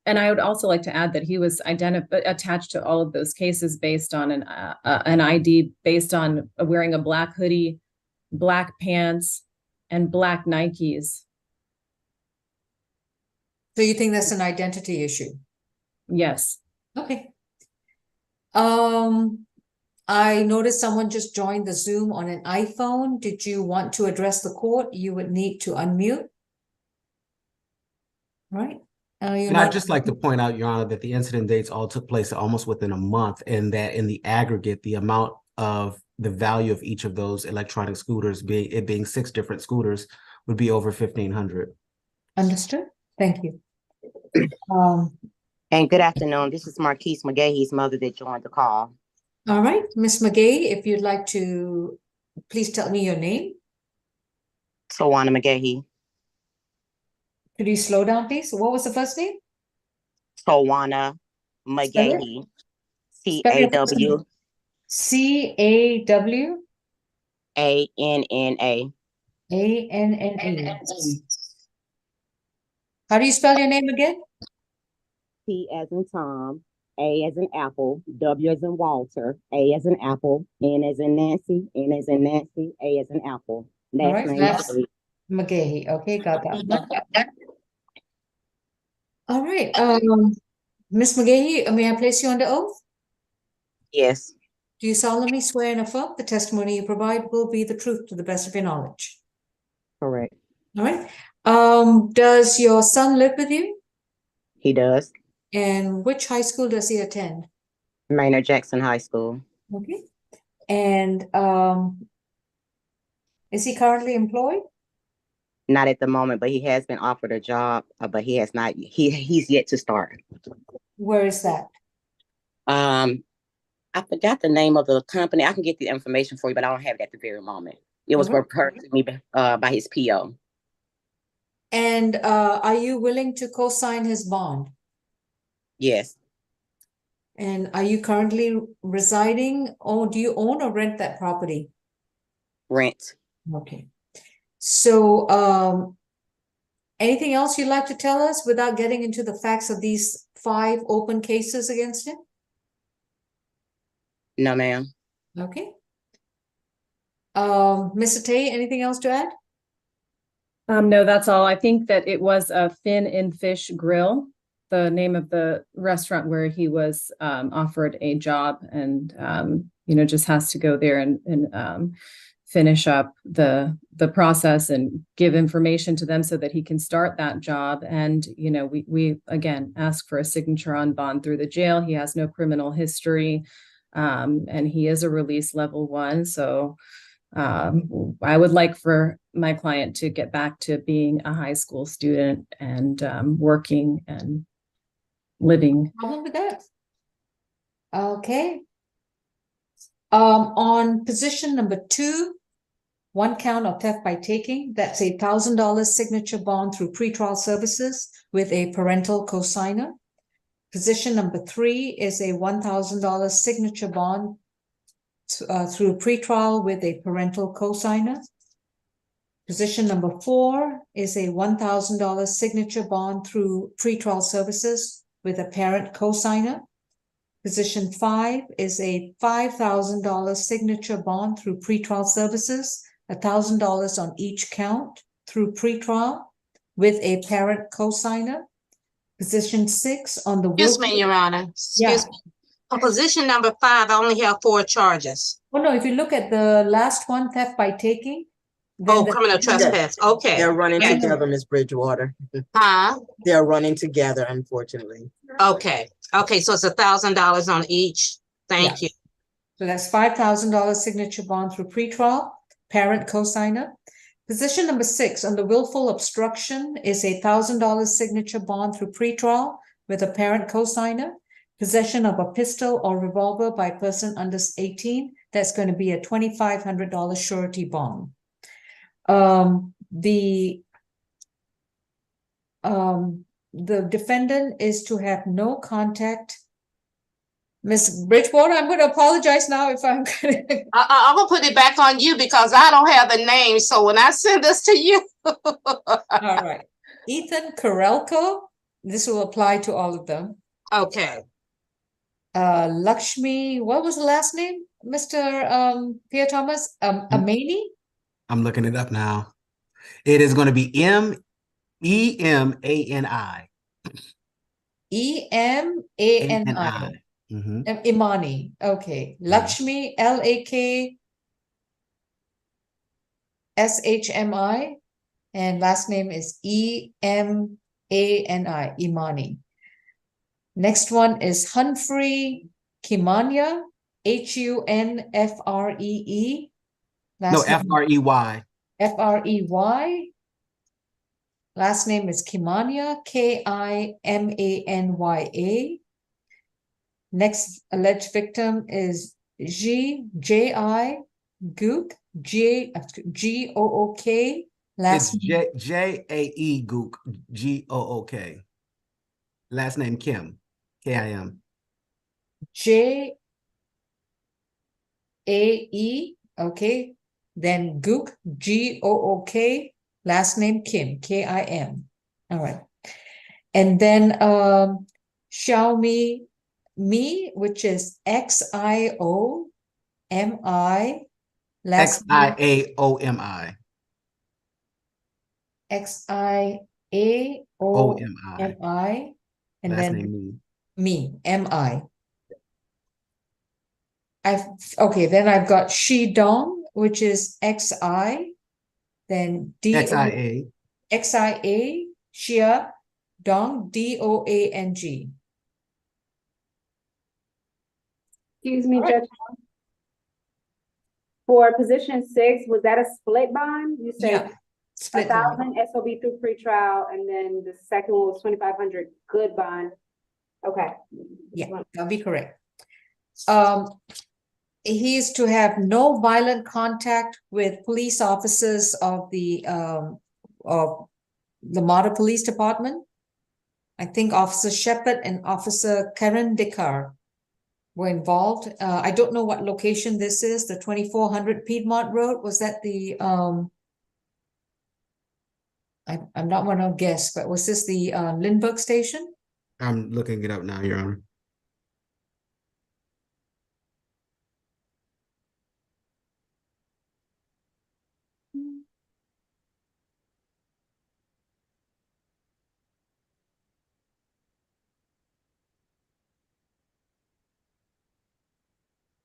Speaker 19: And I would also like to add that he was attached to all of those cases based on an ID, based on wearing a black hoodie, black pants, and black Nikes.
Speaker 1: So you think that's an identity issue?
Speaker 19: Yes.
Speaker 1: Okay. I noticed someone just joined the Zoom on an iPhone. Did you want to address the court? You would need to unmute. Right.
Speaker 9: And I'd just like to point out, Your Honor, that the incident dates all took place almost within a month, and that in the aggregate, the amount of the value of each of those electronic scooters, being 6 different scooters, would be over $1,500.
Speaker 1: Understood. Thank you.
Speaker 13: And good afternoon. This is Marquise McGahee's mother that joined the call.
Speaker 1: All right, Miss McGahee, if you'd like to please tell me your name.
Speaker 13: Tawana McGahee.
Speaker 1: Could you slow down, please? What was the first name?
Speaker 13: Tawana McGahee. CAW.
Speaker 1: CAW.
Speaker 13: ANNA.
Speaker 1: ANNA. How do you spell your name again?
Speaker 13: T as in Tom, A as in Apple, W as in Walter, A as in Apple, N as in Nancy, N as in Nancy, A as in Apple. Last name
Speaker 1: that's McGahee. Okay, got that. All right. Miss McGahee, may I place you under oath?
Speaker 13: Yes.
Speaker 1: Do you solemnly swear and affirm the testimony you provide will be the truth to the best of your knowledge?
Speaker 13: Correct.
Speaker 1: All right. Does your son live with you?
Speaker 13: He does.
Speaker 1: And which high school does he attend?
Speaker 13: Maynard Jackson High School.
Speaker 1: Okay. And is he currently employed?
Speaker 13: Not at the moment, but he has been offered a job, but he has not. He's yet to start.
Speaker 1: Where is that?
Speaker 13: I forgot the name of the company. I can get the information for you, but I don't have it at the very moment. It was referred to me by his PO.
Speaker 1: And are you willing to co-sign his bond?
Speaker 13: Yes.
Speaker 1: And are you currently residing, or do you own or rent that property?
Speaker 13: Rent.
Speaker 1: Okay. So anything else you'd like to tell us without getting into the facts of these 5 open cases against him?
Speaker 13: No, ma'am.
Speaker 1: Okay. Mr. Tay, anything else to add?
Speaker 19: No, that's all. I think that it was a Fin and Fish Grill, the name of the restaurant where he was offered a job, and just has to go there and finish up the process and give information to them so that he can start that job. And we again ask for a signature on bond through the jail. He has no criminal history, and he is a release level 1. So I would like for my client to get back to being a high school student and working and living.
Speaker 1: Problem with that? Okay. On position number 2, 1 count of theft by taking, that's a $1,000 signature bond through pretrial services with a parental cosigner. Position number 3 is a $1,000 signature bond through pretrial with a parental cosigner. Position number 4 is a $1,000 signature bond through pretrial services with a parent cosigner. Position 5 is a $5,000 signature bond through pretrial services, $1,000 on each count through pretrial with a parent cosigner. Position 6 on the
Speaker 2: Excuse me, Your Honor. Excuse me. On position number 5, I only have 4 charges.
Speaker 1: Oh, no, if you look at the last one, theft by taking.
Speaker 2: Oh, criminal trespass. Okay.
Speaker 11: They're running
Speaker 2: Okay.
Speaker 11: together, Ms. Bridgewater.
Speaker 2: Huh?
Speaker 11: They're running together, unfortunately.
Speaker 2: Okay. Okay, so it's $1,000 on each. Thank you.
Speaker 1: So that's $5,000 signature bond through pretrial, parent cosigner. Position number 6 on the willful obstruction is a $1,000 signature bond through pretrial with a parent cosigner. Possession of a pistol or revolver by a person under 18, that's going to be a $2,500 surety bond. The defendant is to have no contact. Ms. Bridgewater, I'm going to apologize now if I'm going to.
Speaker 2: I'm going to put it back on you because I don't have the name. So when I send this to you.
Speaker 1: All right. Ethan Karelko. This will apply to all of them.
Speaker 2: Okay.
Speaker 1: Lakshmi, what was the last name? Mr. Pierre Thomas? Amani?
Speaker 9: I'm looking it up now. It is going to be Emani.
Speaker 1: Emani. Imani. Okay. Lakshmi, Lakshmi, and last name is Emani, Imani. Next one is Humphrey Kimanya, Hunfree.
Speaker 9: No, Frey.
Speaker 1: Frey. Last name is Kimanya, Kimanya. Next alleged victim is J.I. Gook, Gook. Last
Speaker 9: name Jae Gook, Gook. Last name Kim, Kim.
Speaker 1: Jae. Okay. Then Gook, Gook. Last name Kim, Kim. All right. And then Xiaomi, which is Xiomi. Last
Speaker 9: Xiomi.
Speaker 1: Xiomi. And
Speaker 9: last
Speaker 1: then
Speaker 9: name
Speaker 1: me, Mi. Okay, then I've got Shi Dong, which is Xi. Then
Speaker 9: Xia.
Speaker 1: Xia, Xia Dong, Doang.
Speaker 4: Excuse me, Judge. For position 6, was that a split bond? You said
Speaker 1: split
Speaker 4: 1,000 SOB through pretrial, and then the second one was 2,500 good bond. Okay.
Speaker 1: Yeah, that'll be correct. He is to have no violent contact with police officers of the Model Police Department. I think Officer Shepard and Officer Karen Dickar were involved. I don't know what location this is, the 2400 Piedmont Road. Was that the, I'm not going to guess, but was this the Lindbergh station?
Speaker 9: I'm looking it up now, Your Honor.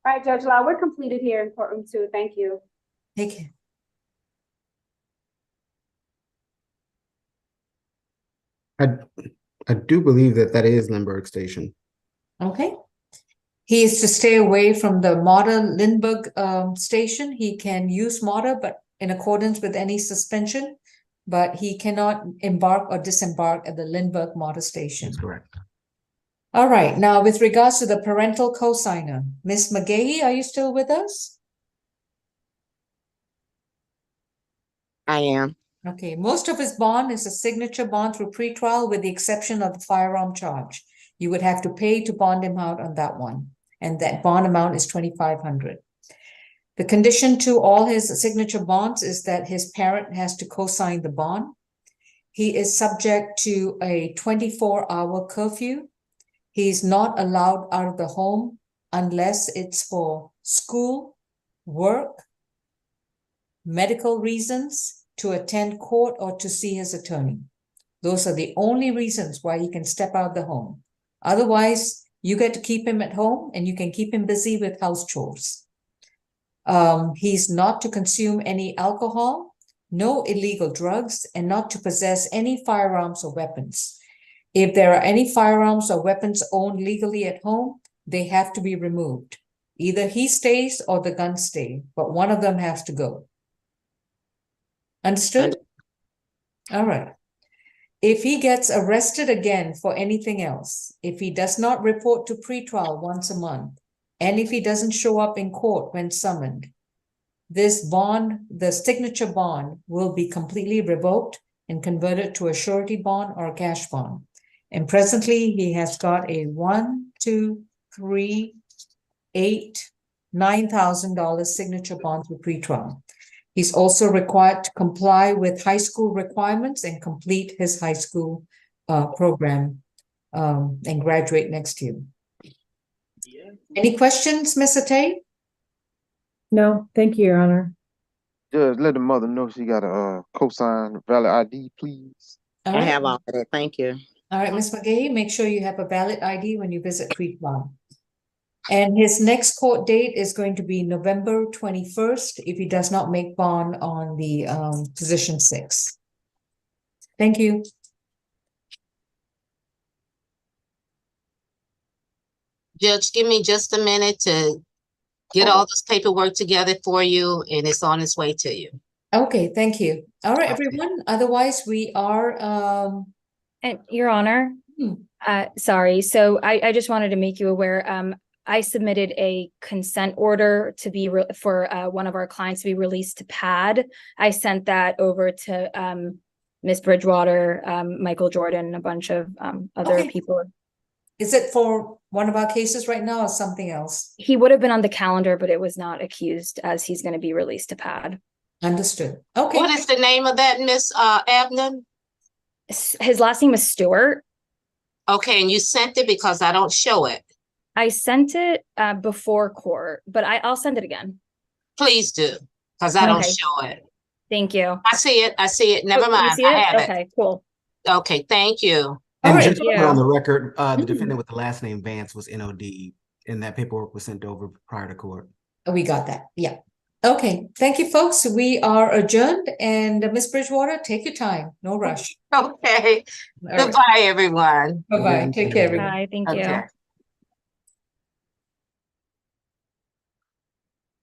Speaker 4: All right, Judge Law, we're completed here in courtroom 2. Thank you.
Speaker 1: Thank you.
Speaker 9: I do believe that is Lindbergh Station.
Speaker 1: Okay. He is to stay away from the modern Lindbergh station. He can use MOTA, but in accordance with any suspension, but he cannot embark or disembark at the Lindbergh MOTA station.
Speaker 9: That's correct.
Speaker 1: All right. Now, with regards to the parental cosigner, Ms. McGahee, are you still with us?
Speaker 11: I am.
Speaker 1: Okay. Most of his bond is a signature bond through pretrial with the exception of the firearm charge. You would have to pay to bond him out on that one. And that bond amount is $2,500. The condition to all his signature bonds is that his parent has to co-sign the bond. He is subject to a 24-hour curfew. He's not allowed out of the home unless it's for school, work, medical reasons, to attend court, or to see his attorney. Those are the only reasons why he can step out of the home. Otherwise, you get to keep him at home and you can keep him busy with house chores. He's not to consume any alcohol, no illegal drugs, and not to possess any firearms or weapons. If there are any firearms or weapons owned legally at home, they have to be removed. Either he stays or the guns stay, but one of them has to go. Understood? All right. If he gets arrested again for anything else, if he does not report to pretrial once a month, and if he doesn't show up in court when summoned, this bond, the signature bond, will be completely revoked and converted to a surety bond or a cash bond. And presently, he has got a $9,000 signature bond with pretrial. He's also required to comply with high school requirements and complete his high school program and graduate next year. Any questions, Ms. Atay?
Speaker 19: No, thank you, Your Honor.
Speaker 5: Judge, let the mother know she got a cosign valid ID, please.
Speaker 1: All
Speaker 11: I
Speaker 1: right.
Speaker 11: have all that. Thank you.
Speaker 1: All right, Ms. McGahee, make sure you have a valid ID when you visit pretrial. And his next court date is going to be November 21st if he does not make bond on the position 6. Thank you.
Speaker 2: Judge, give me just a minute to get all this paperwork together for you, and it's on its way to you.
Speaker 1: Okay, thank you. All right, everyone. Otherwise, we are
Speaker 7: And Your Honor, sorry. So I just wanted to make you aware. I submitted a consent order to be for one of our clients to be released to PAD. I sent that over to Ms. Bridgewater, Michael Jordan, and a bunch of other people.
Speaker 1: Is it for one of our cases right now or something else?
Speaker 7: He would have been on the calendar, but it was not accused, as he's going to be released to PAD.
Speaker 1: Understood. Okay.
Speaker 2: What is the name of that, Miss Abner?
Speaker 7: His last name is Stewart.
Speaker 2: Okay, and you sent it because I don't show it.
Speaker 7: I sent it before court, but I'll send it again.
Speaker 2: Please do, because I don't show it.
Speaker 7: Thank you.
Speaker 2: I see it. I see it. Never mind.
Speaker 7: See it?
Speaker 2: I have
Speaker 7: Okay, cool.
Speaker 2: Okay, thank you.
Speaker 9: And just to put on the record, the defendant with the last name Vance was NOD, and that paperwork was sent over prior to court.
Speaker 1: We got that. Yeah. Okay. Thank you, folks. We are adjourned. And Ms. Bridgewater, take your time. No rush.
Speaker 2: Okay. Goodbye, everyone.
Speaker 1: Bye-bye. Take care, everyone.
Speaker 7: Bye. Thank you.